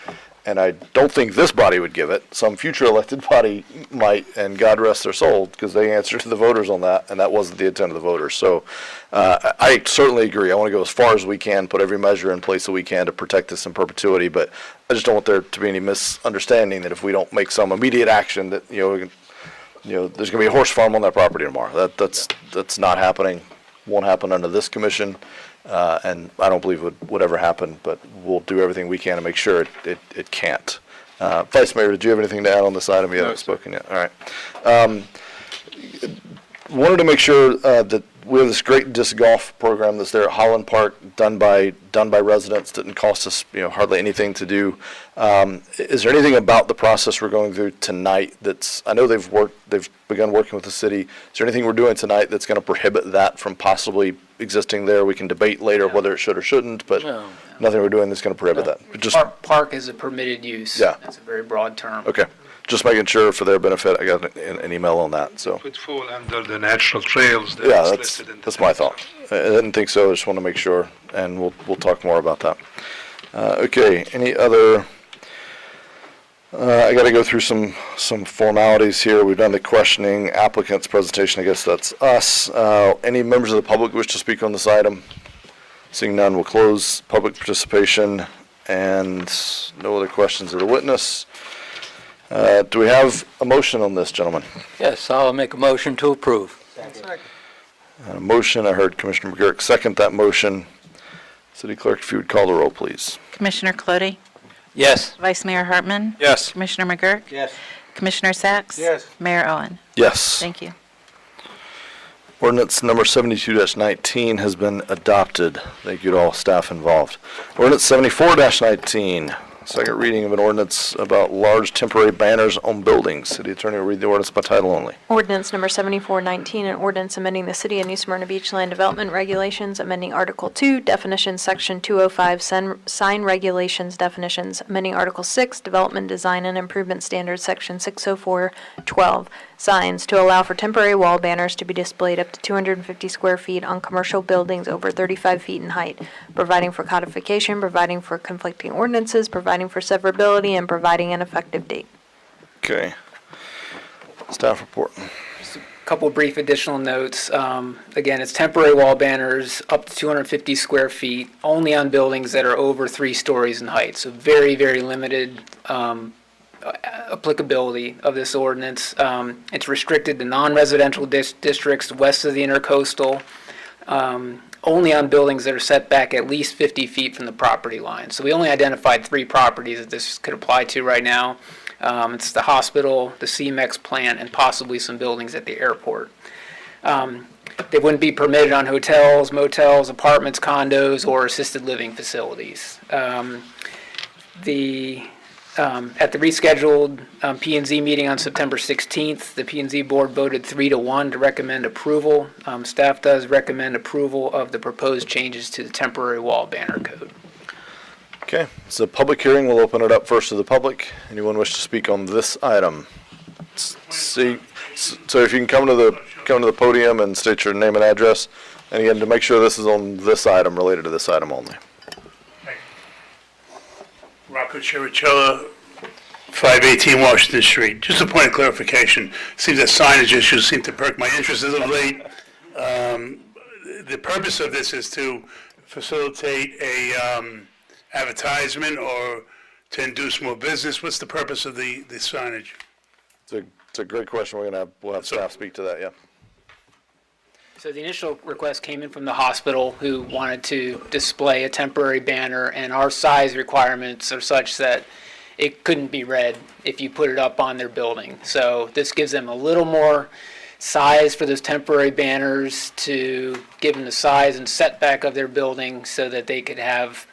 [SPEAKER 1] and I don't think this body would give it. Some future elected body might, and God rest their soul, because they answered to the voters on that, and that wasn't the intent of the voters. So I certainly agree. I want to go as far as we can, put every measure in place that we can to protect this in perpetuity, but I just don't want there to be any misunderstanding that if we don't make some immediate action that, there's going to be a horse farm on that property tomorrow. That's not happening, won't happen under this commission. And I don't believe it would ever happen, but we'll do everything we can to make sure it can't. Vice Mayor, did you have anything to add on this item? You haven't spoken yet. All right. Wanted to make sure that we have this great disc golf program that's there at Holland Park, done by residents. Didn't cost us hardly anything to do. Is there anything about the process we're going through tonight that's, I know they've begun working with the city. Is there anything we're doing tonight that's going to prohibit that from possibly existing there? We can debate later whether it should or shouldn't, but nothing we're doing that's going to prohibit that. But just
[SPEAKER 19] Park is a permitted use.
[SPEAKER 1] Yeah.
[SPEAKER 19] That's a very broad term.
[SPEAKER 1] okay. Just making sure for their benefit. I got an email on that. So
[SPEAKER 3] Would fall under the natural trails that
[SPEAKER 1] yeah,
[SPEAKER 3] is
[SPEAKER 1] that's
[SPEAKER 3] listed in the
[SPEAKER 1] that's my thought. I didn't think so. I just want to make sure, and we'll talk more about that. Okay. Any other? I got to go through some formalities here. We've done the questioning applicant's presentation. I guess that's us. Any members of the public wish to speak on this item? Seeing none, we'll close public participation, and no other questions of the witness. Do we have a motion on this, gentlemen?
[SPEAKER 8] Yes, I'll make a motion to approve.
[SPEAKER 1] Motion, I heard Commissioner McGurk second that motion. City Clerk, if you would call the roll, please.
[SPEAKER 18] Commissioner Clody?
[SPEAKER 8] Yes.
[SPEAKER 18] Vice Mayor Hartman?
[SPEAKER 6] Yes.
[SPEAKER 18] Commissioner McGurk?
[SPEAKER 9] Yes.
[SPEAKER 18] Commissioner Sacks?
[SPEAKER 9] Yes.
[SPEAKER 18] Mayor Owen?
[SPEAKER 1] Yes.
[SPEAKER 18] Thank you.
[SPEAKER 1] Ordinance number 72-19 has been adopted. Thank you to all staff involved. Ordinance 74-19, second reading of an ordinance about large temporary banners on buildings. City Attorney will read the ordinance by title only.
[SPEAKER 17] Ordinance number 7419, an ordinance amending the City of New Smyrna Beach Land Development Regulations, amending Article 2, Definitions, Section 205, Sign Regulations, Definitions, amending Article 6, Development, Design, and Improvement Standards, Section 604-12, Signs, to allow for temporary wall banners to be displayed up to 250 square feet on commercial buildings over 35 feet in height, providing for codification, providing for conflicting ordinances, providing for severability, and providing an effective date.
[SPEAKER 1] Okay. Staff report.
[SPEAKER 19] Couple brief additional notes. Again, it's temporary wall banners up to 250 square feet, only on buildings that are over 3 stories in height. So very, very limited applicability of this ordinance. It's restricted to non-residential districts west of the intercoastal, only on buildings that are set back at least 50 feet from the property line. So we only identified 3 properties that this could apply to right now. It's the hospital, the CMEX plant, and possibly some buildings at the airport. They wouldn't be permitted on hotels, motels, apartments, condos, or assisted living facilities. At the rescheduled P&Z meeting on September 16th, the P&Z board voted 3-1 to recommend approval. Staff does recommend approval of the proposed changes to the temporary wall banner code.
[SPEAKER 1] Okay, it's a public hearing. We'll open it up first to the public. Anyone wish to speak on this item? So if you can come to the podium and state your name and address, and again, to make sure this is on this item, related to this item only.
[SPEAKER 10] Rocco Chirichella, 518 Washington Street. Just a point of clarification. Seems that signage issues seem to perk my interest as of late. The purpose of this is to facilitate a advertisement or to induce more business. What's the purpose of the signage?
[SPEAKER 1] It's a great question. We'll have staff speak to that, yeah.
[SPEAKER 19] So the initial request came in from the hospital, who wanted to display a temporary banner, and our size requirements are such that it couldn't be read if you put it up on their building. So this gives them a little more size for those temporary banners to give them the size and setback of their building so that they could have,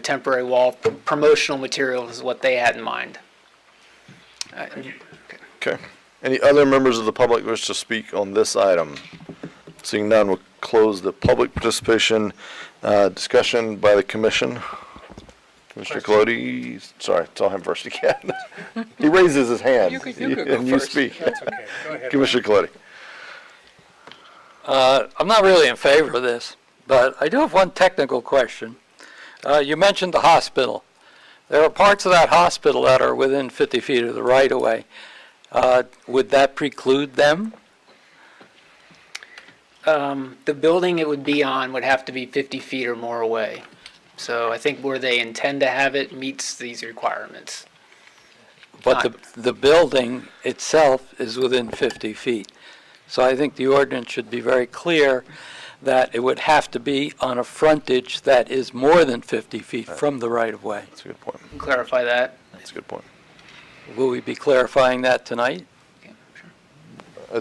[SPEAKER 19] temporary wall promotional materials is what they had in mind.
[SPEAKER 1] Okay. Any other members of the public wish to speak on this item? Seeing none, we'll close the public participation discussion by the commission. Commissioner Colodi, sorry, tell him first again. He raises his hand.
[SPEAKER 8] You could go
[SPEAKER 1] and you
[SPEAKER 8] first.
[SPEAKER 1] speak.
[SPEAKER 8] That's okay. Go ahead.
[SPEAKER 1] Commissioner Colodi.
[SPEAKER 8] I'm not really in favor of this, but I do have one technical question. You mentioned the hospital. There are parts of that hospital that are within 50 feet of the right-of-way. Would that preclude them?
[SPEAKER 19] The building it would be on would have to be 50 feet or more away. So I think where they intend to have it meets these requirements.
[SPEAKER 8] But the building itself is within 50 feet. So I think the ordinance should be very clear that it would have to be on a frontage that is more than 50 feet from the right-of-way.
[SPEAKER 1] That's a good point.
[SPEAKER 19] Clarify that.
[SPEAKER 1] That's a good point.
[SPEAKER 8] Will we be clarifying that tonight?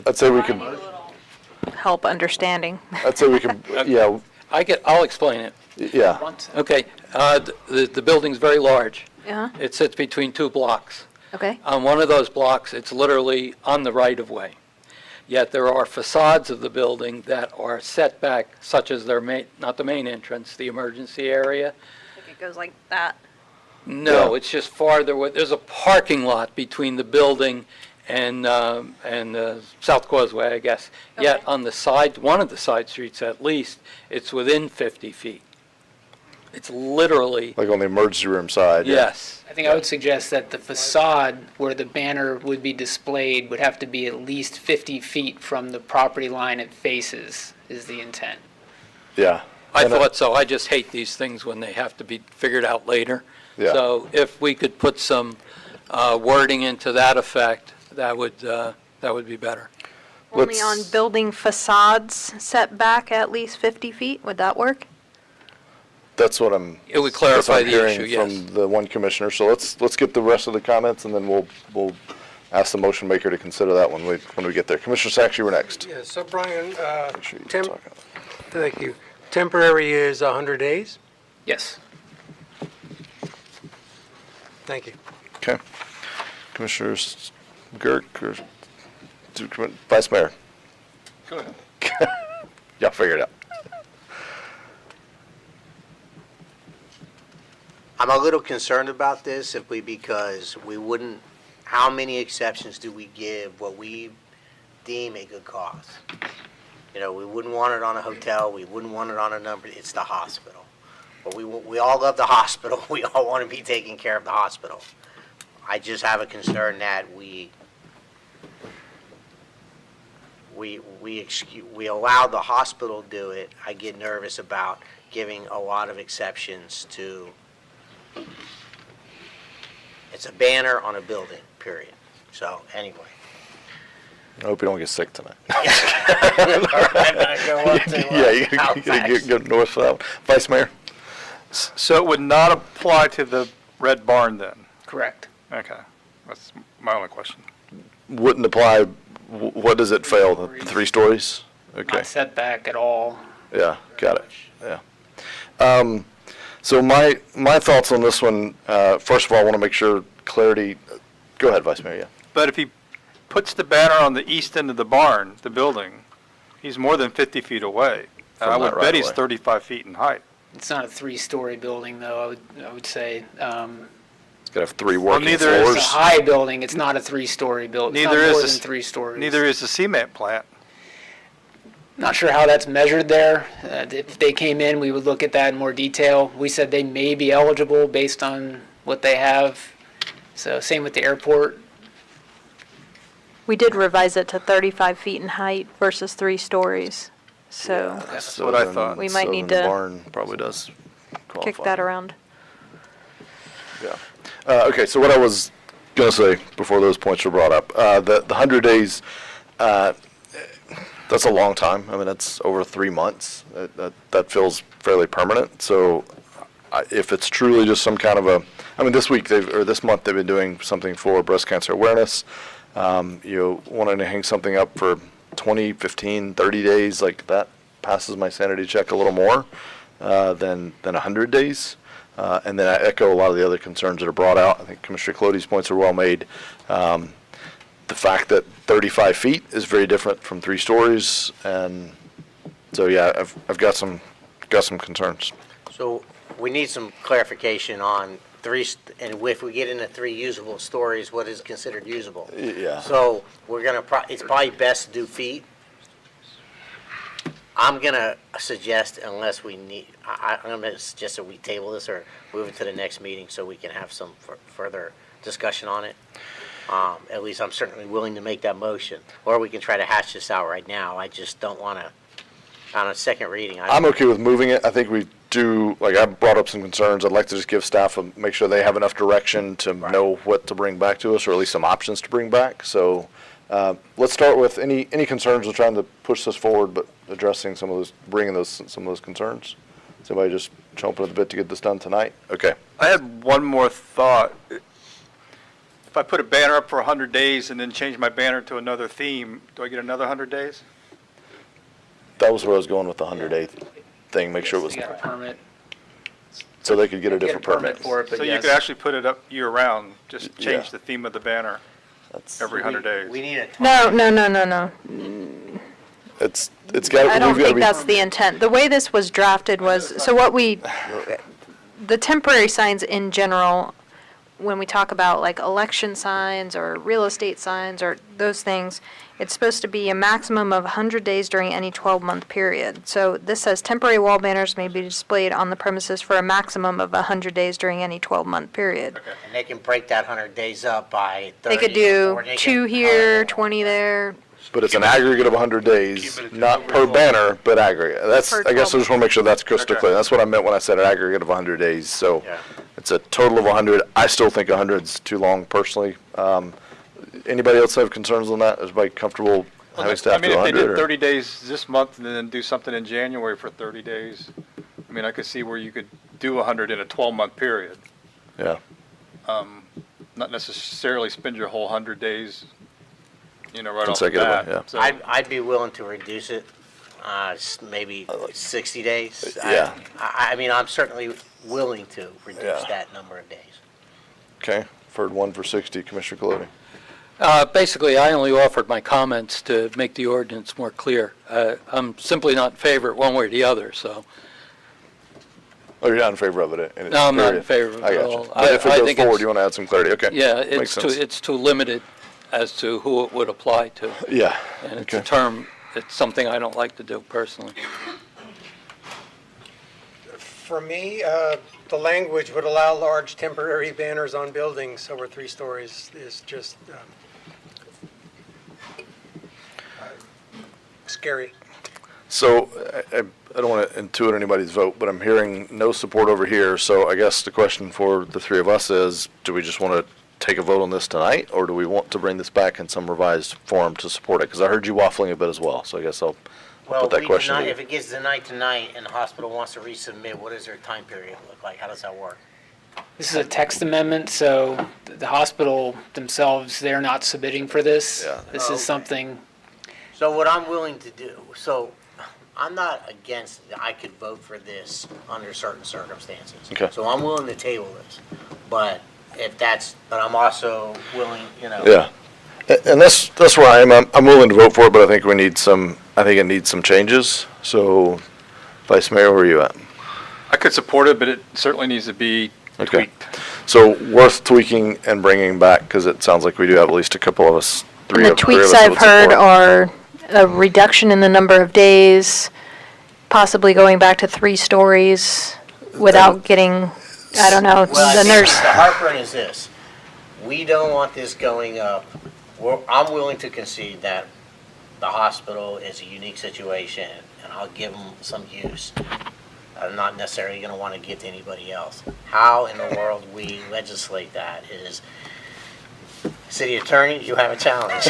[SPEAKER 1] I'd say we could,
[SPEAKER 17] Help understanding.
[SPEAKER 1] I'd say we could, yeah,
[SPEAKER 8] I'll explain it.
[SPEAKER 1] yeah.
[SPEAKER 8] Okay, the building's very large.
[SPEAKER 17] Yeah,
[SPEAKER 8] It sits between 2 blocks.
[SPEAKER 17] okay.
[SPEAKER 8] On one of those blocks, it's literally on the right-of-way. Yet there are facades of the building that are set back, such as their not the main entrance, the emergency area.
[SPEAKER 17] It goes like that.
[SPEAKER 8] No,
[SPEAKER 1] Yeah.
[SPEAKER 8] it's just farther away. There's a parking lot between the building and South Causeway, I guess. Yet on the side, one of the side streets at least, it's within 50 feet. It's literally,
[SPEAKER 1] Like on the emergency room side. yeah.
[SPEAKER 8] yes.
[SPEAKER 19] I think I would suggest that the facade where the banner would be displayed would have to be at least 50 feet from the property line it faces, is the intent.
[SPEAKER 1] Yeah.
[SPEAKER 8] I
[SPEAKER 1] And,
[SPEAKER 8] thought so. I just hate these things when they have to be figured out later.
[SPEAKER 1] Yeah.
[SPEAKER 8] So if we could put some wording into that effect, that would be better.
[SPEAKER 17] Only
[SPEAKER 1] Let's-
[SPEAKER 17] on building facades set back at least 50 feet, would that work?
[SPEAKER 1] That's what I'm.
[SPEAKER 8] It would
[SPEAKER 1] that's what
[SPEAKER 8] clarify
[SPEAKER 1] I'm
[SPEAKER 8] the
[SPEAKER 1] hearing
[SPEAKER 8] issue, yes.
[SPEAKER 1] From the one commissioner. So let's get the rest of the comments and then we'll ask the motion maker to consider that when we get there. Commissioner Sacks, you were next.
[SPEAKER 9] Yeah, so Brian,
[SPEAKER 1] Make sure you talk.
[SPEAKER 9] thank you. Temporary is 100 days?
[SPEAKER 19] Yes.
[SPEAKER 9] Thank you.
[SPEAKER 1] Okay. Commissioner Girk or Vice Mayor?
[SPEAKER 5] Go ahead.
[SPEAKER 1] Y'all figure it out.
[SPEAKER 7] I'm a little concerned about this simply because how many exceptions do we give what we deem a good cause? You know, we wouldn't want it on a hotel, we wouldn't want it on a number, it's the hospital. But we all love the hospital, we all want to be taking care of the hospital. I just have a concern that we allow the hospital to do it. I get nervous about giving a lot of exceptions to, it's a banner on a building, period. So, anyway.
[SPEAKER 1] I hope you don't get sick tonight.
[SPEAKER 7] I'm gonna go up to,
[SPEAKER 1] Yeah, you gotta get north for that one. Vice Mayor?
[SPEAKER 5] So it would not apply to the Red Barn then?
[SPEAKER 19] Correct.
[SPEAKER 5] Okay, that's my only question.
[SPEAKER 1] Wouldn't apply, what does it fail, the 3 stories? Okay,
[SPEAKER 19] Not setback at all.
[SPEAKER 1] yeah, got it, yeah. So my thoughts on this one, first of all, I want to make sure clarity, go ahead, Vice Mayor, yeah.
[SPEAKER 5] But if he puts the banner on the east end of the barn, the building, he's more than 50 feet away. And I
[SPEAKER 1] From
[SPEAKER 5] would
[SPEAKER 1] that
[SPEAKER 5] bet he's
[SPEAKER 1] right-of-way.
[SPEAKER 5] 35 feet in height.
[SPEAKER 19] It's not a 3-story building, though, I would say.
[SPEAKER 1] It's got to have 3
[SPEAKER 5] Well,
[SPEAKER 1] working
[SPEAKER 5] neither is
[SPEAKER 1] floors.
[SPEAKER 19] It's a high building, it's not a 3-story building. It's not
[SPEAKER 5] Neither
[SPEAKER 19] more
[SPEAKER 5] is
[SPEAKER 19] than 3 stories.
[SPEAKER 5] Neither is the cement plant.
[SPEAKER 19] Not sure how that's measured there. If they came in, we would look at that in more detail. We said they may be eligible based on what they have. So same with the airport. We did revise it to 35 feet in height versus 3 stories. So
[SPEAKER 5] That's what I thought.
[SPEAKER 19] We might
[SPEAKER 1] So
[SPEAKER 19] need
[SPEAKER 1] then the
[SPEAKER 19] to
[SPEAKER 1] barn probably does qualify.
[SPEAKER 19] kick that around.
[SPEAKER 1] Yeah. Okay, so what I was going to say before those points were brought up, the 100 days, that's a long time. I mean, that's over 3 months. That feels fairly permanent. So if it's truly just some kind of this week this month they've been doing something for breast cancer awareness. Wanting to hang something up for 20, 15, 30 days, like that passes my sanity check a little more than 100 days. And then I echo a lot of the other concerns that are brought out. I think Commissioner Clody's points are well made. The fact that 35 feet is very different from 3 stories, and so yeah, I've got some concerns.
[SPEAKER 7] So we need some clarification on and if we get into 3 usable stories, what is considered usable?
[SPEAKER 1] Yeah.
[SPEAKER 7] So we're gonna, it's probably best to do feet. I'm gonna suggest, unless we need, I'm gonna suggest that we table this or move it to the next meeting so we can have some further discussion on it. At least I'm certainly willing to make that motion, or we can try to hash this out right now. I just don't wanna, on a second reading.
[SPEAKER 1] I'm okay with moving it. I think we do, like I brought up some concerns. I'd like to just give staff make sure they have enough direction to know what to bring back to us, or at least some options to bring back. So let's start with any concerns with trying to push this forward, but addressing some of those, some of those concerns. Somebody just chomping at the bit to get this done tonight? Okay.
[SPEAKER 5] I had one more thought. If I put a banner up for 100 days and then change my banner to another theme, do I get another 100 days?
[SPEAKER 1] That was where I was going with the 100-day thing, make sure it was,
[SPEAKER 19] You got a permit.
[SPEAKER 1] so they could get a different permit.
[SPEAKER 19] For it, but
[SPEAKER 5] So you
[SPEAKER 19] yes.
[SPEAKER 5] could actually put it up year-round, just change
[SPEAKER 1] Yeah.
[SPEAKER 5] the theme of the banner
[SPEAKER 1] That's,
[SPEAKER 5] every 100 days.
[SPEAKER 7] We need a.
[SPEAKER 19] No.
[SPEAKER 1] it's got,
[SPEAKER 19] I don't
[SPEAKER 1] we've got to
[SPEAKER 19] think
[SPEAKER 1] be.
[SPEAKER 19] that's the intent. The way this was drafted was, so what the temporary signs in general, when we talk about like election signs or real estate signs or those things, it's supposed to be a maximum of 100 days during any 12-month period. So this says temporary wall banners may be displayed on the premises for a maximum of 100 days during any 12-month period.
[SPEAKER 7] And they can break that 100 days up by 30.
[SPEAKER 19] They could do
[SPEAKER 7] or they
[SPEAKER 19] 2
[SPEAKER 7] can-
[SPEAKER 19] here, 20 there.
[SPEAKER 1] But it's an aggregate of 100 days, not per banner, but aggregate. That's,
[SPEAKER 19] Per
[SPEAKER 1] I guess I
[SPEAKER 19] 12.
[SPEAKER 1] just want to make sure that's crystal
[SPEAKER 5] Okay.
[SPEAKER 1] clear. That's what I meant when I said an aggregate of 100 days. So
[SPEAKER 7] Yeah.
[SPEAKER 1] it's a total of 100. I still think 100 is too long personally. Anybody else have concerns on that? Is everybody comfortable having staff do
[SPEAKER 5] if they
[SPEAKER 1] 100?
[SPEAKER 5] did
[SPEAKER 1] or-
[SPEAKER 5] 30 days this month and then do something in January for 30 days, I mean, I could see where you could do 100 in a 12-month period.
[SPEAKER 1] Yeah.
[SPEAKER 5] not necessarily spend your whole 100 days, right off the
[SPEAKER 1] Consecutively,
[SPEAKER 5] bat.
[SPEAKER 1] yeah.
[SPEAKER 5] So-
[SPEAKER 7] I'd be willing to reduce it, maybe 60 days.
[SPEAKER 1] Yeah.
[SPEAKER 7] I mean, I'm certainly willing to reduce
[SPEAKER 1] Yeah.
[SPEAKER 7] that number of days.
[SPEAKER 1] Okay, heard one for 60, Commissioner Colodi.
[SPEAKER 8] Basically, I only offered my comments to make the ordinance more clear. I'm simply not in favor one way or the other, so.
[SPEAKER 1] Oh, you're not in favor of it? in its
[SPEAKER 8] No, I'm not in
[SPEAKER 1] period.
[SPEAKER 8] favor of
[SPEAKER 1] I
[SPEAKER 8] it
[SPEAKER 1] got
[SPEAKER 8] at
[SPEAKER 1] you.
[SPEAKER 8] all.
[SPEAKER 1] But if it
[SPEAKER 8] I
[SPEAKER 1] goes
[SPEAKER 8] think
[SPEAKER 1] forward,
[SPEAKER 8] it's-
[SPEAKER 1] you want to add some clarity, okay.
[SPEAKER 8] Yeah,
[SPEAKER 1] Makes sense.
[SPEAKER 8] it's too limited as to who it would apply to.
[SPEAKER 1] Yeah,
[SPEAKER 8] And it's a
[SPEAKER 1] okay.
[SPEAKER 8] term, it's something I don't like to do personally.
[SPEAKER 9] For me, the language would allow large temporary banners on buildings over 3 stories is just scary.
[SPEAKER 1] So I don't want to intuit anybody's vote, but I'm hearing no support over here. So I guess the question for the three of us is, do we just want to take a vote on this tonight, or do we want to bring this back in some revised form to support it? Because I heard you waffling a bit as well, so I guess I'll
[SPEAKER 7] Well,
[SPEAKER 1] put that question to you.
[SPEAKER 7] if it gets denied tonight and the hospital wants to resubmit, what does their time period look like? How does that work?
[SPEAKER 19] This is a text amendment, so the hospital themselves, they're not submitting for this.
[SPEAKER 1] Yeah.
[SPEAKER 19] This is something,
[SPEAKER 7] So what I'm willing to do, so I'm not against, I could vote for this under certain circumstances.
[SPEAKER 1] Okay.
[SPEAKER 7] So I'm willing to table this, but but I'm also willing,
[SPEAKER 1] Yeah. And that's where I am. I'm willing to vote for it, but I think it needs some changes. So, Vice Mayor, where are you at?
[SPEAKER 5] I could support it, but it certainly needs to be
[SPEAKER 1] Okay.
[SPEAKER 5] tweaked.
[SPEAKER 1] So worth tweaking and bringing back, because it sounds like we do have at least a couple of us,
[SPEAKER 17] And
[SPEAKER 1] three
[SPEAKER 17] the
[SPEAKER 1] of us
[SPEAKER 17] tweaks
[SPEAKER 1] that
[SPEAKER 17] I've
[SPEAKER 1] would
[SPEAKER 17] heard
[SPEAKER 1] support.
[SPEAKER 17] are a reduction in the number of days, possibly going back to 3 stories without getting, I don't know,
[SPEAKER 7] Well, I
[SPEAKER 17] the
[SPEAKER 7] think
[SPEAKER 17] nurse.
[SPEAKER 7] the heartburn is this. We don't want this going up. I'm willing to concede that the hospital is a unique situation, and I'll give them some use. I'm not necessarily going to want to give to anybody else. How in the world we legislate that is, city attorney, you have a challenge.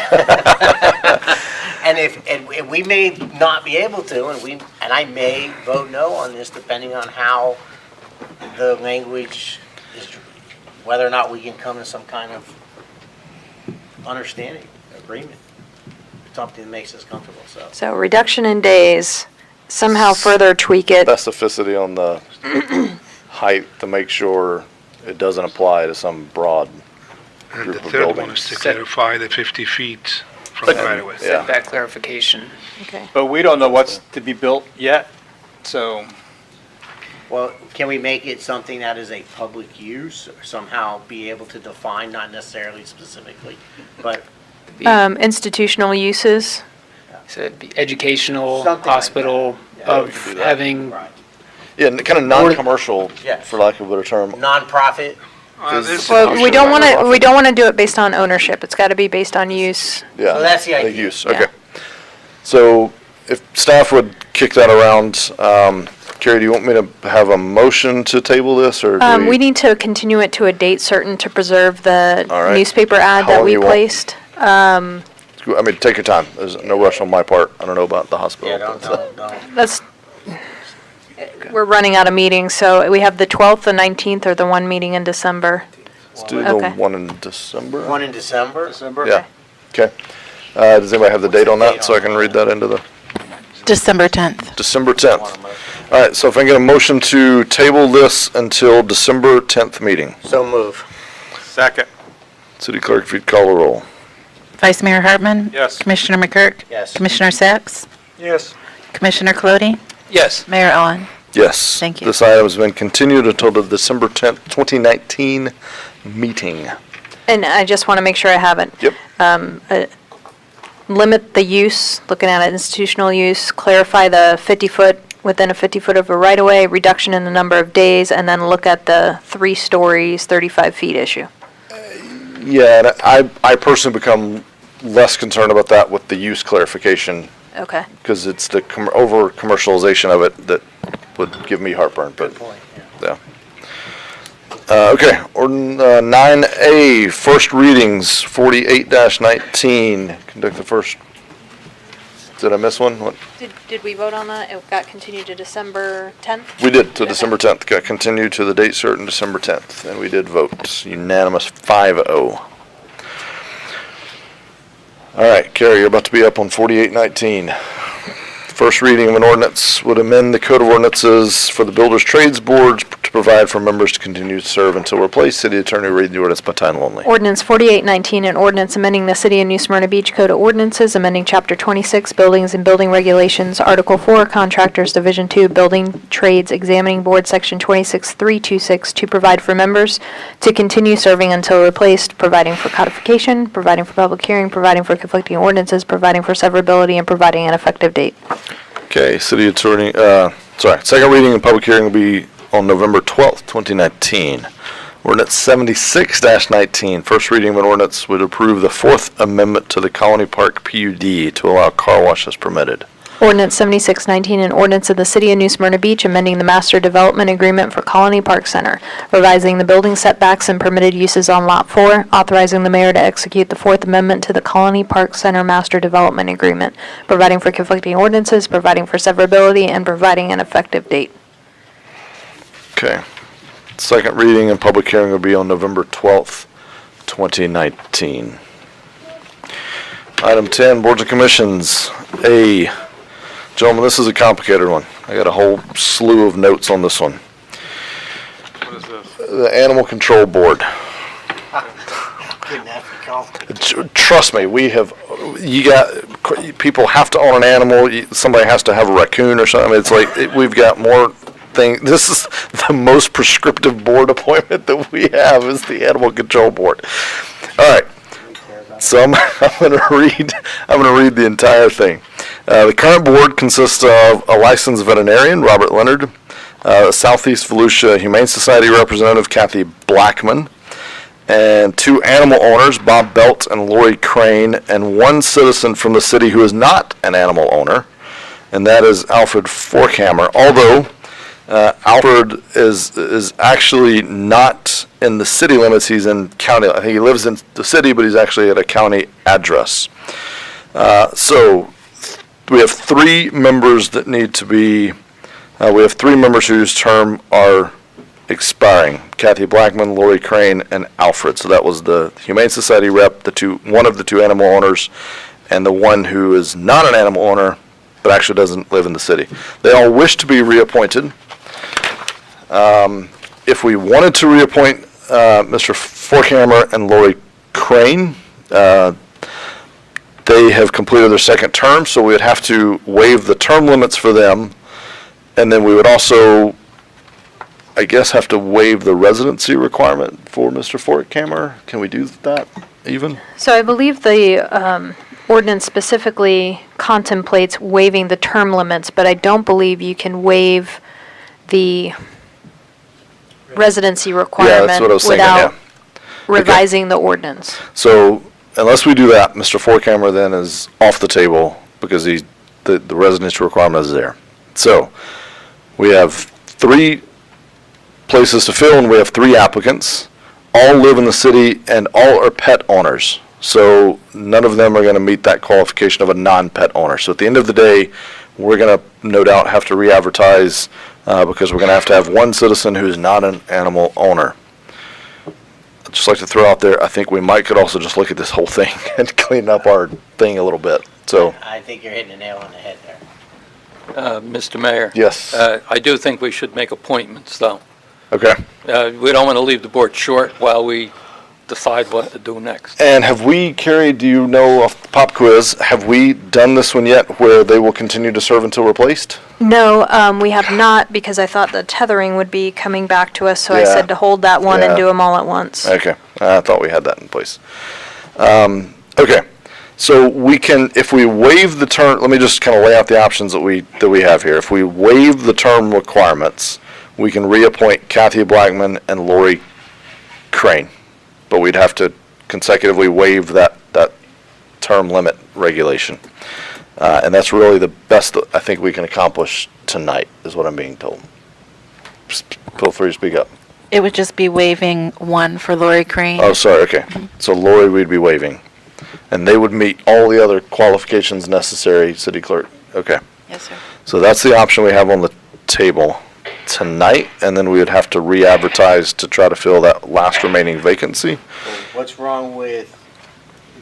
[SPEAKER 7] And we may not be able to, and I may vote no on this depending on how the language is, whether or not we can come to some kind of understanding, agreement, something that makes us comfortable, so.
[SPEAKER 17] So reduction in days, somehow further tweak it.
[SPEAKER 1] Specificity on the height to make sure it doesn't apply to some broad
[SPEAKER 3] And the
[SPEAKER 1] group of
[SPEAKER 3] third one
[SPEAKER 1] buildings.
[SPEAKER 3] is to clarify the 50 feet from the right of way.
[SPEAKER 1] Yeah.
[SPEAKER 19] that clarification.
[SPEAKER 17] Okay.
[SPEAKER 5] But we don't know what's to be built yet, so
[SPEAKER 7] Well, can we make it something that is a public use, or somehow be able to define, not necessarily specifically, but
[SPEAKER 17] Institutional uses.
[SPEAKER 19] So it'd be educational,
[SPEAKER 7] Something like
[SPEAKER 19] hospital,
[SPEAKER 7] that. Yeah, we
[SPEAKER 1] can
[SPEAKER 19] of
[SPEAKER 1] do that.
[SPEAKER 19] having,
[SPEAKER 7] right,
[SPEAKER 1] Yeah, kind of non-commercial,
[SPEAKER 7] Yes.
[SPEAKER 1] for lack of a better term.
[SPEAKER 7] nonprofit.
[SPEAKER 3] This
[SPEAKER 17] Well,
[SPEAKER 3] is-
[SPEAKER 17] we don't want to do it based on ownership. It's got to be based on use.
[SPEAKER 1] Yeah.
[SPEAKER 7] So that's the
[SPEAKER 1] like
[SPEAKER 7] idea.
[SPEAKER 1] use,
[SPEAKER 17] Yeah.
[SPEAKER 1] okay. So if staff would kick that around, Carrie, do you want me to have a motion to table this, or do
[SPEAKER 17] We need to continue it to a date certain to preserve the
[SPEAKER 1] All right.
[SPEAKER 17] newspaper ad
[SPEAKER 1] How
[SPEAKER 17] that
[SPEAKER 1] long
[SPEAKER 17] we
[SPEAKER 1] you want?
[SPEAKER 17] placed.
[SPEAKER 1] I mean, take your time. There's no rush on my part. I don't know about the hospital.
[SPEAKER 7] Yeah, don't.
[SPEAKER 17] That's, we're running out of meetings, so we have the 12th, the 19th, or the one meeting in December.
[SPEAKER 1] Let's do
[SPEAKER 17] Okay.
[SPEAKER 1] the one in December.
[SPEAKER 7] One in December?
[SPEAKER 1] Yeah, okay. Does anybody have the date on that, so I can read that into the?
[SPEAKER 18] December 10th.
[SPEAKER 1] December 10th. All right, so if I can get a motion to table this until December 10th meeting.
[SPEAKER 7] So move.
[SPEAKER 5] second.
[SPEAKER 1] City Clerk, if you'd call the roll.
[SPEAKER 18] Vice Mayor Hartman?
[SPEAKER 5] Yes.
[SPEAKER 18] Commissioner McGurk?
[SPEAKER 7] Yes.
[SPEAKER 18] Commissioner Sacks?
[SPEAKER 5] Yes.
[SPEAKER 18] Commissioner Colodi?
[SPEAKER 8] Yes.
[SPEAKER 18] Mayor Ellen?
[SPEAKER 1] Yes.
[SPEAKER 18] Thank you.
[SPEAKER 1] This item has been continued until the December 10th, 2019 meeting.
[SPEAKER 17] And I just want to make sure I have it.
[SPEAKER 1] Yep.
[SPEAKER 17] Limit the use, looking at institutional use, clarify the 50-foot, within a 50-foot of a right-of-way, reduction in the number of days, and then look at the 3 stories, 35 feet issue.
[SPEAKER 1] Yeah, and I personally become less concerned about that with the use clarification,
[SPEAKER 17] Okay.
[SPEAKER 1] because it's the over-commercialization of it that would give me heartburn, but,
[SPEAKER 7] Point,
[SPEAKER 1] yeah. Okay, 9A, first readings, 48-19. Conduct the first Did I miss one? What?
[SPEAKER 17] Did we vote on that? It got continued to December 10th?
[SPEAKER 1] We did, to
[SPEAKER 17] Okay.
[SPEAKER 1] December 10th. Got continued to the date certain, December 10th, and we did vote. Unanimous 5-0. All right, Carrie, you're about to be up on 4819. First reading of an ordinance would amend the Code of Ordinances for the Builders Trades Board to provide for members to continue to serve until replaced. City Attorney, read the ordinance by title only.
[SPEAKER 17] Ordinance 4819, an ordinance amending the City of New Smyrna Beach Code of Ordinances, amending Chapter 26, Buildings and Building Regulations, Article 4, Contractors, Division 2, Building Trades Examining Board, Section 26326, to provide for members to continue serving until replaced, providing for codification, providing for public hearing, providing for conflicting ordinances, providing for severability, and providing an effective date.
[SPEAKER 1] Okay, City Attorney, second reading and public hearing will be on November 12th, 2019. Ordinance 76-19, first reading of an ordinance would approve the Fourth Amendment to the Colony Park PUD to allow car washes permitted.
[SPEAKER 17] Ordinance 7619, an ordinance of the City of New Smyrna Beach amending the Master Development Agreement for Colony Park Center, revising the building setbacks and permitted uses on Lot 4, authorizing the mayor to execute the Fourth Amendment to the Colony Park Center Master Development Agreement, providing for conflicting ordinances, providing for severability, and providing an effective date.
[SPEAKER 1] Okay. Second reading and public hearing will be on November 12th, 2019. Item 10, Boards and Commissions. A. Gentlemen, this is a complicated one. I got a whole slew of notes on this one.
[SPEAKER 3] What is this?
[SPEAKER 1] The Animal Control Board. Trust me, people have to own an animal. Somebody has to have a raccoon or something. It's like, we've got more things. This is the most prescriptive board appointment that we have, is the Animal Control Board. All right. So I'm going to read the entire thing. The current board consists of a licensed veterinarian, Robert Leonard, Southeast Volusia Humane Society representative, Kathy Blackman, and 2 animal owners, Bob Belt and Lori Crane, and 1 citizen from the city who is not an animal owner, and that is Alfred Forkhammer. Although Alfred is actually not in the city limits, he's in county. I think he lives in the city, but he's actually at a county address. So we have 3 members that need to be, we have 3 members whose term are expiring: Kathy Blackman, Lori Crane, and Alfred. So that was the Humane Society rep, one of the 2 animal owners, and the one who is not an animal owner, but actually doesn't live in the city. They all wish to be reappointed. If we wanted to reappoint Mr. Forkhammer and Lori Crane, they have completed their second term, so we would have to waive the term limits for them, and then we would also, I guess, have to waive the residency requirement for Mr. Forkhammer. Can we do that even?
[SPEAKER 17] So I believe the ordinance specifically contemplates waiving the term limits, but I don't believe you can waive the residency requirement
[SPEAKER 1] that's what I was thinking,
[SPEAKER 17] without
[SPEAKER 1] yeah.
[SPEAKER 17] revising the ordinance.
[SPEAKER 1] So unless we do that, Mr. Forkhammer then is off the table because the residency requirement is there. So we have 3 places to fill, and we have 3 applicants. All live in the city, and all are pet owners. So none of them are going to meet that qualification of a non-pet owner. So at the end of the day, we're going to no doubt have to re-advertise because we're going to have 1 citizen who's not an animal owner. I'd just like to throw out there, I think we could also just look at this whole thing and clean up our thing a little bit. So
[SPEAKER 7] I think you're hitting the nail on the head there.
[SPEAKER 8] Mr. Mayor?
[SPEAKER 1] Yes.
[SPEAKER 8] I do think we should make appointments, though.
[SPEAKER 1] Okay.
[SPEAKER 8] We don't want to leave the board short while we decide what to do next.
[SPEAKER 1] And have we, Carrie, do you know off the pop quiz, have we done this one yet where they will continue to serve until replaced?
[SPEAKER 17] No, we have not, because I thought the tethering would be coming back to us, so I
[SPEAKER 1] Yeah.
[SPEAKER 17] said to hold that one and
[SPEAKER 1] Yeah.
[SPEAKER 17] do them all at once.
[SPEAKER 1] Okay, I thought we had that in place. Okay, so we can, if we waive the term, let me just kind of lay out the options that we have here. If we waive the term requirements, we can reappoint Kathy Blackman and Lori Crane, but we'd have to consecutively waive that term limit regulation. And that's really the best that I think we can accomplish tonight, is what I'm being told. Feel free to speak up.
[SPEAKER 18] It would just be waiving 1 for Lori Crane.
[SPEAKER 1] Oh, sorry, okay. So Lori, we'd be waiving. And they would meet all the other qualifications necessary, city clerk. Okay.
[SPEAKER 14] Yes, sir.
[SPEAKER 1] So that's the option we have on the table tonight, and then we would have to re-advertise to try to fill that last remaining vacancy.
[SPEAKER 7] What's wrong with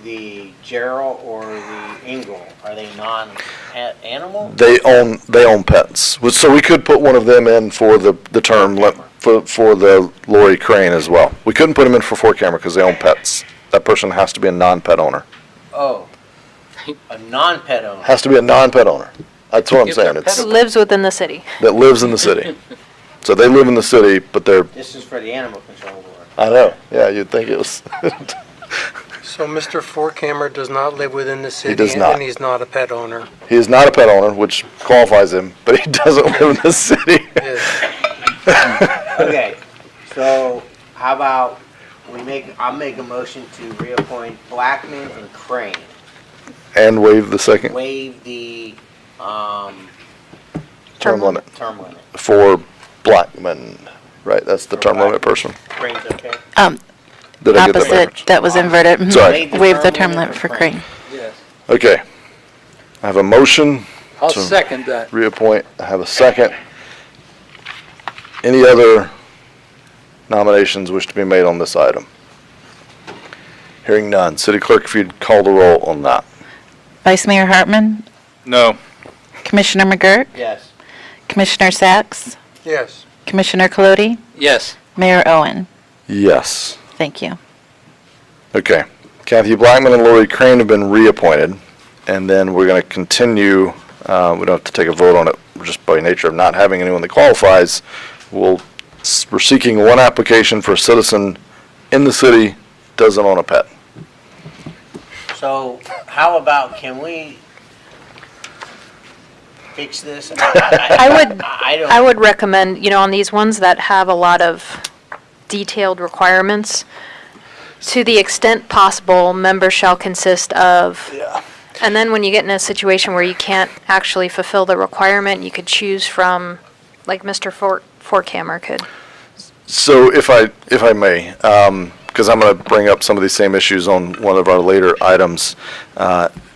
[SPEAKER 7] the Gerald or the Engel? Are they non-animal?
[SPEAKER 1] They own pets. So we could put one of them in for the term, for the Lori Crane as well. We couldn't put them in for 4-camera because they own pets. That person has to be a non-pet owner.
[SPEAKER 7] Oh, a non-pet owner.
[SPEAKER 1] Has to be a non-pet owner. That's what I'm saying. It's
[SPEAKER 17] Lives within the city.
[SPEAKER 1] that lives in the city. So they live in the city, but they're,
[SPEAKER 7] This is for the animal control board.
[SPEAKER 1] I know, yeah, you'd think it was.
[SPEAKER 9] So Mr. Forkhammer does not live within the city?
[SPEAKER 1] does not.
[SPEAKER 9] And he's not a pet owner?
[SPEAKER 1] He is not a pet owner, which qualifies him, but he doesn't live in the city.
[SPEAKER 7] Okay, so how about I'll make a motion to reappoint Blackman and Crane.
[SPEAKER 1] And waive the second
[SPEAKER 7] Waive the,
[SPEAKER 1] term limit
[SPEAKER 7] term limit.
[SPEAKER 1] for Blackman, right? That's the term limit person.
[SPEAKER 7] Crane's okay?
[SPEAKER 1] Did I get that
[SPEAKER 18] Opposite,
[SPEAKER 1] backwards?
[SPEAKER 18] that was inverted. Mhm.
[SPEAKER 1] Sorry.
[SPEAKER 18] Waive the term limit for Crane.
[SPEAKER 1] Okay. I have a motion
[SPEAKER 8] I'll
[SPEAKER 1] to
[SPEAKER 8] second that.
[SPEAKER 1] reappoint. I have a second. Any other nominations wish to be made on this item? Hearing none. City Clerk, if you'd call the roll on that.
[SPEAKER 18] Vice Mayor Hartman,
[SPEAKER 5] No.
[SPEAKER 18] Commissioner McGurk,
[SPEAKER 7] Yes.
[SPEAKER 18] Commissioner Sacks,
[SPEAKER 9] Yes.
[SPEAKER 18] Commissioner Colodi,
[SPEAKER 8] Yes.
[SPEAKER 18] Mayor Owen.
[SPEAKER 1] Yes.
[SPEAKER 18] Thank you.
[SPEAKER 1] Okay. Kathy Blackman and Lori Crane have been reappointed, and then we're going to continue, we don't have to take a vote on it, just by nature of not having anyone that qualifies. We're seeking one application for a citizen in the city, doesn't own a pet.
[SPEAKER 7] So how about, can we fix this? I
[SPEAKER 17] I would recommend, on these ones that have a lot of detailed requirements, to the extent possible, members shall consist of.
[SPEAKER 1] Yeah.
[SPEAKER 17] And then when you get in a situation where you can't actually fulfill the requirement, you could choose from, like Mr. Forkhammer could.
[SPEAKER 1] So if I may, because I'm going to bring up some of these same issues on one of our later items.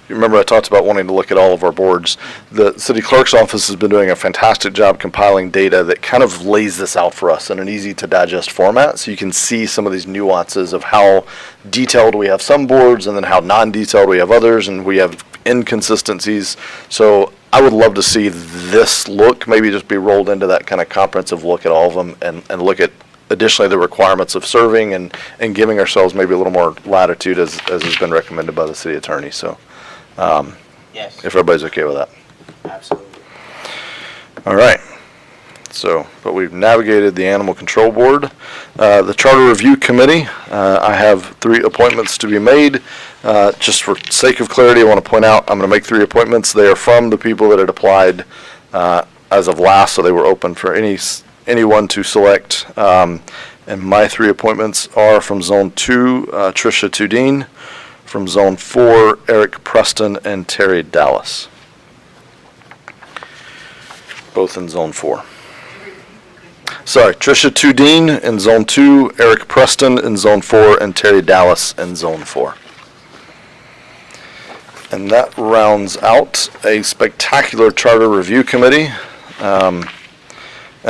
[SPEAKER 1] Remember I talked about wanting to look at all of our boards. The city clerk's office has been doing a fantastic job compiling data that kind of lays this out for us in an easy to digest format, so you can see some of these nuances of how detailed we have some boards and then how non-detailed we have others, and we have inconsistencies. So I would love to see this look maybe just be rolled into that kind of comprehensive look at all of them, and look at additionally the requirements of serving and giving ourselves maybe a little more latitude as has been recommended by the city attorney. So
[SPEAKER 7] Yes,
[SPEAKER 1] if everybody's okay with that.
[SPEAKER 7] absolutely.
[SPEAKER 1] All right. So, but we've navigated the Animal Control Board. The Charter Review Committee, I have 3 appointments to be made. Just for sake of clarity, I want to point out, I'm going to make 3 appointments. They are from the people that had applied as of last, so they were open for anyone to select. And my 3 appointments are from Zone 2, Tricia Tudine, from Zone 4, Eric Preston and Terry Dallas. Both in Zone 4. Sorry, Tricia Tudine in Zone 2, Eric Preston in Zone 4, and Terry Dallas in Zone 4. And that rounds out a spectacular Charter Review Committee. And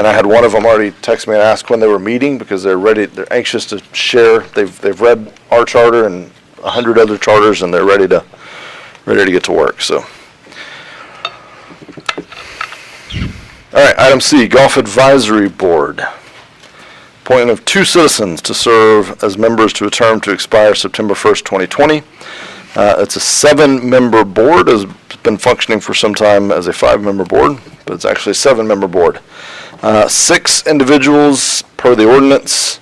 [SPEAKER 1] I had one of them already text me and ask when they were meeting, because they're anxious to share. They've read our charter and 100 other charters, and they're ready to get to work. So, all right, item C, Golf Advisory Board. Appointment of 2 citizens to serve as members to a term to expire September 1st, 2020. It's a 7-member board. Has been functioning for some time as a 5-member board, but it's actually a 7-member board. 6 individuals per the ordinance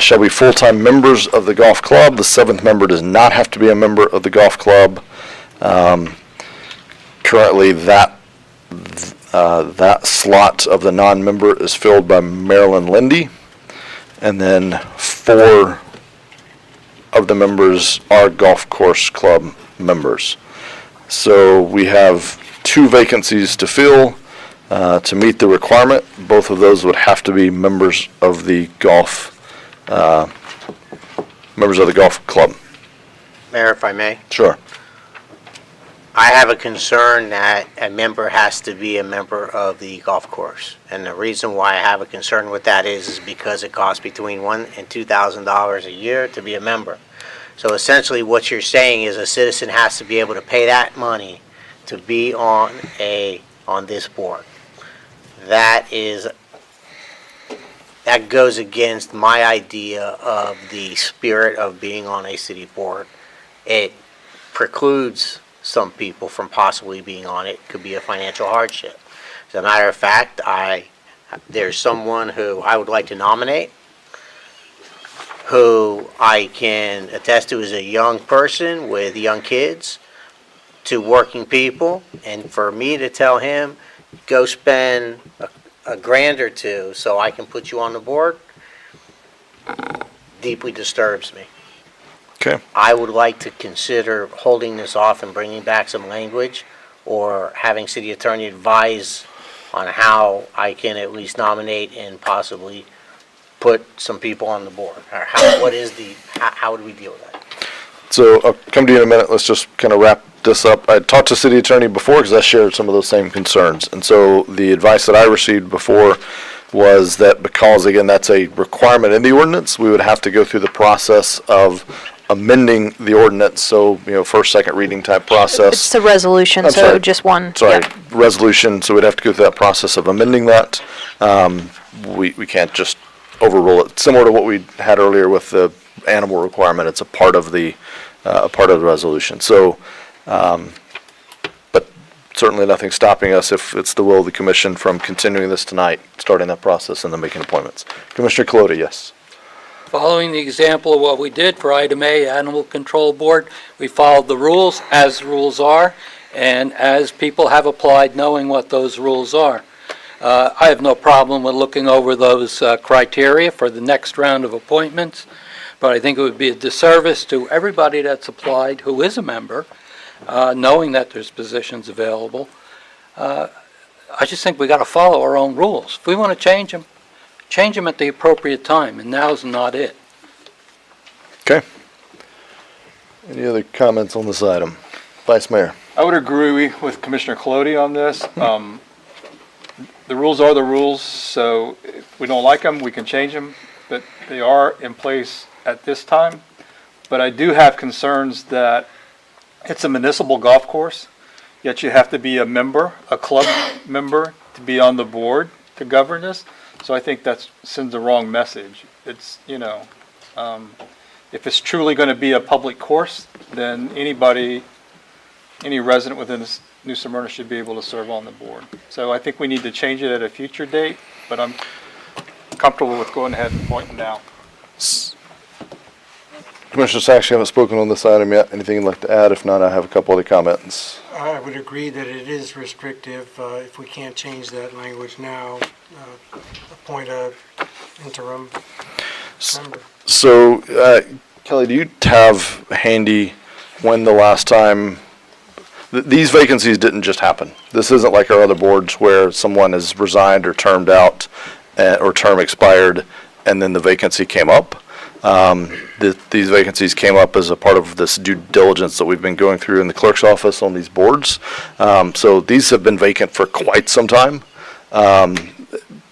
[SPEAKER 1] shall be full-time members of the golf club. The 7th member does not have to be a member of the golf club. Currently, that slot of the non-member is filled by Marilyn Lindy, and then 4 of the members are golf course club members. So we have 2 vacancies to fill to meet the requirement. Both of those would have to be members of the golf club.
[SPEAKER 7] Mayor, if I may,
[SPEAKER 1] Sure.
[SPEAKER 7] I have a concern that a member has to be a member of the golf course. And the reason why I have a concern with that is because it costs between $1,000 and $2,000 a year to be a member. So essentially what you're saying is a citizen has to be able to pay that money to be on this board. That goes against my idea of the spirit of being on a city board. It precludes some people from possibly being on it. Could be a financial hardship. As a matter of fact, there's someone who I would like to nominate, who I can attest to is a young person with young kids, to working people, and for me to tell him, go spend a grand or two so I can put you on the board, deeply disturbs me.
[SPEAKER 1] Okay.
[SPEAKER 7] I would like to consider holding this off and bringing back some language, or having city attorney advise on how I can at least nominate and possibly put some people on the board. Or how would we deal with that?
[SPEAKER 1] So I'll come to you in a minute. Let's just kind of wrap this up. I talked to city attorney before because I shared some of those same concerns. And so the advice that I received before was that because, again, that's a requirement in the ordinance, we would have to go through the process of amending the ordinance. So, first, second reading type process.
[SPEAKER 17] It's a resolution,
[SPEAKER 1] I'm
[SPEAKER 17] so
[SPEAKER 1] sorry.
[SPEAKER 17] just one.
[SPEAKER 1] Sorry,
[SPEAKER 17] yeah.
[SPEAKER 1] resolution. So we'd have to go through that process of amending that. We can't just overrule it. Similar to what we had earlier with the animal requirement, it's a part of the resolution. So, but certainly nothing stopping us, if it's the will of the commission, from continuing this tonight, starting that process, and then making appointments. Commissioner Colodi, yes.
[SPEAKER 8] Following the example of what we did for item A, Animal Control Board, we followed the rules as rules are, and as people have applied, knowing what those rules are. I have no problem with looking over those criteria for the next round of appointments, but I think it would be a disservice to everybody that's applied who is a member, knowing that there's positions available. I just think we got to follow our own rules. If we want to change them at the appropriate time, and now's not it.
[SPEAKER 1] Okay. Any other comments on this item? Vice Mayor.
[SPEAKER 5] I would agree with Commissioner Colodi on this. The rules are the rules, so if we don't like them, we can change them, but they are in place at this time. But I do have concerns that it's a municipal golf course, yet you have to be a member, a club member, to be on the board to govern this. So I think that sends the wrong message. It's, if it's truly going to be a public course, then any resident within New Smyrna should be able to serve on the board. So I think we need to change it at a future date, but I'm comfortable with going ahead and appointing now.
[SPEAKER 1] Commissioner Sacks, you haven't spoken on this item yet. Anything you'd like to add? If not, I have a couple other comments.
[SPEAKER 9] I would agree that it is restrictive. If we can't change that language now, appoint a interim member.
[SPEAKER 1] So, Kelly, do you have handy when the last time, these vacancies didn't just happen. This isn't like our other boards where someone has resigned or termed out or term expired and then the vacancy came up. These vacancies came up as a part of this due diligence that we've been going through in the clerk's office on these boards. So these have been vacant for quite some time,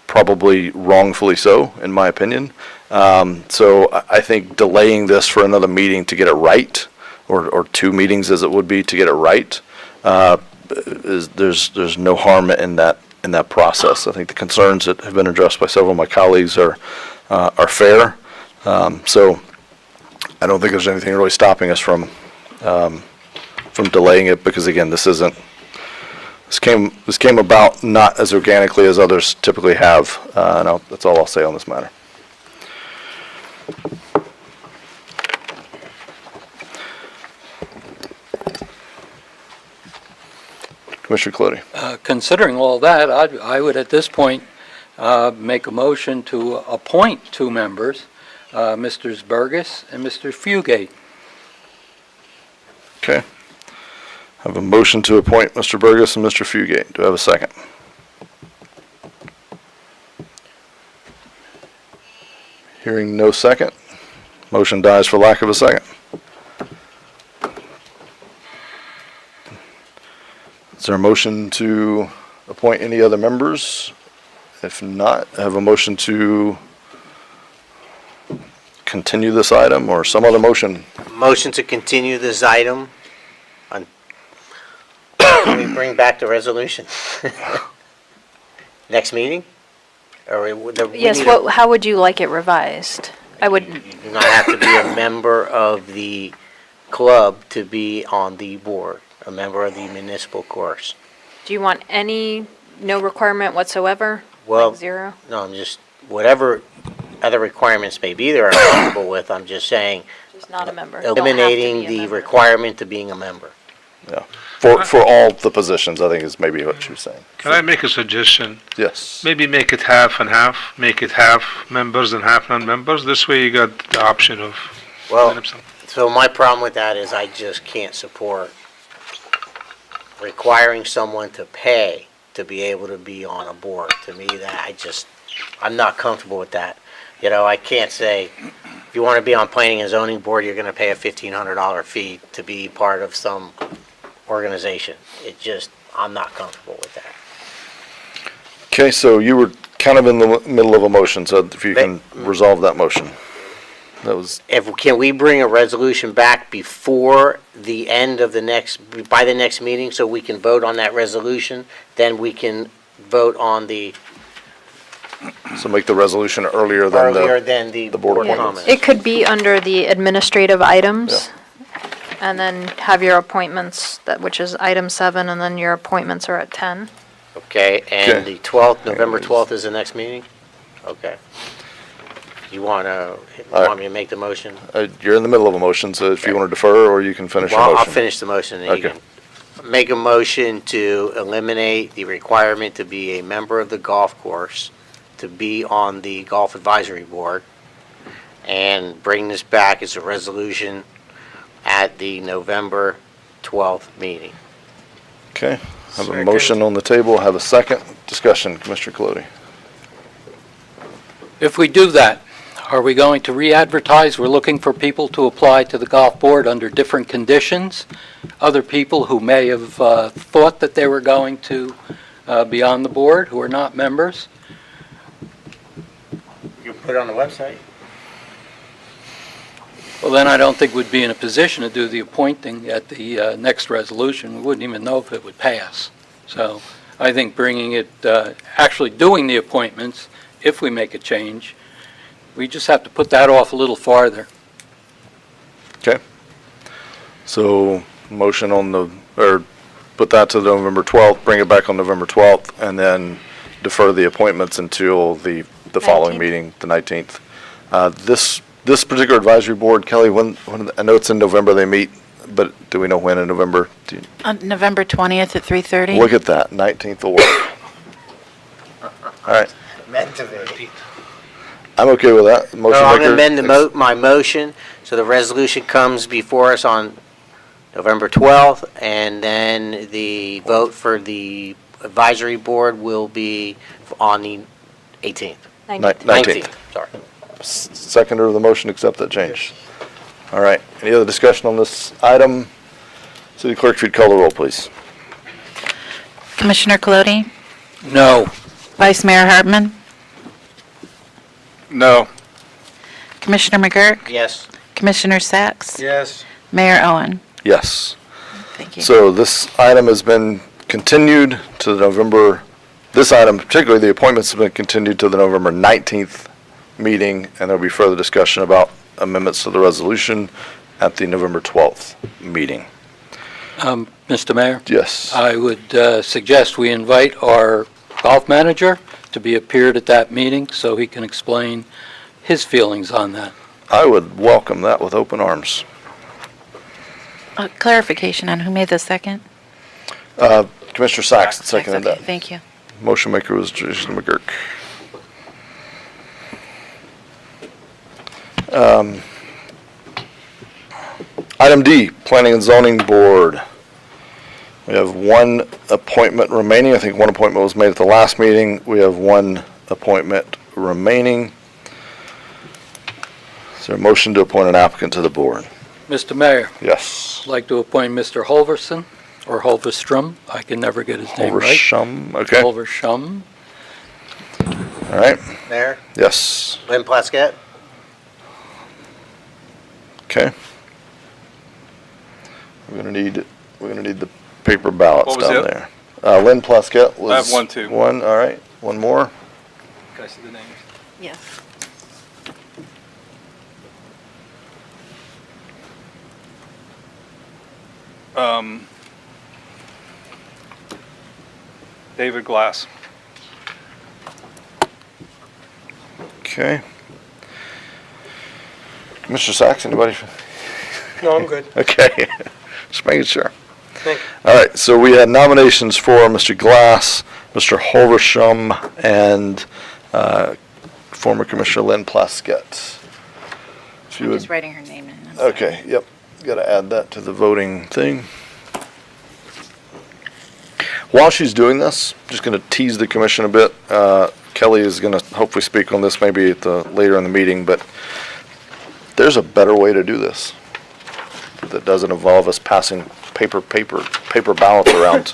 [SPEAKER 1] probably wrongfully so, in my opinion. So I think delaying this for another meeting to get it right, or two meetings as it would be to get it right, there's no harm in that process. I think the concerns that have been addressed by several of my colleagues are fair. So I don't think there's anything really stopping us from delaying it, because again, this came about not as organically as others typically have, and that's all I'll say on this matter. Commissioner Colodi.
[SPEAKER 8] Considering all that, I would at this point make a motion to appoint two members, Mr. Burgess and Mr. Fugate.
[SPEAKER 1] Okay. I have a motion to appoint Mr. Burgess and Mr. Fugate. Do I have a second? Hearing no second, motion dies for lack of a second. Is there a motion to appoint any other members? If not, I have a motion to continue this item or some other motion.
[SPEAKER 7] Motion to continue this item on, can we bring back the resolution? Next meeting? Or we
[SPEAKER 18] Yes,
[SPEAKER 7] need a-
[SPEAKER 18] how would you like it revised? I would,
[SPEAKER 7] You do not have to be a member of the club to be on the board, a member of the municipal course.
[SPEAKER 18] do you want no requirement whatsoever?
[SPEAKER 7] Well,
[SPEAKER 18] Like zero?
[SPEAKER 7] no, I'm just, whatever other requirements may be there, I'm comfortable with, I'm just saying,
[SPEAKER 18] Just not a member. Don't have to
[SPEAKER 7] eliminating
[SPEAKER 18] be a
[SPEAKER 7] the
[SPEAKER 18] member.
[SPEAKER 7] requirement to being a member.
[SPEAKER 1] Yeah. For all the positions, I think is maybe what you're saying.
[SPEAKER 3] Can I make a suggestion?
[SPEAKER 1] Yes.
[SPEAKER 3] Maybe make it half and half, make it half members and half non-members. This way you got the option of.
[SPEAKER 7] Well, so my problem with that is I just can't support requiring someone to pay to be able to be on a board. To me, I'm not comfortable with that. You know, I can't say, if you want to be on planning and zoning board, you're going to pay a $1,500 fee to be part of some organization. I'm not comfortable with that.
[SPEAKER 1] Okay, so you were kind of in the middle of a motion, so if you can resolve that motion. That was,
[SPEAKER 7] Can we bring a resolution back before the end of by the next meeting, so we can vote on that resolution? Then we can vote on
[SPEAKER 1] so make the resolution earlier than
[SPEAKER 7] the
[SPEAKER 1] board
[SPEAKER 18] Yeah.
[SPEAKER 1] appointments.
[SPEAKER 18] It could be under the administrative items, and then have your appointments, which is item 7, and then your appointments are at 10.
[SPEAKER 7] Okay, and the 12th, November 12th is the next meeting? Okay. You want me to make the motion?
[SPEAKER 1] You're in the middle of a motion, so if you want to defer, or you can finish your
[SPEAKER 7] Well,
[SPEAKER 1] motion.
[SPEAKER 7] I'll finish the motion, and you
[SPEAKER 1] Okay.
[SPEAKER 7] can make a motion to eliminate the requirement to be a member of the golf course, to be on the golf advisory board, and bring this back as a resolution at the November 12th meeting.
[SPEAKER 1] Okay, I have a motion on the table, have a second. Discussion, Commissioner Colodi.
[SPEAKER 8] If we do that, are we going to re-advertise? We're looking for people to apply to the golf board under different conditions. Other people who may have thought that they were going to be on the board, who are not members.
[SPEAKER 7] You can put it on the website.
[SPEAKER 8] Well, then I don't think we'd be in a position to do the appointing at the next resolution. We wouldn't even know if it would pass. So I think bringing it, actually doing the appointments, if we make a change, we just have to put that off a little farther.
[SPEAKER 1] Okay. So motion put that to November 12th, bring it back on November 12th, and then defer the appointments until the following
[SPEAKER 18] 19th.
[SPEAKER 1] meeting, the 19th. This particular advisory board, Kelly, when, I know it's in November they meet, but do we know when in November?
[SPEAKER 18] On November 20th at 3:30?
[SPEAKER 1] Look at that, 19th will work. All right,
[SPEAKER 7] Meant to be.
[SPEAKER 1] I'm okay with that.
[SPEAKER 7] So
[SPEAKER 1] Motion
[SPEAKER 7] I'm going to
[SPEAKER 1] maker,
[SPEAKER 7] amend my motion, so the resolution comes before us on November 12th, and then the vote for the advisory board will be on the 18th.
[SPEAKER 1] 19th.
[SPEAKER 7] Sorry.
[SPEAKER 1] Seconder of the motion, accept that change. All right, any other discussion on this item? City Clerk, if you'd call the roll, please.
[SPEAKER 18] Commissioner Colodi?
[SPEAKER 8] No.
[SPEAKER 18] Vice Mayor Hartman?
[SPEAKER 5] No.
[SPEAKER 18] Commissioner McGurk?
[SPEAKER 7] Yes.
[SPEAKER 18] Commissioner Sacks?
[SPEAKER 9] Yes.
[SPEAKER 18] Mayor Owen?
[SPEAKER 1] Yes.
[SPEAKER 18] Thank you.
[SPEAKER 1] So this item has been continued to the November, this item, particularly the appointments, have been continued to the November 19th meeting, and there'll be further discussion about amendments to the resolution at the November 12th meeting.
[SPEAKER 8] Mr. Mayor?
[SPEAKER 1] Yes.
[SPEAKER 8] I would suggest we invite our golf manager to be appeared at that meeting so he can explain his feelings on that.
[SPEAKER 1] I would welcome that with open arms.
[SPEAKER 18] Clarification on who made the second?
[SPEAKER 1] Commissioner Sacks seconded
[SPEAKER 18] Okay,
[SPEAKER 1] that.
[SPEAKER 18] thank you.
[SPEAKER 1] Motion maker was Jason McGurk. Item D, Planning and Zoning Board. We have one appointment remaining. I think one appointment was made at the last meeting. We have one appointment remaining. Is there a motion to appoint an applicant to the board?
[SPEAKER 8] Mr. Mayor?
[SPEAKER 1] Yes.
[SPEAKER 8] I'd like to appoint Mr. Holverson or Holverstrom. I can never get his name right.
[SPEAKER 1] Holversham, okay.
[SPEAKER 8] Holversham.
[SPEAKER 1] All right.
[SPEAKER 7] Mayor,
[SPEAKER 1] Yes.
[SPEAKER 7] Lynn Plaskett,
[SPEAKER 1] Okay. We're gonna need the paper ballots
[SPEAKER 5] What was
[SPEAKER 1] down
[SPEAKER 5] it?
[SPEAKER 1] there. Lynn Plaskett was.
[SPEAKER 5] I have one, too.
[SPEAKER 1] One, all right. One more.
[SPEAKER 5] Can I see the names?
[SPEAKER 14] Yes.
[SPEAKER 5] David Glass.
[SPEAKER 1] Okay. Mr. Sachs, anybody?
[SPEAKER 9] No, I'm good.
[SPEAKER 1] Okay. Just making sure.
[SPEAKER 9] Thank you.
[SPEAKER 1] All right, so we had nominations for Mr. Glass, Mr. Holversham, and former Commissioner Lynn Plaskett. If you
[SPEAKER 21] I'm
[SPEAKER 1] would-
[SPEAKER 21] just writing her name in. I'm
[SPEAKER 1] Okay, yep. Got to add that to the voting thing. While she's doing this, just going to tease the commission a bit. Kelly is going to hopefully speak on this maybe later in the meeting, but there's a better way to do this that doesn't involve us passing paper ballots around.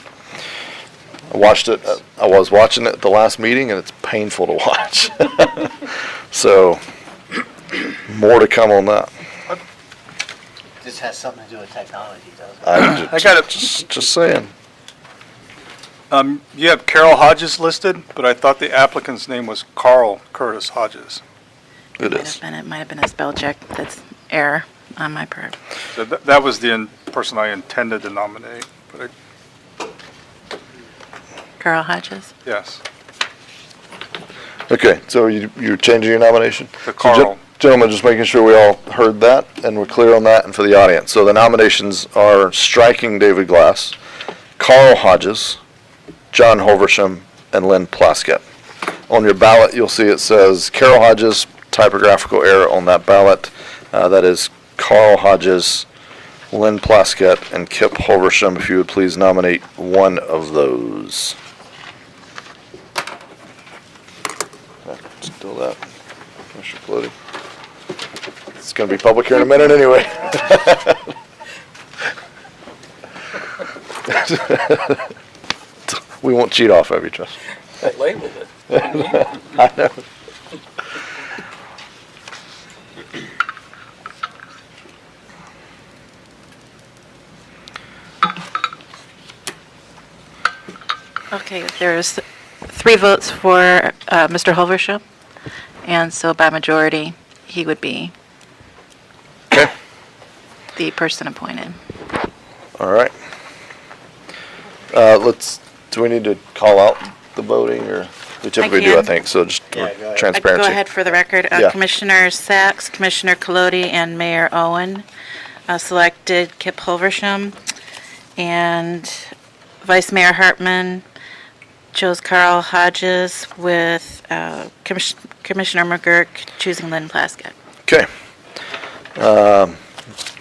[SPEAKER 1] I was watching it at the last meeting, and it's painful to watch. So, more to come on that.
[SPEAKER 7] this has something to do with technology, doesn't it?
[SPEAKER 5] I got it.
[SPEAKER 1] Just saying.
[SPEAKER 5] You have Carol Hodges listed, but I thought the applicant's name was Carl Curtis Hodges.
[SPEAKER 1] It
[SPEAKER 21] It might have been a spell check. That's error on my part.
[SPEAKER 5] So that was the person I intended to nominate, but
[SPEAKER 21] Carl Hodges?
[SPEAKER 5] yes.
[SPEAKER 1] Okay, so you're changing your nomination?
[SPEAKER 5] To Carl.
[SPEAKER 1] Gentlemen, just making sure we all heard that and we're clear on that and for the audience. So the nominations are striking David Glass, Carl Hodges, John Holversham, and Lynn Plaskett. On your ballot, you'll see it says Carol Hodges, typographical error on that ballot. That is Carl Hodges, Lynn Plaskett, and Kip Holversham. If you would please nominate one of those. Still that, Commissioner Colodi. It's going to be public here in a minute anyway. We won't cheat off of you, trust me.
[SPEAKER 8] I labeled it.
[SPEAKER 1] I know.
[SPEAKER 21] Okay, there's 3 votes for Mr. Holversham, and so by majority, he would be the person appointed.
[SPEAKER 1] All right. Do we need to call out the voting, or we typically do, I
[SPEAKER 21] can.
[SPEAKER 1] think, so just
[SPEAKER 7] Yeah, go ahead.
[SPEAKER 1] transparency.
[SPEAKER 21] Go ahead for the record.
[SPEAKER 1] Yeah.
[SPEAKER 21] Commissioner Sachs, Commissioner Colodi, and Mayor Owen selected Kip Holversham, and Vice Mayor Hartman chose Carl Hodges, with Commissioner McGurk choosing Lynn Plaskett.
[SPEAKER 1] Okay.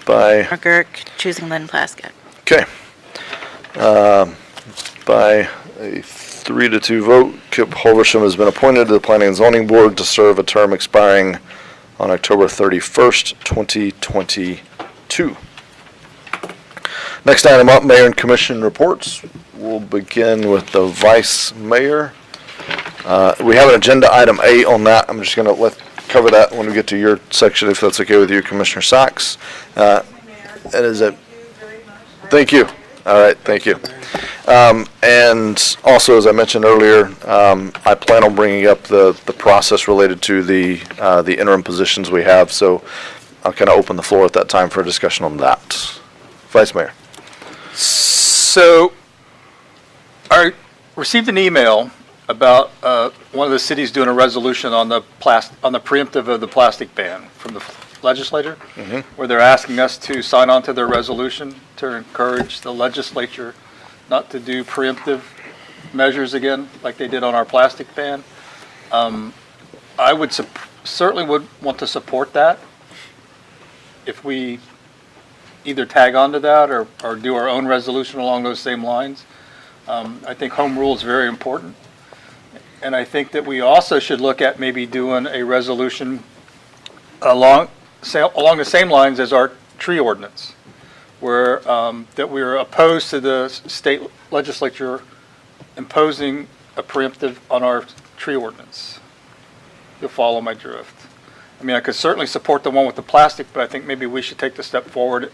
[SPEAKER 21] McGurk choosing Lynn Plaskett.
[SPEAKER 1] Okay. By a 3-2 vote, Kip Holversham has been appointed to the Planning and Zoning Board to serve a term expiring on October 31st, 2022. Next item up, Mayor and Commission reports. We'll begin with the Vice Mayor. We have an agenda item A on that. I'm just going to cover that when we get to your section, if that's okay with you, Commissioner Sachs. And is it? Thank you. All right, thank you. And also, as I mentioned earlier, I plan on bringing up the process related to the interim positions we have, so I'll kind of open the floor at that time for a discussion on that. Vice Mayor.
[SPEAKER 5] So, I received an email about one of the cities doing a resolution on the preemptive of the plastic ban from the legislature, where they're asking us to sign on to their resolution to encourage the legislature not to do preemptive measures again, like they did on our plastic ban. I would certainly would want to support that if we either tag onto that or do our own resolution along those same lines. I think home rule is very important. And I think that we also should look at maybe doing a resolution along the same lines as our tree ordinance, where, that we are opposed to the state legislature imposing a preemptive on our tree ordinance. You'll follow my drift. I mean, I could certainly support the one with the plastic, but I think maybe we should take the step forward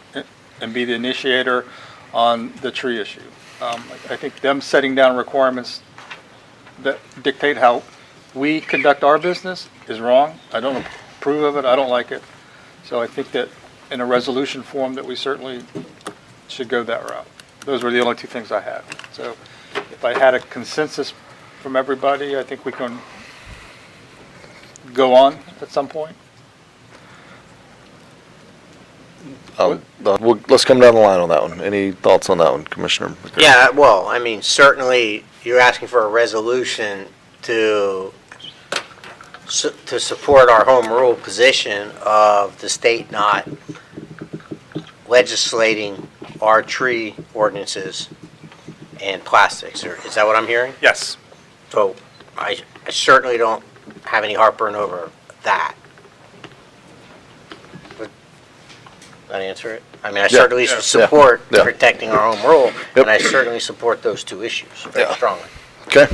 [SPEAKER 5] and be the initiator on the tree issue. I think them setting down requirements that dictate how we conduct our business is wrong. I don't approve of it, I don't like it. So I think that in a resolution form that we certainly should go that route. Those were the only two things I had. So if I had a consensus from everybody, I think we can go on at some point.
[SPEAKER 1] Let's come down the line on that one. Any thoughts on that one, Commissioner McGurk?
[SPEAKER 7] Yeah, well, I mean, certainly you're asking for a resolution to support our home rule position of the state not legislating our tree ordinances and plastics. Is that what I'm hearing?
[SPEAKER 5] Yes.
[SPEAKER 7] So I certainly don't have any heartburn over that. Would that answer it? I mean, I certainly support protecting our home rule, and I certainly support those two issues very strongly.
[SPEAKER 1] Okay.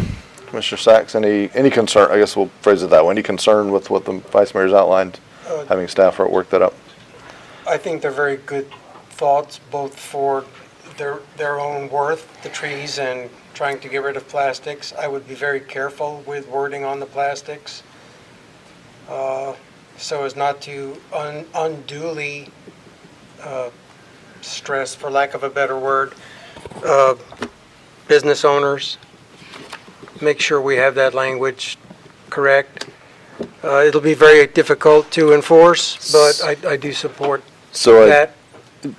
[SPEAKER 1] Commissioner Sachs, any concern, I guess we'll phrase it that way, any concern with what the Vice Mayor's outlined, having staff work that up?
[SPEAKER 9] I think they're very good thoughts, both for their own worth, the trees, and trying to get rid of plastics. I would be very careful with wording on the plastics, so as not to unduly stress, for lack of a better word, business owners. Make sure we have that language correct. It'll be very difficult to enforce, but I do support that.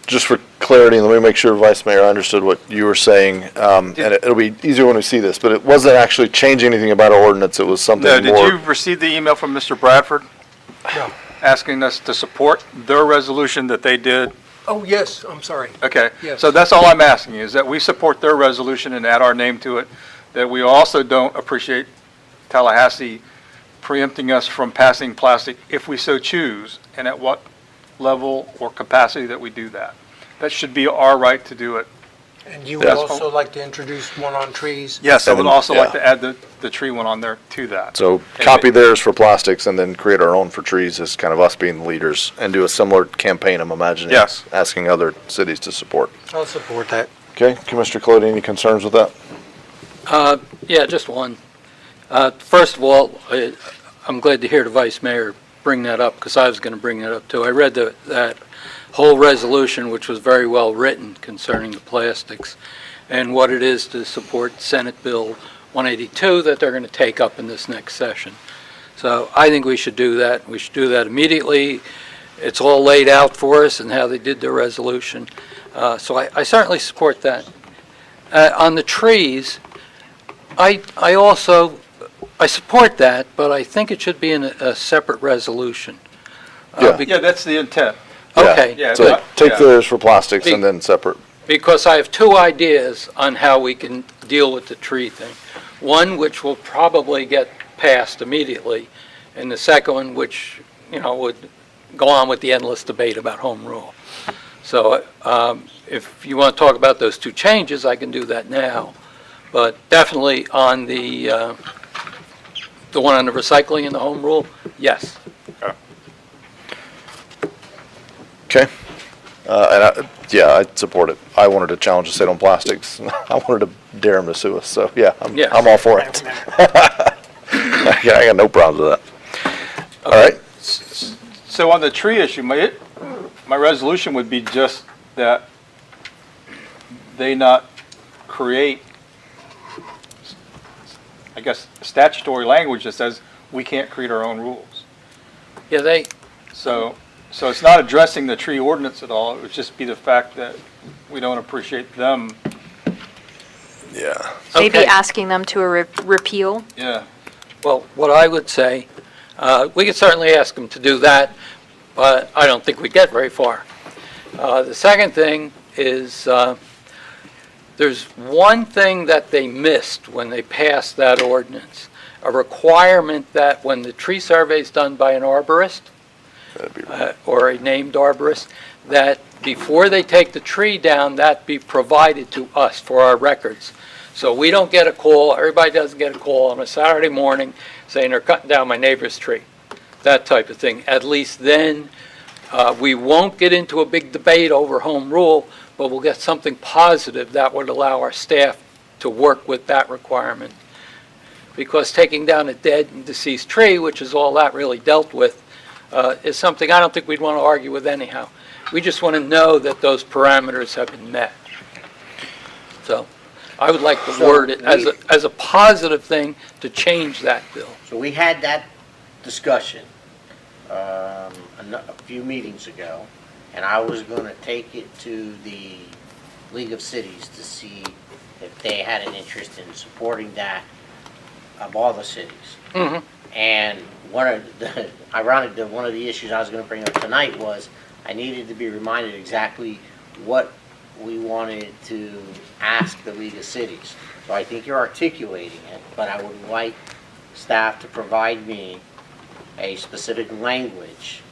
[SPEAKER 1] Just for clarity, let me make sure, Vice Mayor, I understood what you were saying, and it'll be easier when we see this, but it wasn't actually changing anything about our ordinance, it was something more.
[SPEAKER 5] No, did you receive the email from Mr. Bradford?
[SPEAKER 9] No.
[SPEAKER 5] Asking us to support their resolution that they did?
[SPEAKER 9] Oh, yes, I'm sorry.
[SPEAKER 5] Okay.
[SPEAKER 9] Yes.
[SPEAKER 5] So that's all I'm asking, is that we support their resolution and add our name to it, that we also don't appreciate Tallahassee preempting us from passing plastic if we so choose, and at what level or capacity that we do that. That should be our right to do it.
[SPEAKER 9] And you would also like to introduce one on trees?
[SPEAKER 5] Yes, I would also like to add the tree one on there to that.
[SPEAKER 1] So copy theirs for plastics and then create our own for trees as kind of us being the leaders and do a similar campaign, I'm imagining.
[SPEAKER 5] Yes.
[SPEAKER 1] Asking other cities to support.
[SPEAKER 9] I'll support that.
[SPEAKER 1] Okay, Commissioner Colodi, any concerns with that?
[SPEAKER 8] Yeah, just one. First of all, I'm glad to hear the Vice Mayor bring that up, because I was going to bring that up too. I read that whole resolution, which was very well written concerning the plastics and what it is to support Senate Bill 182 that they're going to take up in this next session. So I think we should do that. We should do that immediately. It's all laid out for us and how they did their resolution. So I certainly support that. On the trees, I support that, but I think it should be in a separate resolution.
[SPEAKER 5] Yeah, that's the intent.
[SPEAKER 8] Okay.
[SPEAKER 5] Yeah,
[SPEAKER 1] So take theirs for plastics and then separate.
[SPEAKER 8] Because I have two ideas on how we can deal with the tree thing. One, which will probably get passed immediately, and the second one, which, would go on with the endless debate about home rule. So if you want to talk about those two changes, I can do that now. But definitely on the one on the recycling and the home rule, yes.
[SPEAKER 1] Okay. I'd support it. I wanted to challenge the state on plastics. I wanted to dare them to sue us, so I'm all for it. I got no problems with that. All right.
[SPEAKER 5] So on the tree issue, my resolution would be just that they not create, I guess, statutory language that says we can't create our own rules.
[SPEAKER 8] Yeah,
[SPEAKER 5] So it's not addressing the tree ordinance at all. It would just be the fact that we don't appreciate them.
[SPEAKER 1] Yeah.
[SPEAKER 18] Maybe asking them to repeal.
[SPEAKER 5] Yeah.
[SPEAKER 8] Well, what I would say, we could certainly ask them to do that, but I don't think we'd get very far. The second thing is there's one thing that they missed when they passed that ordinance, a requirement that when the tree survey is done by an arborist, or a named arborist, that before they take the tree down, that be provided to us for our records. So we don't get a call, everybody doesn't get a call on a Saturday morning saying they're cutting down my neighbor's tree, that type of thing. At least then, we won't get into a big debate over home rule, but we'll get something positive that would allow our staff to work with that requirement. Because taking down a dead and deceased tree, which is all that really dealt with, is something I don't think we'd want to argue with anyhow. We just want to know that those parameters have been met. So I would like to word it as a positive thing to change that, Bill.
[SPEAKER 7] So we had that discussion a few meetings ago, and I was going to take it to the League of Cities to see if they had an interest in supporting that of all the cities.
[SPEAKER 8] Mm-hmm.
[SPEAKER 7] And one of the issues I was going to bring up tonight was I needed to be reminded exactly what we wanted to ask the League of Cities. So I think you're articulating it, but I would like staff to provide me a specific language,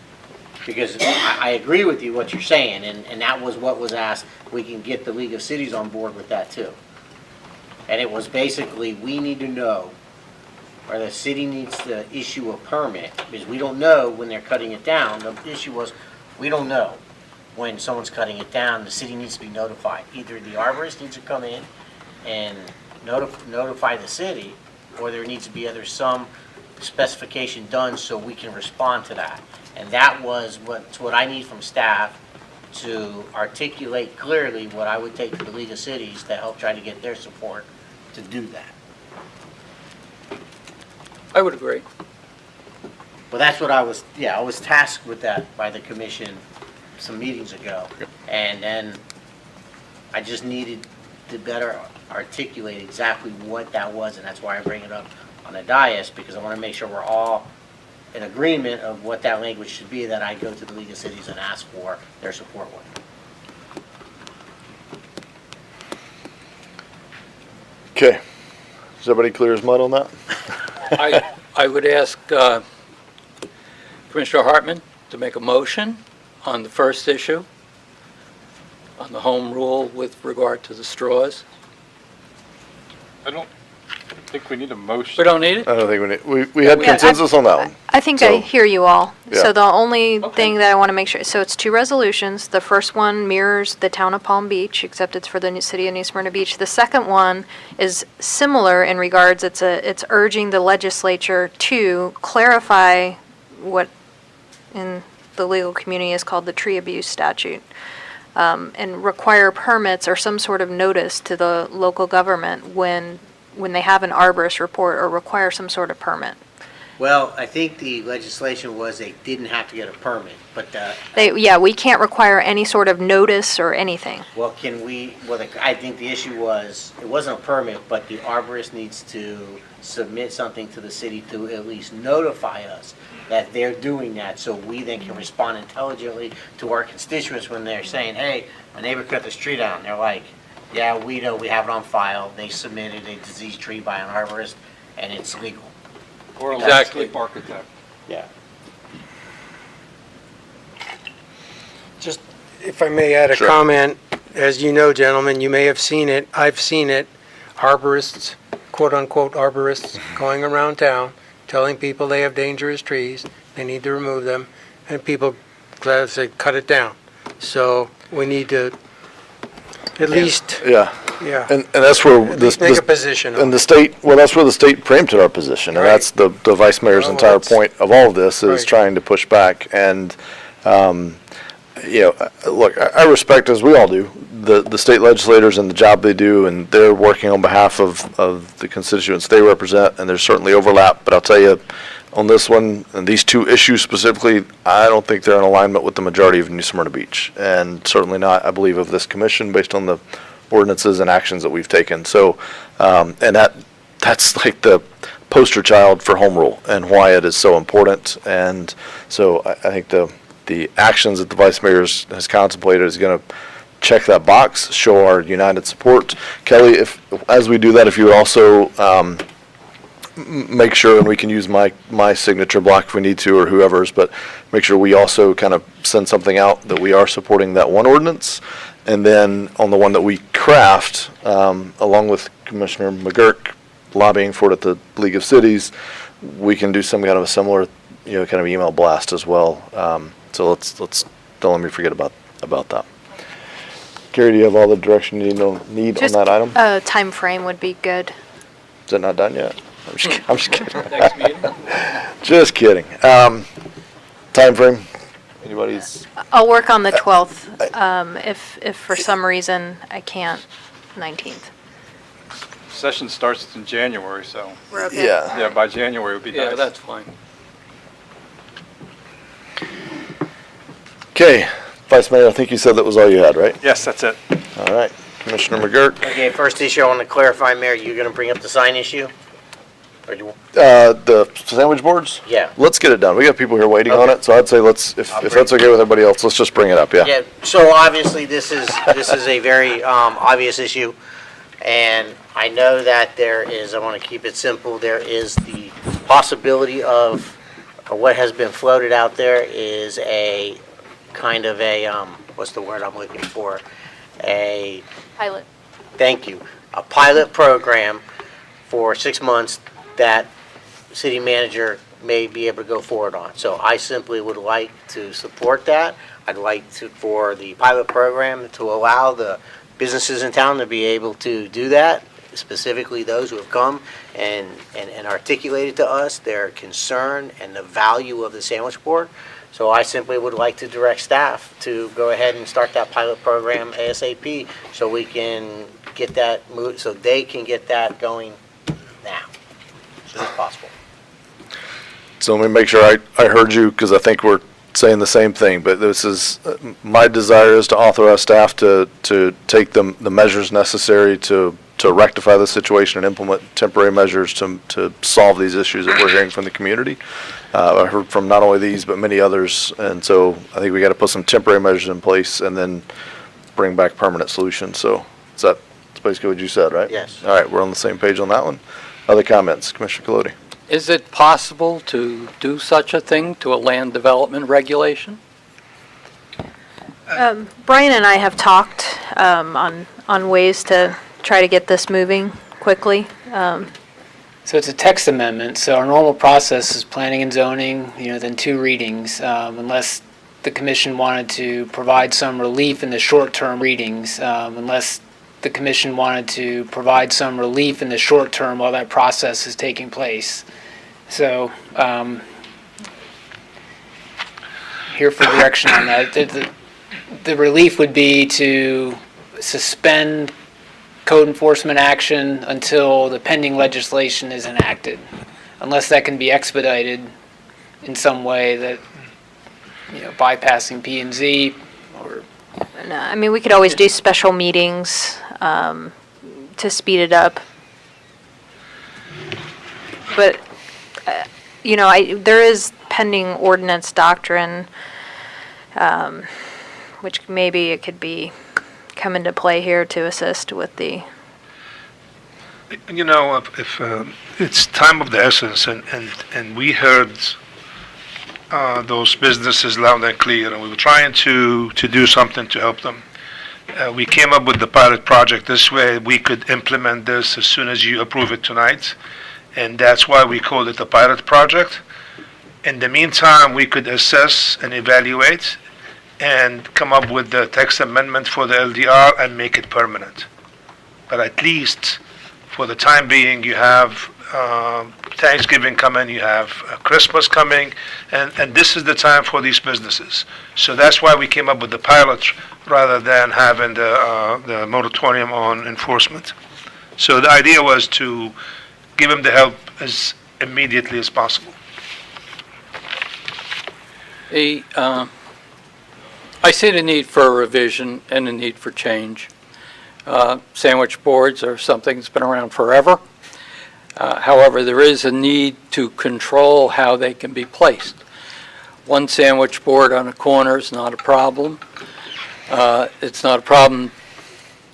[SPEAKER 7] because I agree with you what you're saying, and that was what was asked. We can get the League of Cities on board with that too. And it was basically, we need to know, or the city needs to issue a permit, because we don't know when they're cutting it down. The issue was, we don't know when someone's cutting it down. The city needs to be notified. Either the arborist needs to come in and notify the city, or there needs to be some specification done so we can respond to that. And that was what I need from staff to articulate clearly what I would take to the League of Cities to help try to get their support to do that.
[SPEAKER 8] I would agree.
[SPEAKER 7] Well, that's what I was tasked with that by the commission some meetings ago. And then I just needed to better articulate exactly what that was, and that's why I bring it up on the dais, because I want to make sure we're all in agreement of what that language should be that I go to the League of Cities and ask for their support with.
[SPEAKER 1] Okay. Is everybody clear as mud on that?
[SPEAKER 8] I would ask Commissioner Hartman to make a motion on the first issue, on the home rule with regard to the straws.
[SPEAKER 5] I don't think we need a motion.
[SPEAKER 8] We don't need it?
[SPEAKER 1] I don't think we need, we had consensus on that one.
[SPEAKER 18] I think
[SPEAKER 1] So-
[SPEAKER 18] I hear you all.
[SPEAKER 1] Yeah.
[SPEAKER 18] So the only thing that I want to make sure, so it's two resolutions. The first one mirrors the town of Palm Beach, except it's for the city of New Smyrna Beach. The second one is similar in regards, it's urging the legislature to clarify what in the legal community is called the tree abuse statute, and require permits or some sort of notice to the local government when they have an arborist report or require some sort of permit.
[SPEAKER 7] Well, I think the legislation was they didn't have to get a permit, but
[SPEAKER 18] We can't require any sort of notice or anything.
[SPEAKER 7] well, I think the issue was, it wasn't a permit, but the arborist needs to submit something to the city to at least notify us that they're doing that, so we then can respond intelligently to our constituents when they're saying, hey, my neighbor cut this tree down. They're like, yeah, we know, we have it on file. They submitted a diseased tree by an arborist, and it's legal.
[SPEAKER 5] Or a
[SPEAKER 8] Exactly.
[SPEAKER 5] landscape architect.
[SPEAKER 7] Yeah.
[SPEAKER 9] Just, if I may add a
[SPEAKER 1] Sure.
[SPEAKER 9] comment, as you know, gentlemen, you may have seen it, I've seen it, arborists, quote-unquote arborists, going around town, telling people they have dangerous trees, they need to remove them, and people say, cut it down. So we need to at least,
[SPEAKER 1] Yeah.
[SPEAKER 9] yeah,
[SPEAKER 1] And that's where
[SPEAKER 9] at least make a position on
[SPEAKER 1] and
[SPEAKER 9] it.
[SPEAKER 1] the state, well, that's where the state preempted our position, and
[SPEAKER 9] Right.
[SPEAKER 1] that's the vice mayor's
[SPEAKER 9] Well,
[SPEAKER 1] entire
[SPEAKER 9] that's-
[SPEAKER 1] point of all of this, is
[SPEAKER 9] Right.
[SPEAKER 1] trying to push back. And, look, I respect, as we all do, the state legislators and the job they do, and they're working on behalf of the constituents they represent, and there's certainly overlap. But I'll tell you, on this one, and these two issues specifically, I don't think they're in alignment with the majority of New Smyrna Beach, and certainly not, I believe, of this commission, based on the ordinances and actions that we've taken. So, and that's like the poster child for home rule and why it is so important. And so I think the actions that the vice mayor has contemplated is going to check that box, show our united support. Kelly, as we do that, if you would also make sure, and we can use my signature block if we need to, or whoever's, but make sure we also kind of send something out that we are supporting that one ordinance. And then on the one that we craft, along with Commissioner McGurk lobbying for it at the League of Cities, we can do some kind of a similar, kind of email blast as well. So let's don't let me forget about that. Carrie, do you have all the direction you need on that item?
[SPEAKER 18] A time frame would be good.
[SPEAKER 1] Is it not done yet? I'm just kidding.
[SPEAKER 8] Next meeting?
[SPEAKER 1] Just kidding. Time frame? Anybody's?
[SPEAKER 18] I'll work on the 12th, if for some reason I can't, 19th.
[SPEAKER 5] Session starts in January, so.
[SPEAKER 18] We're okay.
[SPEAKER 5] Yeah, by January would be nice.
[SPEAKER 8] Yeah, that's fine.
[SPEAKER 1] Okay, Vice Mayor, I think you said that was all you had, right?
[SPEAKER 5] Yes, that's it.
[SPEAKER 1] All right, Commissioner McGurk.
[SPEAKER 7] Okay, first issue I want to clarify, Mayor, you're going to bring up the sign issue? Or you?
[SPEAKER 1] The sandwich boards?
[SPEAKER 7] Yeah.
[SPEAKER 1] Let's get it done. We got people here waiting on it, so I'd say if that's okay with everybody else, let's just bring it up, yeah.
[SPEAKER 7] Yeah, so obviously this is a very obvious issue, and I know that there is, I want to keep it simple, there is the possibility of what has been floated out there is a kind of a, what's the word I'm looking for? A,
[SPEAKER 18] Pilot.
[SPEAKER 7] thank you, a pilot program for 6 months that city manager may be able to go forward on. So I simply would like to support that. I'd like for the pilot program to allow the businesses in town to be able to do that, specifically those who have come and articulated to us their concern and the value of the sandwich board. So I simply would like to direct staff to go ahead and start that pilot program ASAP so we can get that moved, so they can get that going now, as soon as possible.
[SPEAKER 1] So let me make sure I heard you, because I think we're saying the same thing, but this is, my desire is to authorize staff to take the measures necessary to rectify the situation and implement temporary measures to solve these issues that we're hearing from the community. I heard from not only these, but many others, and so I think we got to put some temporary measures in place and then bring back permanent solutions. So that's basically what you said, right?
[SPEAKER 7] Yes.
[SPEAKER 1] All right, we're on the same page on that one. Other comments? Commissioner Colodi.
[SPEAKER 8] Is it possible to do such a thing to a land development regulation?
[SPEAKER 18] Brian and I have talked on ways to try to get this moving quickly.
[SPEAKER 19] So it's a text amendment, so our normal process is planning and zoning, then 2 readings, unless the commission wanted to provide some relief in the short-term readings, unless the commission wanted to provide some relief in the short term while that process is taking place. So, here for direction on that. The relief would be to suspend code enforcement action until the pending legislation is enacted, unless that can be expedited in some way that, bypassing P&Z or...
[SPEAKER 18] No, I mean, we could always do special meetings to speed it up. But, there is pending ordinance doctrine, which maybe it could come into play here to assist with the...
[SPEAKER 3] If it's time of the essence, and we heard those businesses loud and clear, and we were trying to do something to help them. We came up with the pilot project. This way we could implement this as soon as you approve it tonight, and that's why we called it a pilot project. In the meantime, we could assess and evaluate and come up with the text amendment for the LDR and make it permanent. But at least for the time being, you have Thanksgiving coming, you have Christmas coming, and this is the time for these businesses. So that's why we came up with the pilot rather than having the moratorium on enforcement. So the idea was to give them the help as immediately as possible.
[SPEAKER 8] I see the need for a revision and the need for change. Sandwich boards are something that's been around forever. However, there is a need to control how they can be placed. One sandwich board on a corner is not a problem. It's not a problem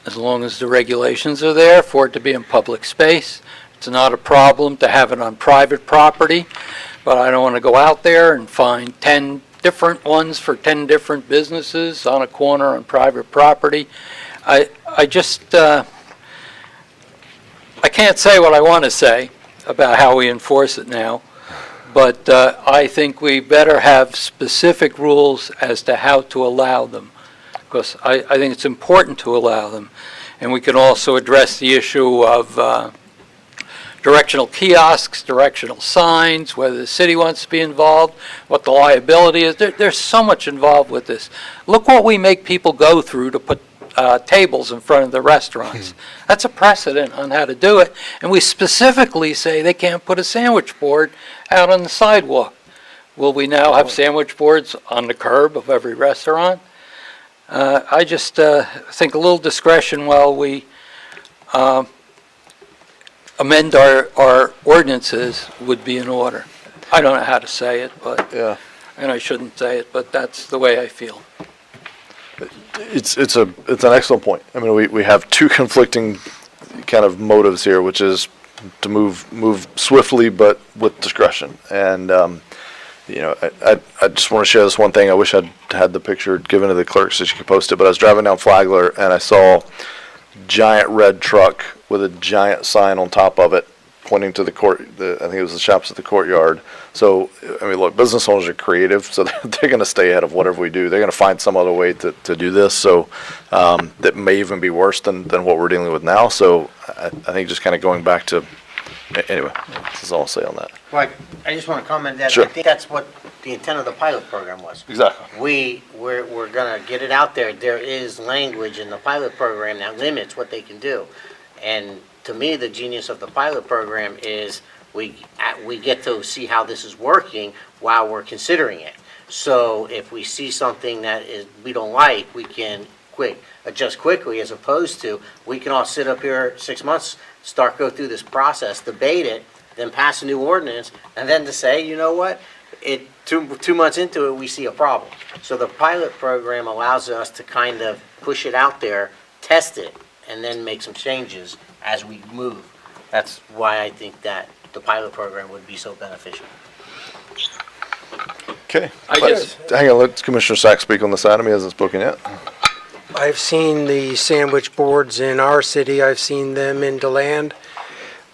[SPEAKER 8] as long as the regulations are there for it to be in public space. It's not a problem to have it on private property, but I don't want to go out there and find 10 different ones for 10 different businesses on a corner on private property. I can't say what I want to say about how we enforce it now, but I think we better have specific rules as to how to allow them, because I think it's important to allow them. And we can also address the issue of directional kiosks, directional signs, whether the city wants to be involved, what the liability is. There's so much involved with this. Look what we make people go through to put tables in front of the restaurants. That's a precedent on how to do it. And we specifically say they can't put a sandwich board out on the sidewalk. Will we now have sandwich boards on the curb of every restaurant? I just think a little discretion while we amend our ordinances would be in order. I don't know how to say it, but, and I shouldn't say it, but that's the way I feel.
[SPEAKER 1] It's an excellent point. I mean, we have two conflicting kind of motives here, which is to move swiftly but with discretion. And I just want to share this one thing. I wish I'd had the picture given to the clerk so she could post it. But I was driving down Flagler and I saw a giant red truck with a giant sign on top of it pointing to the court. I think it was the shops at the courtyard. So, I mean, look, business owners are creative, so they're going to stay ahead of whatever we do. They're going to find some other way to do this. So that may even be worse than what we're dealing with now. So I think just kind of going back to, anyway, that's all I'll say on that.
[SPEAKER 7] Well, I just want to comment that
[SPEAKER 1] Sure.
[SPEAKER 7] I think that's what the intent of the pilot program was.
[SPEAKER 1] Exactly.
[SPEAKER 7] We're going to get it out there. There is language in the pilot program that limits what they can do. And to me, the genius of the pilot program is we get to see how this is working while we're considering it. So if we see something that we don't like, we can adjust quickly, as opposed to we can all sit up here 6 months, go through this process, debate it, then pass a new ordinance, and then to say, you know what, two months into it, we see a problem. So the pilot program allows us to kind of push it out there, test it, and then make some changes as we move. That's why I think that the pilot program would be so beneficial.
[SPEAKER 1] Okay. Hang on, let Commissioner Sacks speak on this item. He hasn't spoken yet.
[SPEAKER 9] I've seen the sandwich boards in our city. I've seen them in DeLand.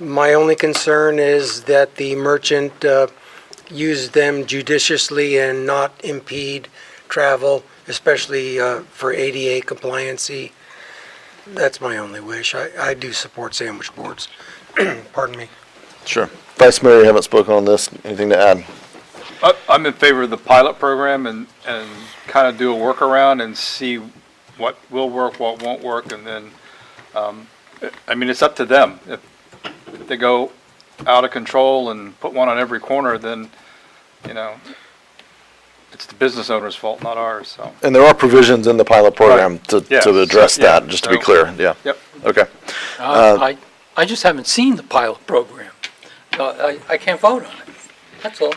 [SPEAKER 9] My only concern is that the merchant use them judiciously and not impede travel, especially for ADA compliancy. That's my only wish. I do support sandwich boards. Pardon me.
[SPEAKER 1] Sure. Vice Mayor, you haven't spoken on this. Anything to add?
[SPEAKER 5] I'm in favor of the pilot program and kind of do a workaround and see what will work, what won't work, and then, I mean, it's up to them. If they go out of control and put one on every corner, then, it's the business owner's fault, not ours, so.
[SPEAKER 1] And there are provisions in the pilot program to address that, just to be clear. Yeah.
[SPEAKER 5] Yep.
[SPEAKER 1] Okay.
[SPEAKER 8] I just haven't seen the pilot program. I can't vote on it. That's all.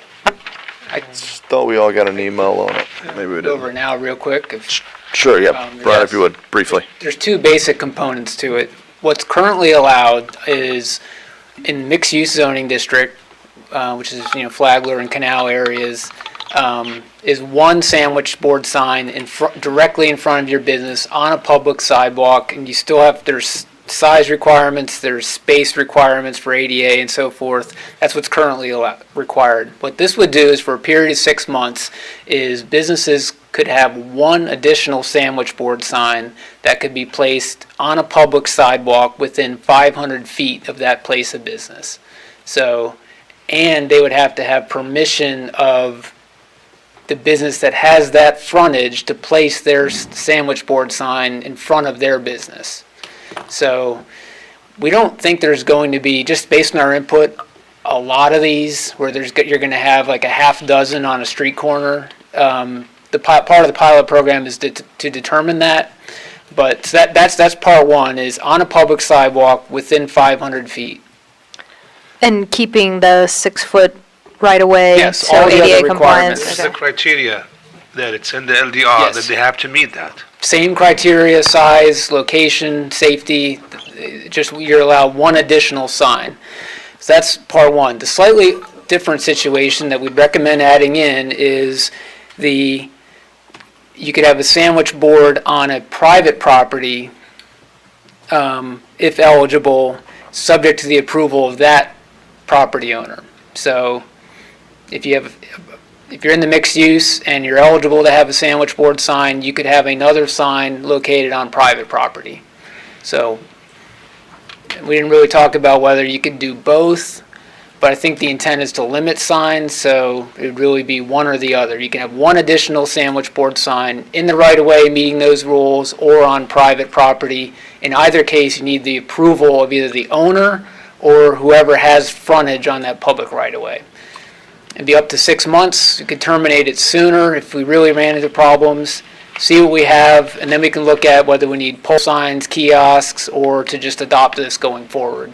[SPEAKER 1] I just thought we all got an email on it. Maybe we didn't.
[SPEAKER 19] Over now, real quick.
[SPEAKER 1] Sure, yeah. Brian, if you would, briefly.
[SPEAKER 19] There's two basic components to it. What's currently allowed is in mixed-use zoning district, which is, Flagler and Canal areas, is one sandwich board sign directly in front of your business on a public sidewalk, and you still have, there's size requirements, there's space requirements for ADA and so forth. That's what's currently required. What this would do is for a period of 6 months is businesses could have one additional sandwich board sign that could be placed on a public sidewalk within 500 feet of that place of business. So, and they would have to have permission of the business that has that frontage to place their sandwich board sign in front of their business. So we don't think there's going to be, just based on our input, a lot of these where you're going to have like a half dozen on a street corner. Part of the pilot program is to determine that, but that's part one, is on a public sidewalk within 500 feet.
[SPEAKER 18] And keeping the 6-foot right away,
[SPEAKER 19] Yes,
[SPEAKER 18] so
[SPEAKER 19] all the
[SPEAKER 18] ADA
[SPEAKER 19] other
[SPEAKER 18] compliance.
[SPEAKER 3] This is the criteria that it's in the LDR, that they have to meet that.
[SPEAKER 19] Same criteria, size, location, safety, just you're allowed one additional sign. So that's part one. The slightly different situation that we'd recommend adding in is you could have a sandwich board on a private property, if eligible, subject to the approval of that property owner. So if you're in the mixed use and you're eligible to have a sandwich board sign, you could have another sign located on private property. So we didn't really talk about whether you could do both, but I think the intent is to limit signs, so it would really be one or the other. You can have one additional sandwich board sign in the right-of-way meeting those rules or on private property. In either case, you need the approval of either the owner or whoever has frontage on that public right-of-way. It'd be up to 6 months. You could terminate it sooner if we really ran into problems, see what we have, and then we can look at whether we need pole signs, kiosks, or to just adopt this going forward.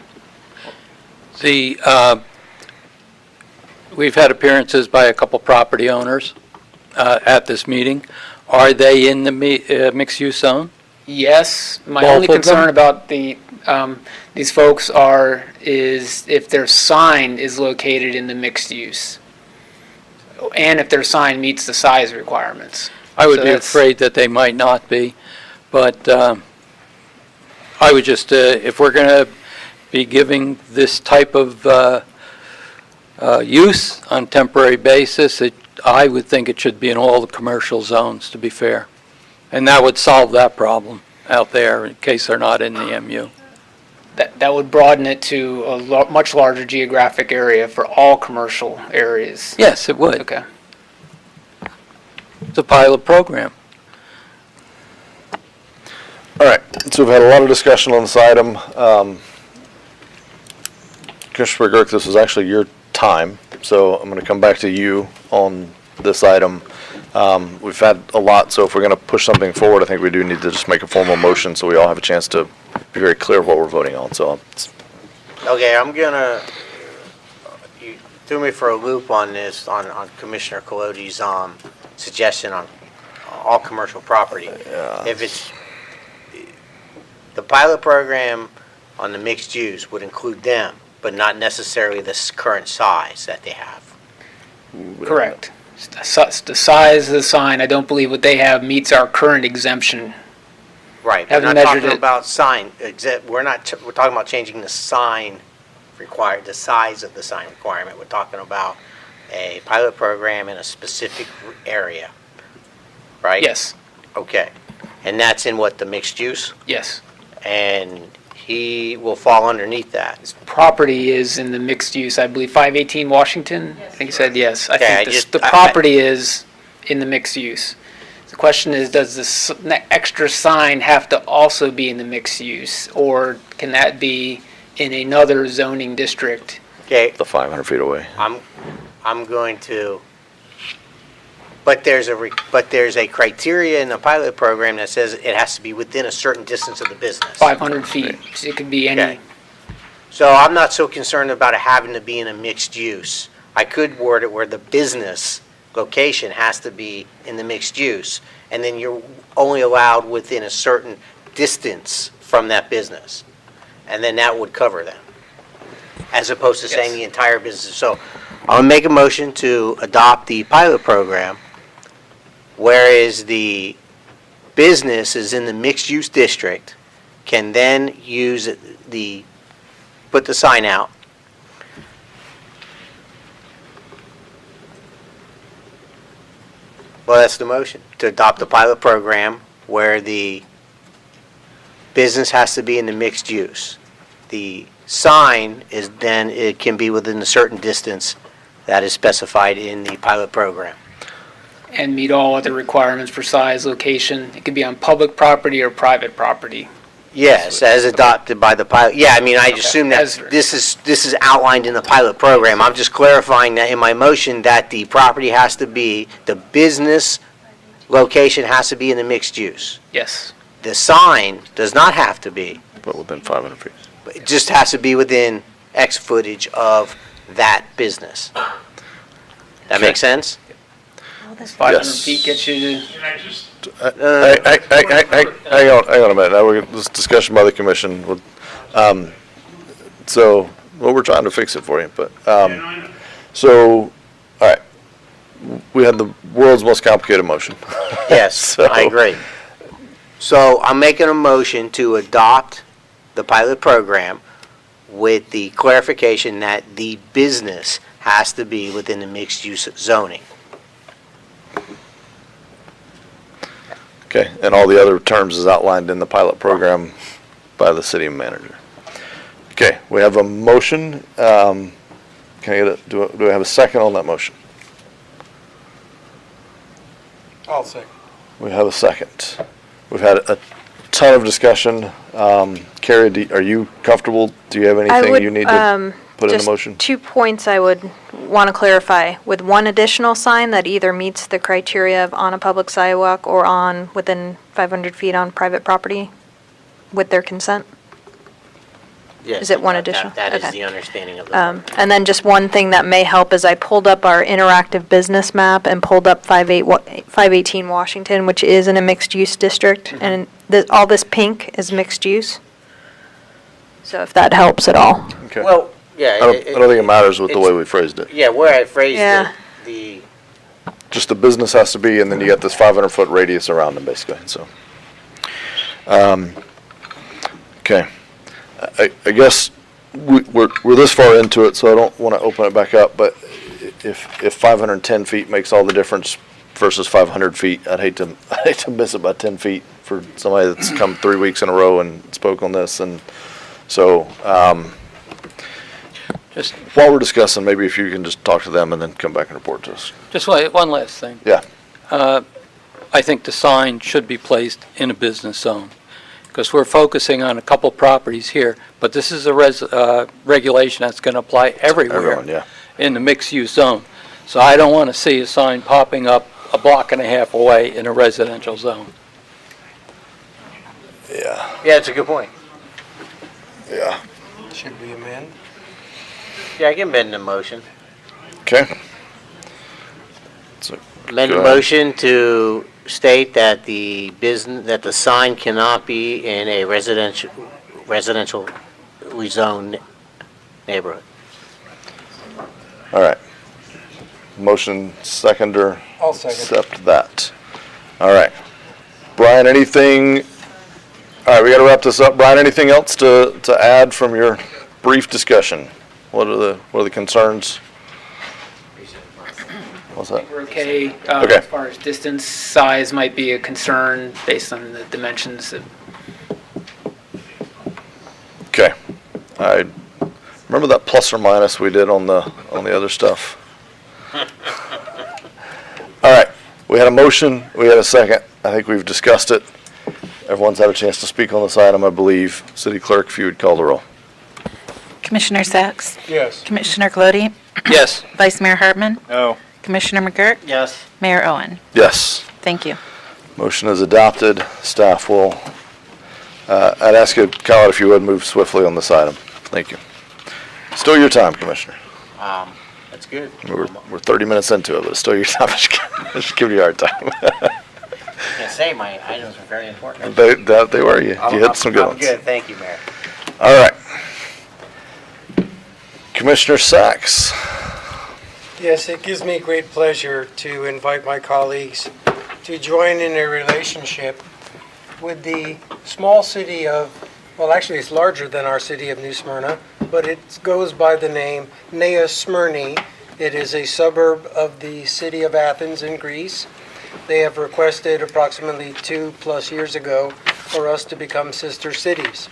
[SPEAKER 8] We've had appearances by a couple property owners at this meeting. Are they in the mixed-use zone?
[SPEAKER 19] Yes. My
[SPEAKER 8] Both
[SPEAKER 19] only
[SPEAKER 8] of them?
[SPEAKER 19] concern about these folks is if their sign is located in the mixed use, and if their sign meets the size requirements.
[SPEAKER 8] I would
[SPEAKER 19] So
[SPEAKER 8] be
[SPEAKER 19] that's-
[SPEAKER 8] afraid that they might not be, but I would just, if we're going to be giving this type of use on temporary basis, I would think it should be in all the commercial zones, to be fair. And that would solve that problem out there in case they're not in the MU.
[SPEAKER 19] That would broaden it to a much larger geographic area for all commercial areas.
[SPEAKER 8] Yes, it would.
[SPEAKER 19] Okay.
[SPEAKER 8] It's a pilot program.
[SPEAKER 1] All right, so we've had a lot of discussion on this item. Commissioner Girk, this was actually your time, so I'm going to come back to you on this item. We've had a lot, so if we're going to push something forward, I think we do need to just make a formal motion so we all have a chance to be very clear of what we're voting on. So,
[SPEAKER 7] Okay, you threw me for a loop on this, on Commissioner Colodey's suggestion on all commercial property. If it's, the pilot program on the mixed use would include them, but not necessarily the current size that they have.
[SPEAKER 19] Correct. The size of the sign, I don't believe what they have meets our current exemption.
[SPEAKER 7] Right, we're
[SPEAKER 19] Haven't
[SPEAKER 7] not
[SPEAKER 19] measured
[SPEAKER 7] talking
[SPEAKER 19] it.
[SPEAKER 7] about sign, we're talking about changing the sign required, the size of the sign requirement. We're talking about a pilot program in a specific area, right?
[SPEAKER 19] Yes.
[SPEAKER 7] Okay, and that's in what, the mixed use?
[SPEAKER 19] Yes.
[SPEAKER 7] And he will fall underneath that.
[SPEAKER 19] Property is in the mixed use, I believe 518 Washington? I think he said yes. I
[SPEAKER 7] Okay,
[SPEAKER 19] think
[SPEAKER 7] I
[SPEAKER 19] the
[SPEAKER 7] just-
[SPEAKER 19] the property is in the mixed use. The question is, does this extra sign have to also be in the mixed use? Or can that be in another zoning district?
[SPEAKER 7] Okay,
[SPEAKER 1] the 500 feet away.
[SPEAKER 7] I'm going to, but there's a criteria in the pilot program that says it has to be within a certain distance of the business.
[SPEAKER 19] 500 feet, so it could be any.
[SPEAKER 7] Okay. So I'm not so concerned about it having to be in a mixed use. I could word it where the business location has to be in the mixed use, and then you're only allowed within a certain distance from that business. And then that would cover them, as opposed to saying the entire business. So I'm going to make a motion to adopt the pilot program, whereas the business is in the mixed-use district, can then use put the sign out. Well, that's the motion, to adopt the pilot program where the business has to be in the mixed use. The sign is then, it can be within a certain distance that is specified in the pilot program.
[SPEAKER 19] And meet all other requirements for size, location. It could be on public property or private property.
[SPEAKER 7] Yes, as adopted by the pilot. Yeah, I mean, I assume that this is outlined in the pilot program. I'm just clarifying that in my motion that the property has to be, the business location has to be in the mixed use.
[SPEAKER 19] Yes.
[SPEAKER 7] The sign does not have to be.
[SPEAKER 1] But within 500 feet.
[SPEAKER 7] It just has to be within X footage of that business. That make sense?
[SPEAKER 19] 500 feet gets you to...
[SPEAKER 1] Hang on a minute. Now this discussion by the commission. So Well, we're trying to fix it for you, but, so, all right. We had the world's most complicated motion.
[SPEAKER 7] Yes,
[SPEAKER 1] So-
[SPEAKER 7] I agree. So I'm making a motion to adopt the pilot program with the clarification that the business has to be within the mixed-use zoning.
[SPEAKER 1] Okay, and all the other terms is outlined in the pilot program by the city manager. Okay, we have a motion. Can I get a, do I have a second on that motion?
[SPEAKER 9] I'll second.
[SPEAKER 1] We have a second. We've had a ton of discussion. Carrie, are you comfortable? Do you have anything you need to put in the
[SPEAKER 18] just
[SPEAKER 1] motion?
[SPEAKER 18] 2 points I would want to clarify. With one additional sign that either meets the criteria of on a public sidewalk or on within 500 feet on private property with their consent?
[SPEAKER 7] Yes,
[SPEAKER 18] Is it one additional?
[SPEAKER 7] That is
[SPEAKER 18] Okay.
[SPEAKER 7] the understanding of the.
[SPEAKER 18] And then just one thing that may help is I pulled up our interactive business map and pulled up 518 Washington, which is in a mixed-use district, and all this pink is mixed use. So if that helps at all.
[SPEAKER 1] Okay.
[SPEAKER 7] Well, yeah.
[SPEAKER 1] I don't think it matters with the way we phrased it.
[SPEAKER 7] Yeah, where I phrased
[SPEAKER 18] Yeah.
[SPEAKER 7] it, the,
[SPEAKER 1] Just the business has to be, and then you got this 500-foot radius around them, basically, so. Okay. I guess we're this far into it, so I don't want to open it back up, but if 510 feet makes all the difference versus 500 feet, I'd hate to miss it by 10 feet for somebody that's come 3 weeks in a row and spoke on this, and so,
[SPEAKER 8] Just,
[SPEAKER 1] while we're discussing, maybe if you can just talk to them and then come back and report to us.
[SPEAKER 8] just one last thing.
[SPEAKER 1] Yeah.
[SPEAKER 8] I think the sign should be placed in a business zone, because we're focusing on a couple properties here, but this is a regulation that's going to apply everywhere
[SPEAKER 1] Everyone, yeah.
[SPEAKER 8] in the mixed-use zone. So I don't want to see a sign popping up a block and a half away in a residential zone.
[SPEAKER 1] Yeah,
[SPEAKER 7] yeah, it's a good point.
[SPEAKER 1] yeah.
[SPEAKER 9] Should we amend?
[SPEAKER 7] Yeah, I can amend the motion.
[SPEAKER 1] Okay. So,
[SPEAKER 7] Amend the
[SPEAKER 1] go ahead.
[SPEAKER 7] motion to state that the sign cannot be in a residential zoned neighborhood.
[SPEAKER 1] All right. Motion seconder.
[SPEAKER 9] I'll second.
[SPEAKER 1] Accept that. All right. Brian, anything, all right, we got to wrap this up. Brian, anything else to add from your brief discussion? What are the concerns? What's that?
[SPEAKER 19] We're okay.
[SPEAKER 1] Okay.
[SPEAKER 19] As far as distance, size might be a concern based on the dimensions.
[SPEAKER 1] Okay. I remember that plus or minus we did on the other stuff. All right. We had a motion. We had a second. I think we've discussed it. Everyone's had a chance to speak on this item, I believe. City Clerk, if you would call the roll.
[SPEAKER 21] Commissioner Sacks?
[SPEAKER 9] Yes.
[SPEAKER 21] Commissioner Glody?
[SPEAKER 8] Yes.
[SPEAKER 21] Vice Mayor Hartman?
[SPEAKER 5] No.
[SPEAKER 21] Commissioner McGurk?
[SPEAKER 7] Yes.
[SPEAKER 21] Mayor Owen?
[SPEAKER 1] Yes.
[SPEAKER 21] Thank you.
[SPEAKER 1] Motion is adopted. Staff will, I'd ask you, Kyle, if you would move swiftly on this item. Thank you. Still your time, Commissioner.
[SPEAKER 7] That's good.
[SPEAKER 1] We're 30 minutes into it, but it's still your time. Just giving you a hard time.
[SPEAKER 7] I can't say my items are very important.
[SPEAKER 1] They were. You hit some good
[SPEAKER 7] I'm
[SPEAKER 1] ones.
[SPEAKER 7] good, thank you, Mayor.
[SPEAKER 1] All right. Commissioner Sacks.
[SPEAKER 9] Yes, it gives me great pleasure to invite my colleagues to join in a relationship with the small city of, well, actually it's larger than our city of New Smyrna, but it goes by the name Nea Smyrni. It is a suburb of the city of Athens in Greece. They have requested approximately 2+ years ago for us to become sister cities.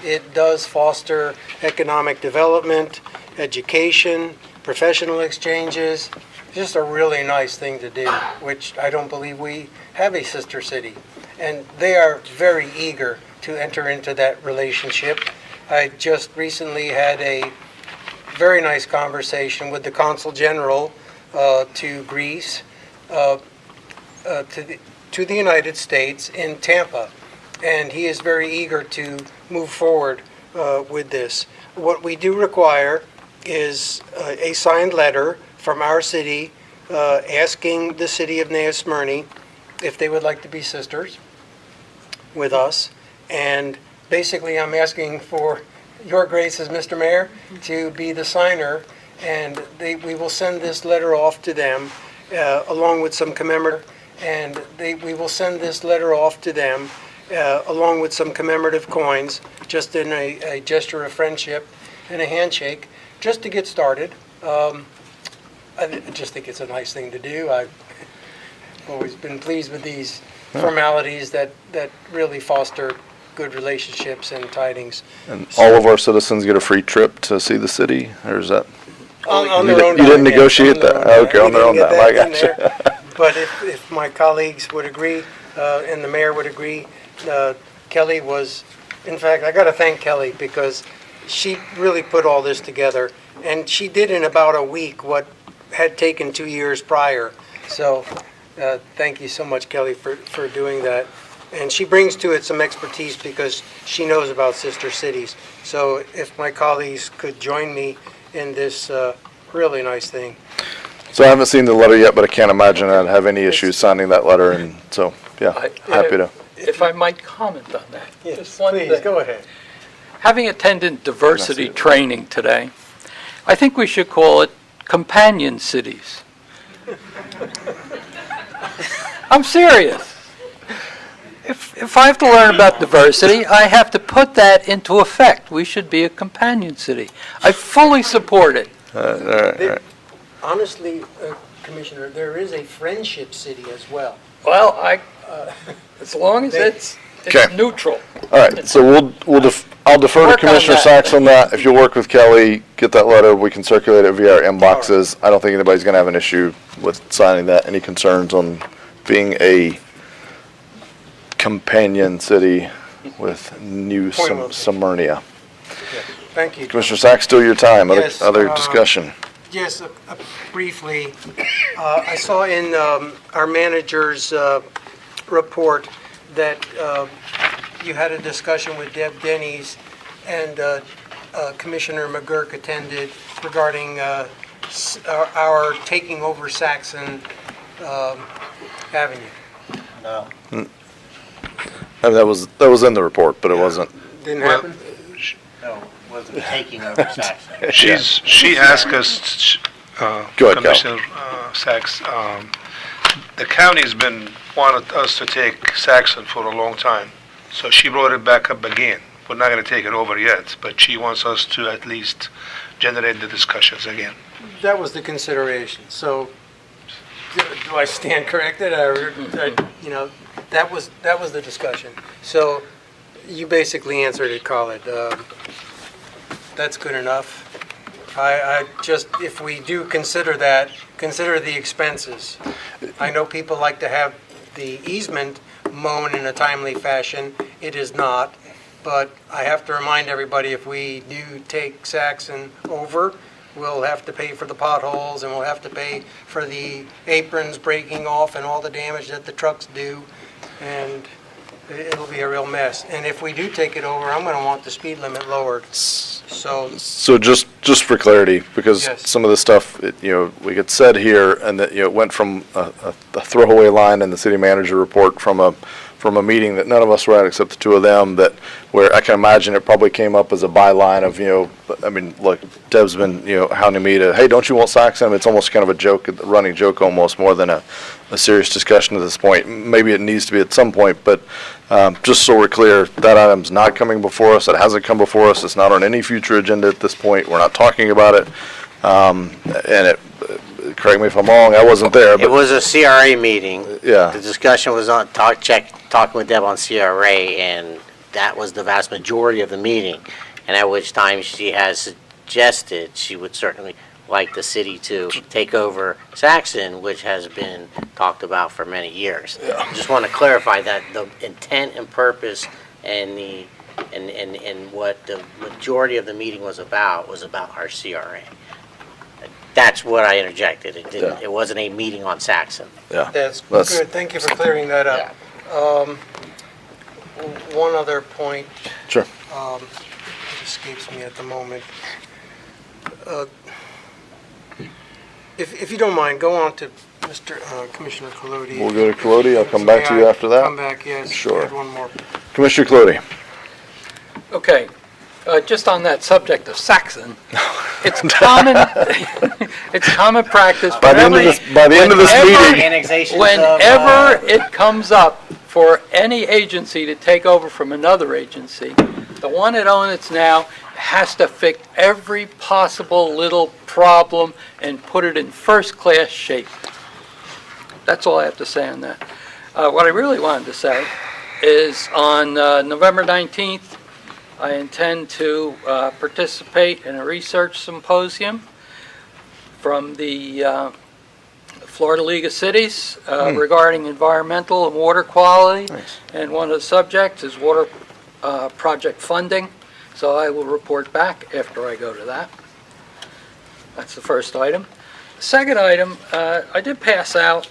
[SPEAKER 9] It does foster economic development, education, professional exchanges, just a really nice thing to do, which I don't believe we have a sister city. And they are very eager to enter into that relationship. I just recently had a very nice conversation with the Consul General to Greece, to the United States in Tampa, and he is very eager to move forward with this. What we do require is a signed letter from our city asking the city of Nea Smyrni if they would like to be sisters with us. And basically, I'm asking for your graces, Mr. Mayor, to be the signer, and we will send this letter off to them along with some commemorative, we will send this letter off to them along with some commemorative coins, just in a gesture of friendship and a handshake, just to get started. I just think it's a nice thing to do. I've always been pleased with these formalities that really foster good relationships and tidings.
[SPEAKER 1] And all of our citizens get a free trip to see the city, or is that?
[SPEAKER 9] On their own
[SPEAKER 1] You didn't
[SPEAKER 9] dime, yes,
[SPEAKER 1] negotiate
[SPEAKER 9] on their
[SPEAKER 1] that?
[SPEAKER 9] own
[SPEAKER 1] Okay,
[SPEAKER 9] dime.
[SPEAKER 1] on their own
[SPEAKER 9] We didn't
[SPEAKER 1] dime, I
[SPEAKER 9] get that in
[SPEAKER 1] gotcha.
[SPEAKER 9] there. But if my colleagues would agree, and the mayor would agree, Kelly was, in fact, I got to thank Kelly, because she really put all this together, and she did in about a week what had taken 2 years prior. So thank you so much, Kelly, for doing that. And she brings to it some expertise because she knows about sister cities. So if my colleagues could join me in this really nice thing.
[SPEAKER 1] So I haven't seen the letter yet, but I can't imagine I'd have any issues signing that letter, and so, yeah, happy to.
[SPEAKER 8] If I might comment on that.
[SPEAKER 9] Yes,
[SPEAKER 8] Just one
[SPEAKER 9] please,
[SPEAKER 8] thing.
[SPEAKER 9] go ahead.
[SPEAKER 8] Having attended diversity training today, I think we should call it companion cities. I'm serious. If I have to learn about diversity, I have to put that into effect. We should be a companion city. I fully support it.
[SPEAKER 9] Honestly, Commissioner, there is a friendship city as well.
[SPEAKER 8] Well, as long as it's
[SPEAKER 1] Okay.
[SPEAKER 8] neutral.
[SPEAKER 1] All right, so I'll defer to
[SPEAKER 8] Work on
[SPEAKER 1] Commissioner
[SPEAKER 8] that.
[SPEAKER 1] Sachs on that. If you'll work with Kelly, get that letter, we can circulate it via our inboxes. I don't think anybody's gonna have an issue with signing that. Any concerns on being a companion city with new Smyrna?
[SPEAKER 9] Thank you.
[SPEAKER 1] Commissioner Sachs, still your time.
[SPEAKER 9] Yes,
[SPEAKER 1] Other discussion.
[SPEAKER 9] Yes, briefly, I saw in our manager's report that you had a discussion with Deb Denny's, and Commissioner McGurk attended, regarding our taking over Saxon Avenue.
[SPEAKER 7] No.
[SPEAKER 1] I mean, that was in the report, but it wasn't.
[SPEAKER 9] Didn't happen?
[SPEAKER 7] No, wasn't taking over Saxon.
[SPEAKER 3] She asked us,
[SPEAKER 1] Go ahead, Cal.
[SPEAKER 3] Commissioner Sachs, the county's been wanted us to take Saxon for a long time, so she brought it back up again. We're not going to take it over yet, but she wants us to at least generate the discussions again.
[SPEAKER 9] That was the consideration. So do I stand corrected? That was the discussion. So you basically answered it, Khalid. That's good enough. I just, if we do consider that, consider the expenses. I know people like to have the easement mown in a timely fashion. It is not. But I have to remind everybody, if we do take Saxon over, we'll have to pay for the potholes, and we'll have to pay for the aprons breaking off and all the damage that the trucks do, and it'll be a real mess. And if we do take it over, I'm going to want the speed limit lowered.
[SPEAKER 1] So just for clarity, because
[SPEAKER 9] Yes.
[SPEAKER 1] some of the stuff, we get said here, and that, it went from a throwaway line in the city manager report from a meeting that none of us were at except the two of them, that where I can imagine it probably came up as a byline of, I mean, look, Deb's been, hounding me to, hey, don't you want Saxon? It's almost kind of a joke, a running joke almost, more than a serious discussion at this point. Maybe it needs to be at some point, but just so we're clear, that item's not coming before us. It hasn't come before us. It's not on any future agenda at this point. We're not talking about it. And correct me if I'm wrong, I wasn't there,
[SPEAKER 7] It
[SPEAKER 1] but
[SPEAKER 7] was a CRA meeting.
[SPEAKER 1] yeah.
[SPEAKER 7] The discussion was on, talking with Deb on CRA, and that was the vast majority of the meeting. And at which time she has suggested she would certainly like the city to take over Saxon, which has been talked about for many years. Just want to clarify that the intent and purpose and what the majority of the meeting was about our CRA. That's what I interjected. It didn't. It wasn't a meeting on Saxon.
[SPEAKER 1] Yeah.
[SPEAKER 9] That's good. Thank you for clearing that up. One other point.
[SPEAKER 1] Sure.
[SPEAKER 9] It escapes me at the moment. If you don't mind, go on to Mr. Commissioner Colodi.
[SPEAKER 1] We'll go to Colodi. I'll come back to you after that.
[SPEAKER 9] Come back, yes.
[SPEAKER 1] Sure.
[SPEAKER 9] Add one more.
[SPEAKER 1] Commissioner Colodi.
[SPEAKER 8] Okay. Just on that subject of Saxon, it's common, it's common practice.
[SPEAKER 1] By the end of this meeting.
[SPEAKER 7] Annexations of,
[SPEAKER 8] Whenever it comes up for any agency to take over from another agency, the one that owns it now has to fix every possible little problem and put it in first-class shape. That's all I have to say on that. What I really wanted to say is on November 19th, I intend to participate in a research symposium from the Florida League of Cities regarding environmental and water quality.
[SPEAKER 1] Nice.
[SPEAKER 8] And one of the subjects is water project funding. So I will report back after I go to that. That's the first item. Second item, I did pass out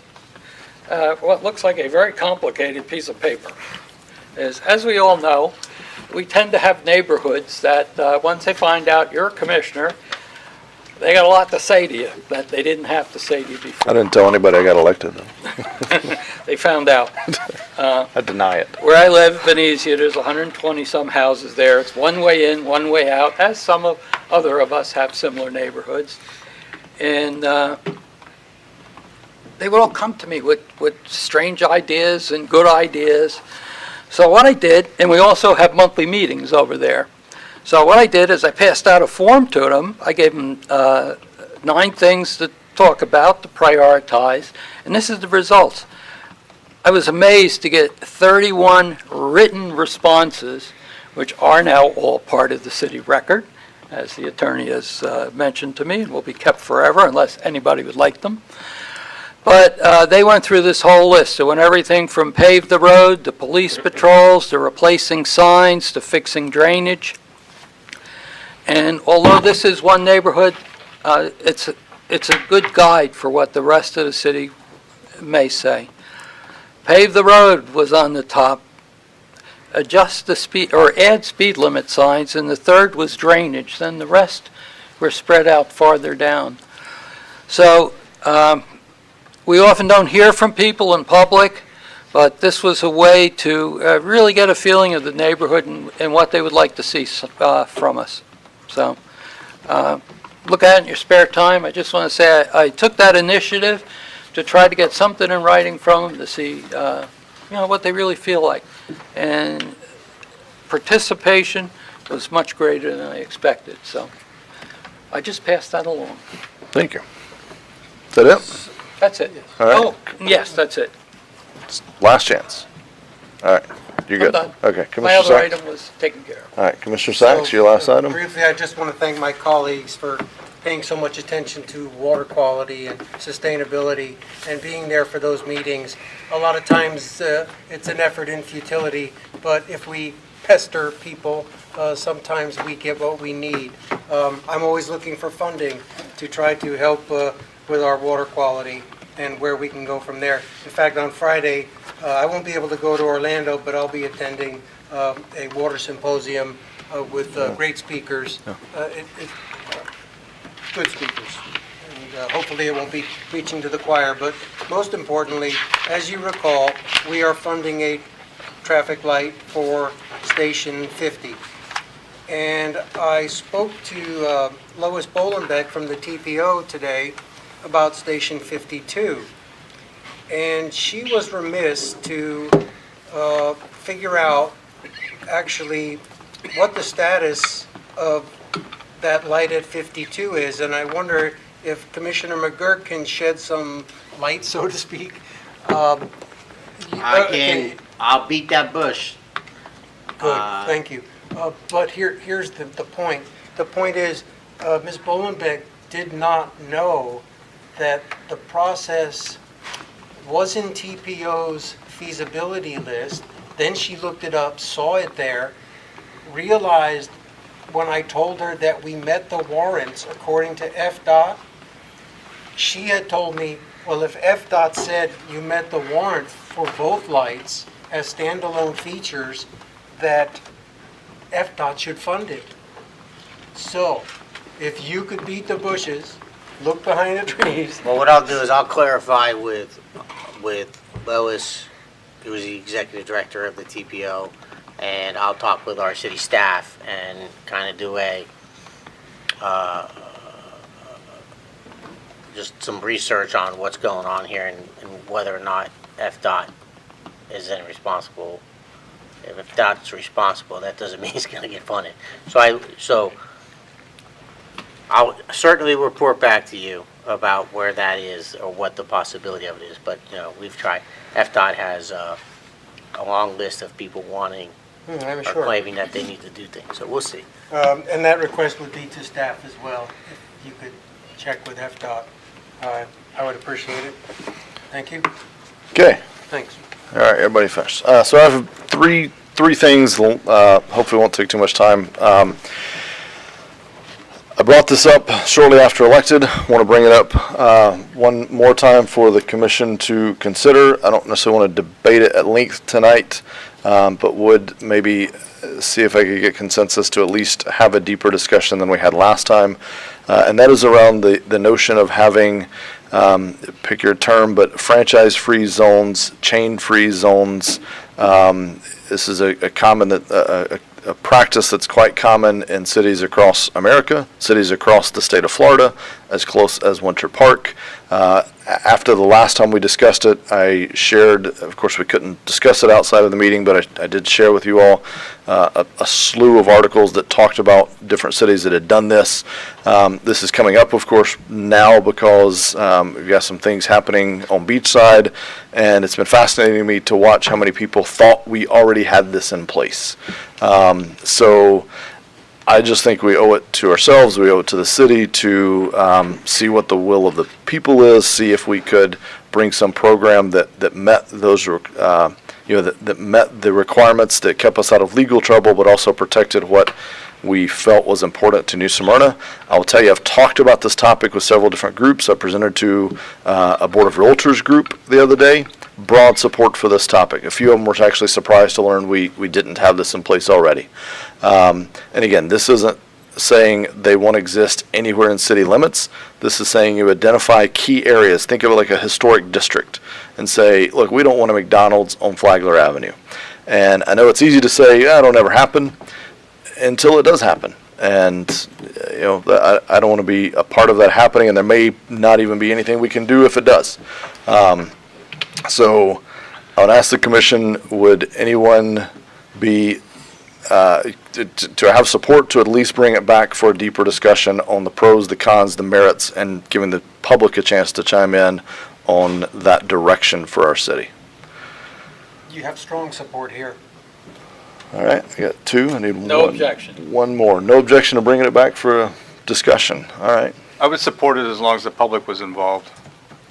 [SPEAKER 8] what looks like a very complicated piece of paper. As we all know, we tend to have neighborhoods that once they find out you're a commissioner, they got a lot to say to you that they didn't have to say to you before.
[SPEAKER 1] I didn't tell anybody I got elected, though.
[SPEAKER 8] They found out.
[SPEAKER 1] I deny it.
[SPEAKER 8] Where I live, Venezia, there's 120-some houses there. It's one way in, one way out, as some of other of us have similar neighborhoods. And they would all come to me with strange ideas and good ideas. So what I did, and we also have monthly meetings over there. So what I did is I passed out a form to them. I gave them 9 things to talk about, to prioritize, and this is the results. I was amazed to get 31 written responses, which are now all part of the city record, as the attorney has mentioned to me, and will be kept forever unless anybody would like them. But they went through this whole list. It went everything from pave the road, to police patrols, to replacing signs, to fixing drainage. And although this is one neighborhood, it's a good guide for what the rest of the city may say. Pave the road was on the top. Adjust the speed, or add speed limit signs, and the third was drainage. Then the rest were spread out farther down. So we often don't hear from people in public, but this was a way to really get a feeling of the neighborhood and what they would like to see from us. So look at it in your spare time. I just want to say I took that initiative to try to get something in writing from them to see what they really feel like. And participation was much greater than I expected. So I just passed that along.
[SPEAKER 1] Thank you. Is that it?
[SPEAKER 8] That's it.
[SPEAKER 1] All right.
[SPEAKER 8] Oh, yes, that's it.
[SPEAKER 1] Last chance. All right. You're good.
[SPEAKER 8] I'm done.
[SPEAKER 1] Okay.
[SPEAKER 8] My
[SPEAKER 1] Commissioner
[SPEAKER 8] other
[SPEAKER 1] Sachs?
[SPEAKER 8] item was taken care of.
[SPEAKER 1] All right. Commissioner Sachs, your last item?
[SPEAKER 9] Briefly, I just want to thank my colleagues for paying so much attention to water quality and sustainability and being there for those meetings. A lot of times it's an effort in futility, but if we pester people, sometimes we get what we need. I'm always looking for funding to try to help with our water quality and where we can go from there. In fact, on Friday, I won't be able to go to Orlando, but I'll be attending a water symposium with great speakers. Good speakers. And hopefully it won't be preaching to the choir, but most importantly, as you recall, we are funding a traffic light for Station 50. And I spoke to Lois Bolenbeck from the TPO today about Station 52. And she was remiss to figure out actually what the status of that light at 52 is, and I wonder if Commissioner McGurk can shed some light, so to speak.
[SPEAKER 7] I'll beat that bush.
[SPEAKER 9] Good, thank you. But here's the point. The point is, Ms. Bolenbeck did not know that the process was in TPO's feasibility list. Then she looked it up, saw it there, realized when I told her that we met the warrants according to FDOT, she had told me, well, if FDOT said you met the warrant for both lights as standalone features, that FDOT should fund it. So, if you could beat the bushes, look behind the trees.
[SPEAKER 7] Well, what I'll do is I'll clarify with Lois, who is the executive director of the TPO, and I'll talk with our city staff and kind of do just some research on what's going on here and whether or not FDOT is then responsible. If FDOT's responsible, that doesn't mean it's going to get funded. So I'll certainly report back to you about where that is or what the possibility of it is. But, we've tried. FDOT has a long list of people wanting
[SPEAKER 9] I'm
[SPEAKER 7] or
[SPEAKER 9] sure.
[SPEAKER 7] claiming that they need to do things. So we'll see.
[SPEAKER 9] And that request would be to staff as well. If you could check with FDOT, I would appreciate it. Thank you.
[SPEAKER 1] Okay.
[SPEAKER 9] Thanks.
[SPEAKER 1] All right, everybody finished. So I have three things, hopefully won't take too much time. I brought this up shortly after elected. Want to bring it up one more time for the commission to consider. I don't necessarily want to debate it at length tonight, but would maybe see if I could get consensus to at least have a deeper discussion than we had last time. And that is around the notion of having, pick your term, but franchise-free zones, chain-free zones. This is a practice that's quite common in cities across America, cities across the state of Florida, as close as Winter Park. After the last time we discussed it, I shared, of course we couldn't discuss it outside of the meeting, but I did share with you all a slew of articles that talked about different cities that had done this. This is coming up, of course, now because we've got some things happening on Beachside, and it's been fascinating to me to watch how many people thought we already had this in place. So I just think we owe it to ourselves, we owe it to the city to see what the will of the people is, see if we could bring some program that met those, that met the requirements, that kept us out of legal trouble, but also protected what we felt was important to New Smyrna. I will tell you, I've talked about this topic with several different groups. I presented to a Board of Realtors group the other day. Broad support for this topic. A few of them were actually surprised to learn we didn't have this in place already. And again, this isn't saying they won't exist anywhere in city limits. This is saying you identify key areas. Think of it like a historic district and say, look, we don't want a McDonald's on Flagler Avenue. And I know it's easy to say, it'll never happen until it does happen. And, I don't want to be a part of that happening, and there may not even be anything we can do if it does. So I would ask the commission, would anyone be, to have support to at least bring it back for a deeper discussion on the pros, the cons, the merits, and giving the public a chance to chime in on that direction for our city?
[SPEAKER 9] You have strong support here.
[SPEAKER 1] All right, I got two. I need
[SPEAKER 5] No objection.
[SPEAKER 1] one more. No objection to bringing it back for a discussion. All right.
[SPEAKER 5] I would support it as long as the public was involved.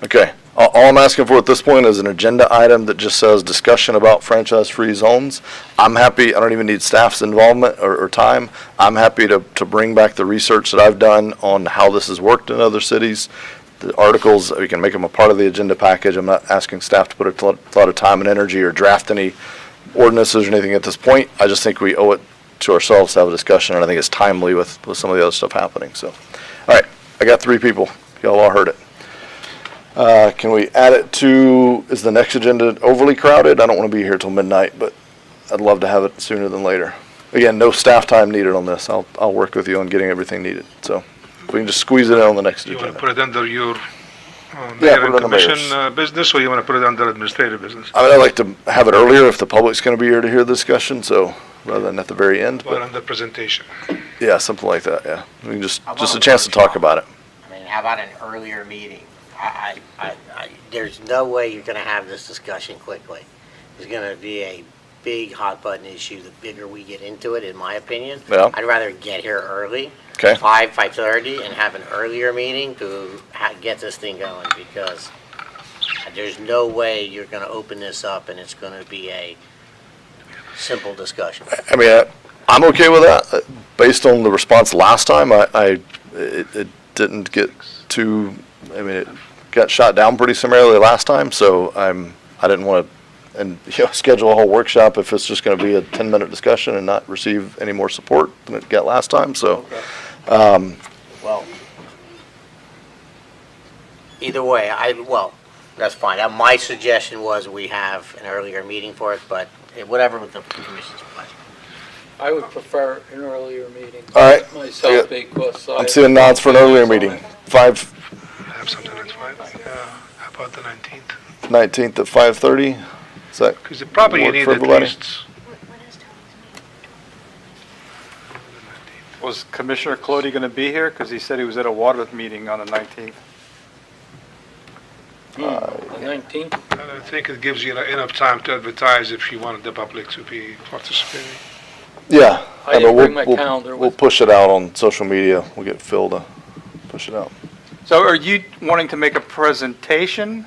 [SPEAKER 1] Okay. All I'm asking for at this point is an agenda item that just says discussion about franchise-free zones. I'm happy, I don't even need staff's involvement or time. I'm happy to bring back the research that I've done on how this has worked in other cities. The articles, we can make them a part of the agenda package. I'm not asking staff to put a lot of time and energy or draft any ordinances or anything at this point. I just think we owe it to ourselves to have a discussion, and I think it's timely with some of the other stuff happening. So, all right, I got three people. Y'all all heard it. Can we add it to, is the next agenda overly crowded? I don't want to be here till midnight, but I'd love to have it sooner than later. Again, no staff time needed on this. I'll work with you on getting everything needed. So if we can just squeeze it in on the next
[SPEAKER 3] You want to
[SPEAKER 1] agenda.
[SPEAKER 3] put it under your
[SPEAKER 1] Yeah,
[SPEAKER 3] mayor
[SPEAKER 1] put
[SPEAKER 3] and
[SPEAKER 1] it under mayor's.
[SPEAKER 3] commission business, or you want to put it under administrative business?
[SPEAKER 1] I mean, I'd like to have it earlier if the public's going to be here to hear the discussion, so rather than at the very end.
[SPEAKER 3] Or
[SPEAKER 1] But
[SPEAKER 3] under presentation?
[SPEAKER 1] yeah, something like that, yeah. We can just
[SPEAKER 7] How
[SPEAKER 1] a
[SPEAKER 7] about
[SPEAKER 1] chance to talk
[SPEAKER 7] workshop?
[SPEAKER 1] about it.
[SPEAKER 7] I mean, how about an earlier meeting? There's no way you're going to have this discussion quickly. There's going to be a big hot button issue the bigger we get into it, in my opinion.
[SPEAKER 1] Yeah.
[SPEAKER 7] I'd rather get here early,
[SPEAKER 1] Okay.
[SPEAKER 7] 5:30, and have an earlier meeting to get this thing going, because there's no way you're going to open this up and it's going to be a simple discussion.
[SPEAKER 1] I mean, I'm okay with that. Based on the response last time, it didn't get too, I mean, it got shot down pretty summarily last time, so I didn't want to schedule a whole workshop if it's just going to be a 10-minute discussion and not receive any more support than it got last time, so.
[SPEAKER 7] Well, either way, that's fine. My suggestion was we have an earlier meeting for it, but whatever with the commission's pleasure.
[SPEAKER 8] I would prefer an earlier meeting.
[SPEAKER 1] All right.
[SPEAKER 8] Myself, because
[SPEAKER 1] I'm seeing nods for an earlier meeting. 5,
[SPEAKER 3] Have something at 5, how about the 19th?
[SPEAKER 1] 19th at 5:30? Is that
[SPEAKER 3] Because the property you
[SPEAKER 1] work
[SPEAKER 3] need
[SPEAKER 1] for
[SPEAKER 3] at
[SPEAKER 1] everybody?
[SPEAKER 3] least,
[SPEAKER 5] Was Commissioner Clody going to be here? Because he said he was at a water meeting on the 19th.
[SPEAKER 8] The 19th?
[SPEAKER 3] and I think it gives you enough time to advertise if you wanted the public to be participating.
[SPEAKER 1] Yeah.
[SPEAKER 8] I didn't
[SPEAKER 1] but
[SPEAKER 8] bring my calendar
[SPEAKER 1] We'll
[SPEAKER 8] with
[SPEAKER 1] push it out on social media. We'll get Phil to push it out.
[SPEAKER 5] So are you wanting to make a presentation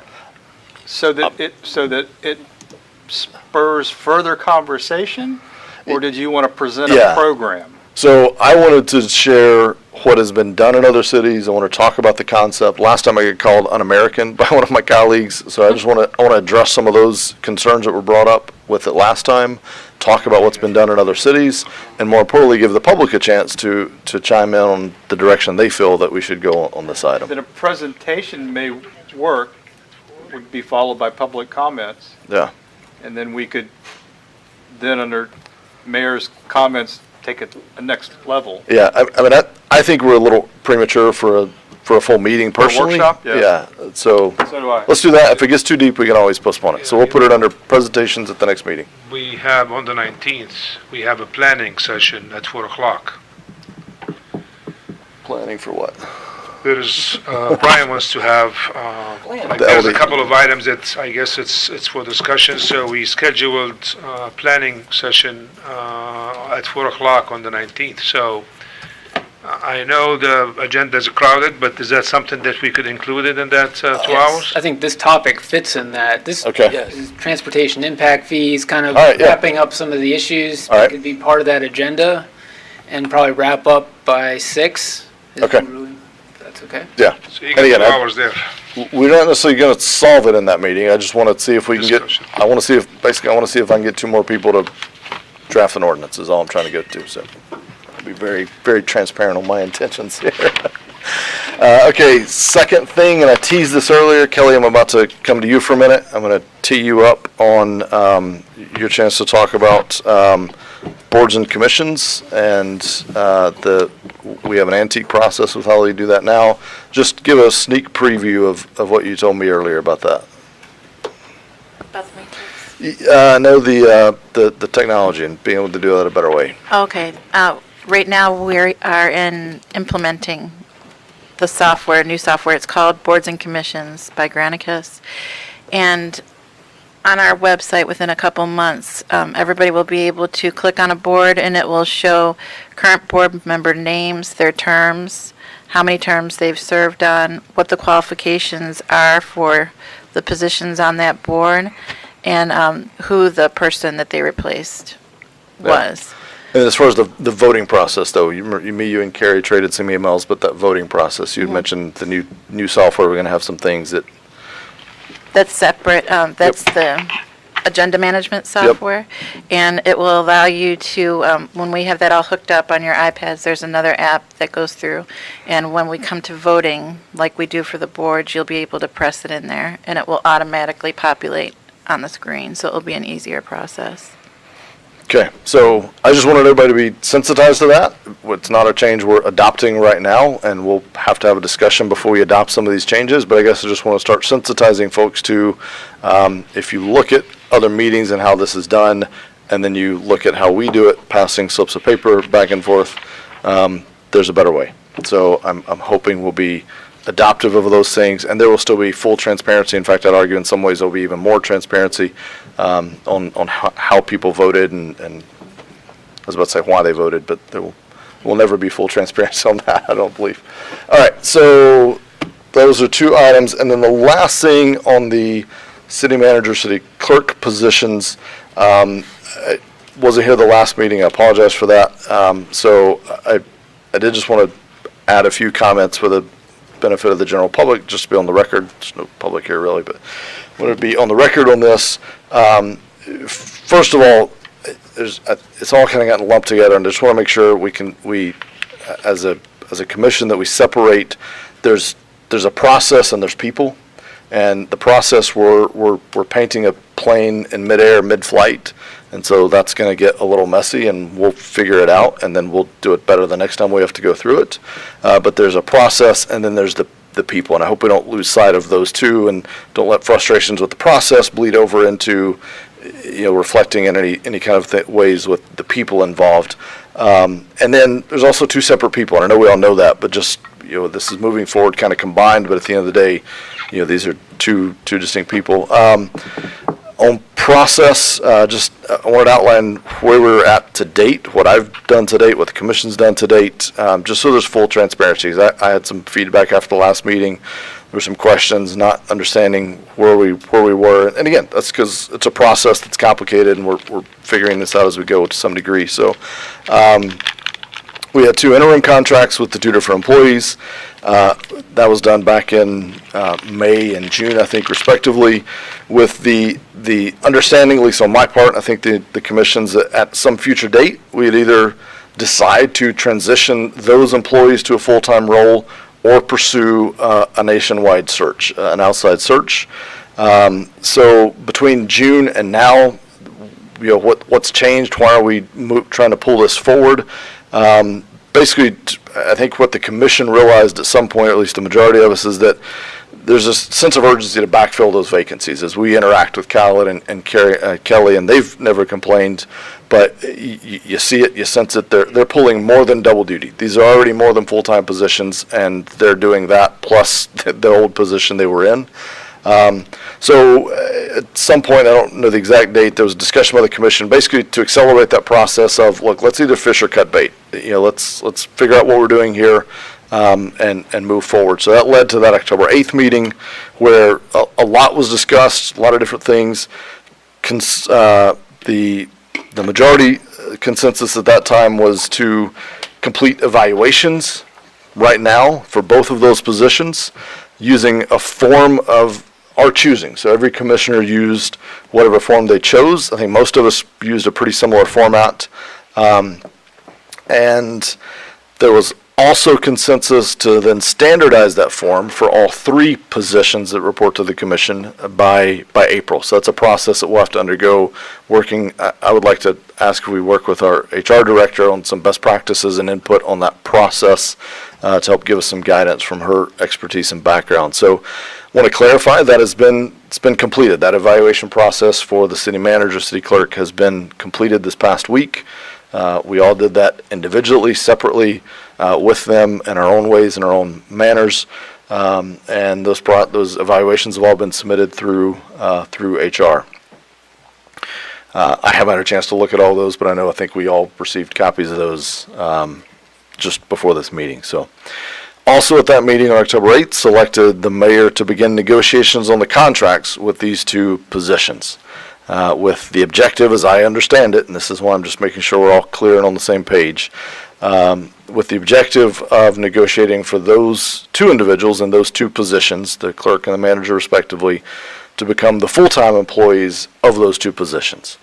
[SPEAKER 5] so that it spurs further conversation? Or did you want to present a
[SPEAKER 1] Yeah.
[SPEAKER 5] program?
[SPEAKER 1] So I wanted to share what has been done in other cities. I want to talk about the concept. Last time I got called un-American by one of my colleagues, so I just want to address some of those concerns that were brought up with it last time, talk about what's been done in other cities, and more importantly, give the public a chance to chime in on the direction they feel that we should go on this item.
[SPEAKER 5] Then a presentation may work, would be followed by public comments,
[SPEAKER 1] Yeah.
[SPEAKER 5] and then we could, then under mayor's comments, take it a next level.
[SPEAKER 1] Yeah, I mean, I think we're a little premature for a full meeting
[SPEAKER 5] For a
[SPEAKER 1] personally.
[SPEAKER 5] workshop? Yeah.
[SPEAKER 1] Yeah, so
[SPEAKER 5] So do I.
[SPEAKER 1] let's do that. If it gets too deep, we can always postpone it. So we'll put it under presentations at the next meeting.
[SPEAKER 3] We have on the 19th, we have a planning session at 4 o'clock.
[SPEAKER 1] Planning for what?
[SPEAKER 3] There's, Brian wants to have, there's a couple of items that I guess it's for discussion, so we scheduled a planning session at 4 o'clock on the 19th. So I know the agenda is crowded, but is that something that we could include it in that 2 hours?
[SPEAKER 19] I think this topic fits in that. This
[SPEAKER 1] Okay.
[SPEAKER 19] is transportation impact fees, kind of
[SPEAKER 1] All right, yeah.
[SPEAKER 19] wrapping up some of the issues.
[SPEAKER 1] All right.
[SPEAKER 19] It could be part of that agenda and probably wrap up by 6.
[SPEAKER 1] Okay.
[SPEAKER 19] That's okay.
[SPEAKER 1] Yeah.
[SPEAKER 3] So you
[SPEAKER 1] And
[SPEAKER 3] get
[SPEAKER 1] again,
[SPEAKER 3] 2 hours there.
[SPEAKER 1] we're not necessarily going to solve it in that meeting. I just want to see if we can get, I want to see if I can get 2 more people to draft an ordinance is all I'm trying to get to. So I'll be very, very transparent on my intentions here. Okay, second thing, and I teased this earlier, Kelly, I'm about to come to you for a minute. I'm going to tee you up on your chance to talk about boards and commissions, and we have an antique process with how we do that now. Just give a sneak preview of what you told me earlier about that.
[SPEAKER 21] About the matrix?
[SPEAKER 1] No, the technology and being able to do that a better way.
[SPEAKER 21] Okay, right now we are in implementing the software, new software. It's called Boards and Commissions by Granicus. And on our website, within a couple months, everybody will be able to click on a board and it will show current board member names, their terms, how many terms they've served on, what the qualifications are for the positions on that board, and who the person that they replaced was.
[SPEAKER 1] And as far as the voting process, though, you and Carrie traded some emails, but that voting process, you mentioned the new software, we're going to have some things that.
[SPEAKER 21] That's separate, that's the agenda management software. And it will allow you to, when we have that all hooked up on your iPads, there's another app that goes through. And when we come to voting, like we do for the boards, you'll be able to press it in there and it will automatically populate on the screen. So it'll be an easier process.
[SPEAKER 1] Okay, so I just wanted everybody to be sensitized to that. It's not a change we're adopting right now, and we'll have to have a discussion before we adopt some of these changes, but I guess I just want to start sensitizing folks to, if you look at other meetings and how this is done, and then you look at how we do it, passing slips of paper back and forth, there's a better way. So I'm hoping we'll be adoptive of those things, and there will still be full transparency. In fact, I'd argue in some ways there'll be even more transparency on how people voted, and I was about to say why they voted, but there will never be full transparency on that, I don't believe. All right, so those are 2 items, and then the last thing on the city manager, city clerk positions, I wasn't here the last meeting, I apologize for that. So I did just want to add a few comments for the benefit of the general public, just to be on the record. There's no public here really, but I want to be on the record on this. First of all, it's all kind of gotten lumped together, and I just want to make sure we as a commission, that we separate. There's a process and there's people, and the process we're painting a plane in midair, mid-flight, And so that's going to get a little messy, and we'll figure it out, and then we'll do it better the next time we have to go through it. But there's a process, and then there's the people, and I hope we don't lose sight of those two, and don't let frustrations with the process bleed over into, reflecting in any kind of ways with the people involved. And then there's also two separate people, and I know we all know that, but just, this is moving forward kind of combined, but at the end of the day, these are two distinct people. On process, I wanted to outline where we're at to date, what I've done to date, what the commission's done to date, just so there's full transparency. 'Cause I had some feedback after the last meeting. There were some questions, not understanding where we were. And again, that's because it's a process that's complicated, and we're figuring this out as we go to some degree. So we had 2 interim contracts with the 2 different employees. That was done back in May and June, I think, respectively, with the understanding, at least on my part, I think the commission's that at some future date, we'd either decide to transition those employees to a full-time role or pursue a nationwide search, an outside search. So between June and now, what's changed? Why are we trying to pull this forward? Basically, I think what the commission realized at some point, or at least the majority of us, is that there's a sense of urgency to backfill those vacancies as we interact with Khaled and Kelly, and they've never complained, but you see it, you sense it. They're pulling more than double duty. These are already more than full-time positions, and they're doing that plus the old position they were in. So at some point, I don't know the exact date, there was a discussion by the commission, basically to accelerate that process of, look, let's either fish or cut bait. Let's figure out what we're doing here, and move forward. So that led to that October 8th meeting, where a lot was discussed, a lot of different things. The majority consensus at that time was to complete evaluations right now for both of those positions using a form of our choosing. So every commissioner used whatever form they chose. I think most of us used a pretty similar format. And there was also consensus to then standardize that form for all 3 positions that report to the commission by April. So that's a process that we'll have to undergo working. I would like to ask if we work with our HR director on some best practices and input on that process to help give us some guidance from her expertise and background. So I want to clarify that it's been completed. That evaluation process for the city manager, city clerk has been completed this past week. We all did that individually, separately, with them in our own ways, in our own manners, and those evaluations have all been submitted through HR. I haven't had a chance to look at all those, but I think we all received copies of those just before this meeting. So, also at that meeting on October 8th, selected the mayor to begin negotiations on the contracts with these 2 positions. With the objective, as I understand it, and this is why I'm just making sure we're all clear and on the same page, with the objective of negotiating for those 2 individuals in those 2 positions, the clerk and the manager respectively, to become the full-time employees of those 2 positions.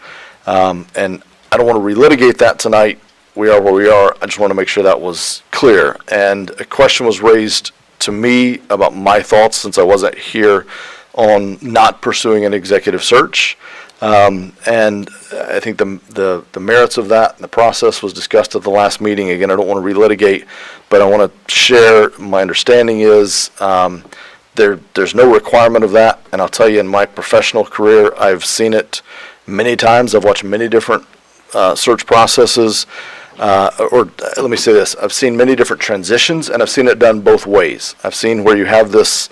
[SPEAKER 1] And I don't want to relitigate that tonight. We are where we are. I just want to make sure that was clear. And a question was raised to me about my thoughts, since I wasn't here, on not pursuing an executive search. And I think the merits of that and the process was discussed at the last meeting. Again, I don't want to relitigate, but I want to share my understanding is there's no requirement of that. And I'll tell you, in my professional career, I've seen it many times. I've watched many different search processes. Or let me say this, I've seen many different transitions, and I've seen it done both ways. I've seen where you have this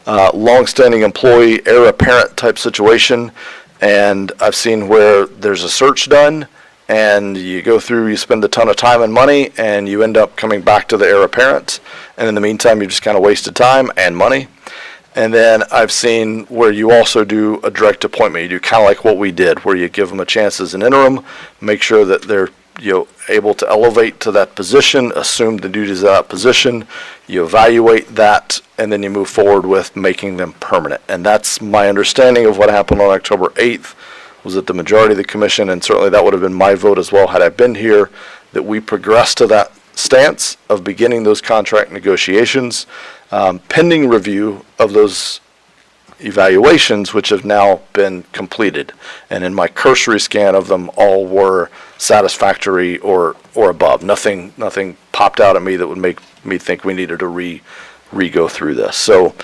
[SPEAKER 1] long-standing employee, heir apparent type situation, and I've seen where there's a search done, and you go through, you spend a ton of time and money, and you end up coming back to the heir apparent, and in the meantime, you just kind of wasted time and money. And then I've seen where you also do a direct appointment. You do kind of like what we did, where you give them a chance as an interim, make sure that they're able to elevate to that position, assume the duties of that position, you evaluate that, and then you move forward with making them permanent. And that's my understanding of what happened on October 8th, was that the majority of the commission, and certainly that would have been my vote as well had I been here, that we progressed to that stance of beginning those contract negotiations, pending review of those evaluations, which have now been completed. And in my cursory scan of them, all were satisfactory or above. Nothing popped out at me that would make me think we needed to re-go through this. So,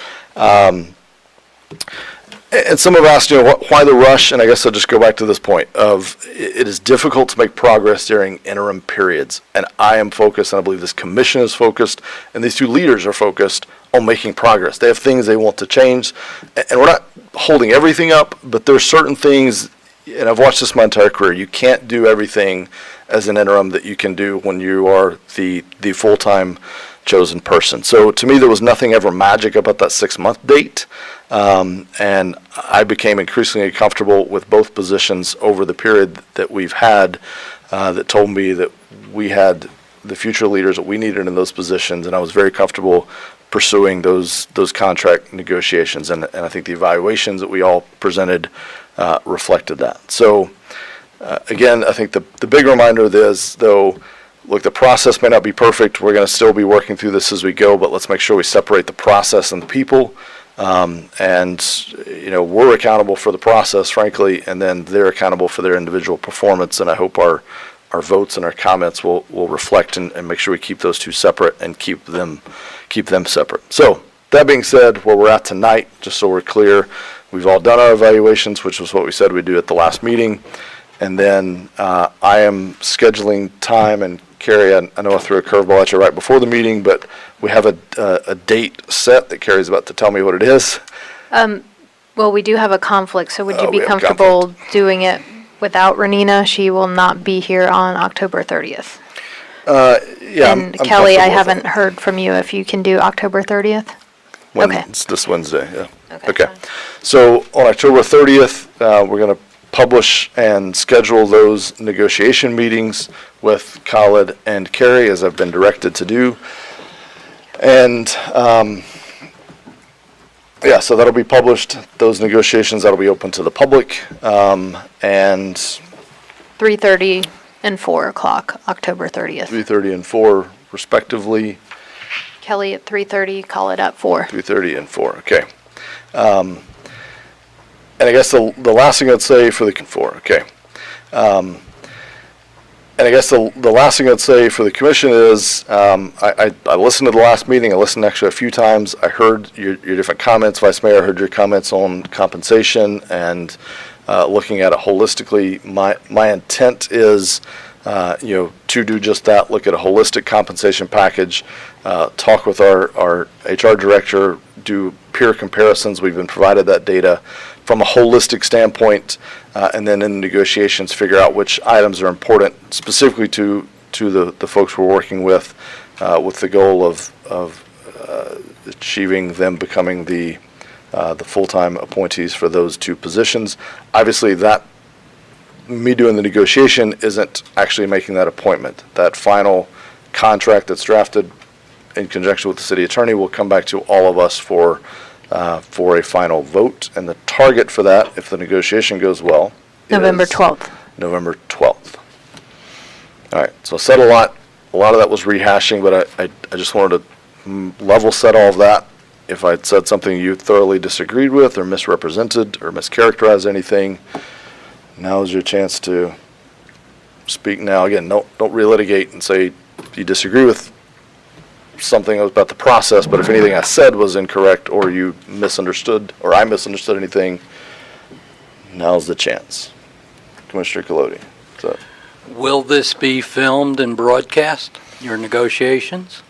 [SPEAKER 1] and some have asked, why the rush? And I guess I'll just go back to this point of it is difficult to make progress during interim periods. And I am focused, and I believe this commission is focused, and these two leaders are focused on making progress. They have things they want to change, and we're not holding everything up, but there's certain things, and I've watched this my entire career, you can't do everything as an interim that you can do when you are the full-time chosen person. So to me, there was nothing ever magic about that 6-month date. And I became increasingly comfortable with both positions over the period that we've had that told me that we had the future leaders that we needed in those positions, and I was very comfortable pursuing those contract negotiations. And I think the evaluations that we all presented reflected that. So again, I think the big reminder is, though, look, the process may not be perfect. We're going to still be working through this as we go, but let's make sure we separate the process and the people. We're accountable for the process, frankly, and then they're accountable for their individual performance. And I hope our votes and our comments will reflect and make sure we keep those two separate and keep them separate. So that being said, where we're at tonight, just so we're clear, we've all done our evaluations, which was what we said we'd do at the last meeting. And then I am scheduling time, and Carrie, I know I threw a curveball at you right before the meeting, but we have a date set that Carrie's about to tell me what it is.
[SPEAKER 18] Well, we do have a conflict, so would you
[SPEAKER 1] we
[SPEAKER 18] be
[SPEAKER 1] have a
[SPEAKER 18] comfortable doing it without Renina? She will not be here on October 30th.
[SPEAKER 1] Yeah.
[SPEAKER 18] And
[SPEAKER 1] I'm
[SPEAKER 18] Kelly, I
[SPEAKER 1] comfortable with
[SPEAKER 18] haven't
[SPEAKER 1] that.
[SPEAKER 18] heard from you if you can do October 30th. Okay.
[SPEAKER 1] It's this Wednesday, yeah. Okay. So on October 30th, we're going to publish and schedule those negotiation meetings with Khalid and Carrie, as I've been directed to do. And so that'll be published. Those negotiations, that'll be open to the public. And
[SPEAKER 18] 3:30 and 4 o'clock, October 30th.
[SPEAKER 1] 3:30 and 4 respectively.
[SPEAKER 18] Kelly at 3:30, call it at 4.
[SPEAKER 1] 3:30 and 4, okay. And I guess the last thing I'd say for the last thing I'd say for the commission is, I listened to the last meeting. I listened actually a few times. I heard your different comments, Vice Mayor. I heard your comments on compensation and looking at it holistically. My intent is, to do just that. Look at a holistic compensation package. Talk with our HR director. Do peer comparisons. We've been provided that data from a holistic standpoint, and then in negotiations, figure out which items are important specifically to the folks we're working with the goal of achieving them becoming the full-time appointees for those two positions. Obviously, that me doing the negotiation isn't actually making that appointment. That final contract that's drafted in conjunction with the city attorney will come back to all of us for a final vote. And the target for that, if the negotiation goes well,
[SPEAKER 18] November
[SPEAKER 1] is
[SPEAKER 18] 12th.
[SPEAKER 1] November 12th. All right, so I said a lot. A lot of that was rehashing, but I just wanted to level set all of that. If I'd said something you thoroughly disagreed with or misrepresented or mischaracterized anything, now is your chance to speak now. Again, don't relitigate and say you disagree with something about the process, but if anything I said was incorrect or you misunderstood or I misunderstood anything, now's the chance. Commissioner Colodi. So,
[SPEAKER 8] Will this be filmed and broadcast, your negotiations?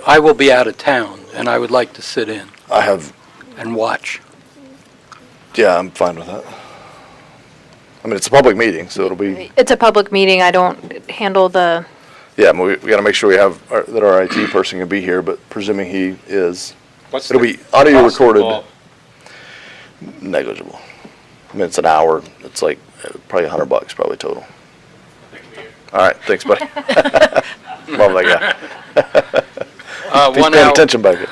[SPEAKER 8] I will be out of town, and I would like to sit in
[SPEAKER 1] I have,
[SPEAKER 8] and watch.
[SPEAKER 1] yeah, I'm fine with that. I mean, it's a public meeting, so it'll be,
[SPEAKER 18] It's a public meeting. I don't handle the,
[SPEAKER 1] yeah, I mean, we got to make sure we have, that our IT person can be here, but presuming he is, it'll be audio recorded. Negligible. I mean, it's an hour. It's like probably $100 probably total. All right, thanks, buddy. Love that guy. He's paying attention back here.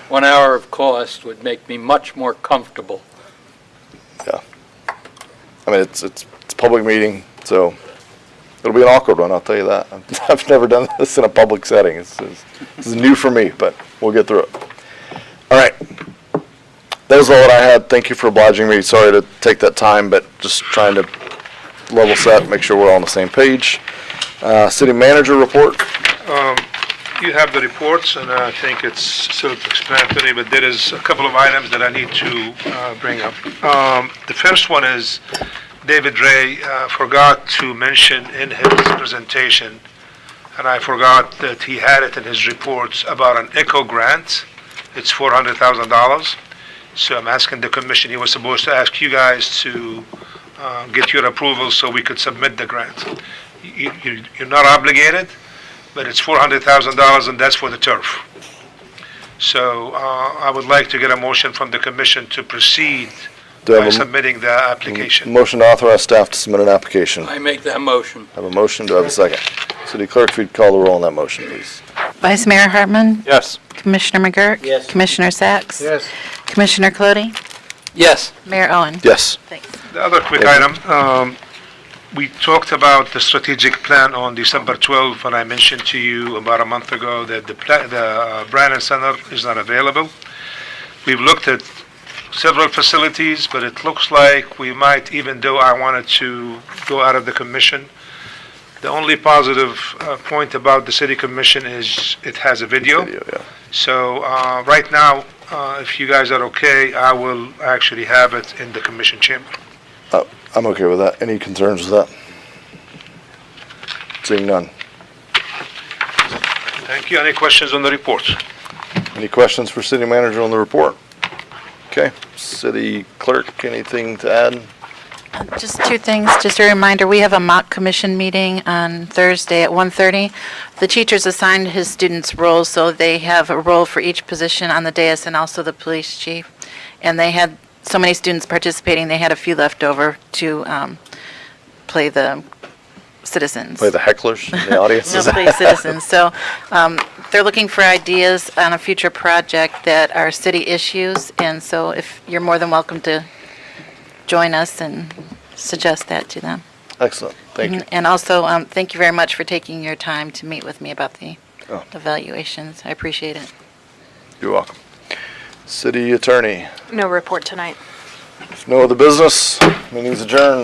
[SPEAKER 8] 1 hour of cost would make me much more comfortable.
[SPEAKER 1] Yeah. I mean, it's a public meeting, so it'll be an awkward one, I'll tell you that. I've never done this in a public setting. This is new for me, but we'll get through it. All right. That was all that I had. Thank you for obliging me. Sorry to take that time, but just trying to level set, make sure we're all on the same page. City manager report.
[SPEAKER 3] You have the reports, and I think it's self-explanatory, but there is a couple of items that I need to bring up. The first one is David Ray forgot to mention in his presentation, and I forgot that he had it in his reports, about an ECHO grant. It's $400,000. So I'm asking the commission, he was supposed to ask you guys to get your approval so we could submit the grant. You're not obligated, but it's $400,000, and that's for the turf. So I would like to get a motion from the commission to proceed
[SPEAKER 1] Do I
[SPEAKER 3] by
[SPEAKER 1] have a
[SPEAKER 3] submitting the application.
[SPEAKER 1] motion to authorize staff to submit an application?
[SPEAKER 8] I make that motion.
[SPEAKER 1] I have a motion. Do I have a second? City clerk, if you'd call the roll on that motion, please.
[SPEAKER 21] Vice Mayor Hartman?
[SPEAKER 5] Yes.
[SPEAKER 21] Commissioner McGurk?
[SPEAKER 7] Yes.
[SPEAKER 21] Commissioner Sacks?
[SPEAKER 9] Yes.
[SPEAKER 21] Commissioner Clody?
[SPEAKER 8] Yes.
[SPEAKER 21] Mayor Owen?
[SPEAKER 1] Yes.
[SPEAKER 21] Thanks.
[SPEAKER 3] The other quick item, we talked about the strategic plan on December 12th, when I mentioned to you about a month ago that the Brannan Center is not available. We've looked at several facilities, but it looks like we might, even though I wanted to go out of the commission, the only positive point about the city commission is it has a video. So right now, if you guys are okay, I will actually have it in the commission chamber.
[SPEAKER 1] I'm okay with that. Any concerns with that? Seeing none.
[SPEAKER 3] Thank you. Any questions on the report?
[SPEAKER 1] Any questions for city manager on the report? Okay. City clerk, anything to add?
[SPEAKER 21] Just two things. Just a reminder, we have a mock commission meeting on Thursday at 1:30. The teachers assigned his students roles, so they have a role for each position on the dais and also the police chief. And they had so many students participating, they had a few left over to play the citizens.
[SPEAKER 1] Play the hecklers in the audience?
[SPEAKER 21] No, play citizens. So they're looking for ideas on a future project that are city issues, and so if you're more than welcome to join us and suggest that to them.
[SPEAKER 1] Excellent. Thank you.
[SPEAKER 21] And also, thank you very much for taking your time to meet with me about the
[SPEAKER 1] Oh.
[SPEAKER 21] evaluations. I appreciate it.
[SPEAKER 1] You're welcome. City attorney.
[SPEAKER 18] No report tonight.
[SPEAKER 1] If no other business, meeting's adjourned.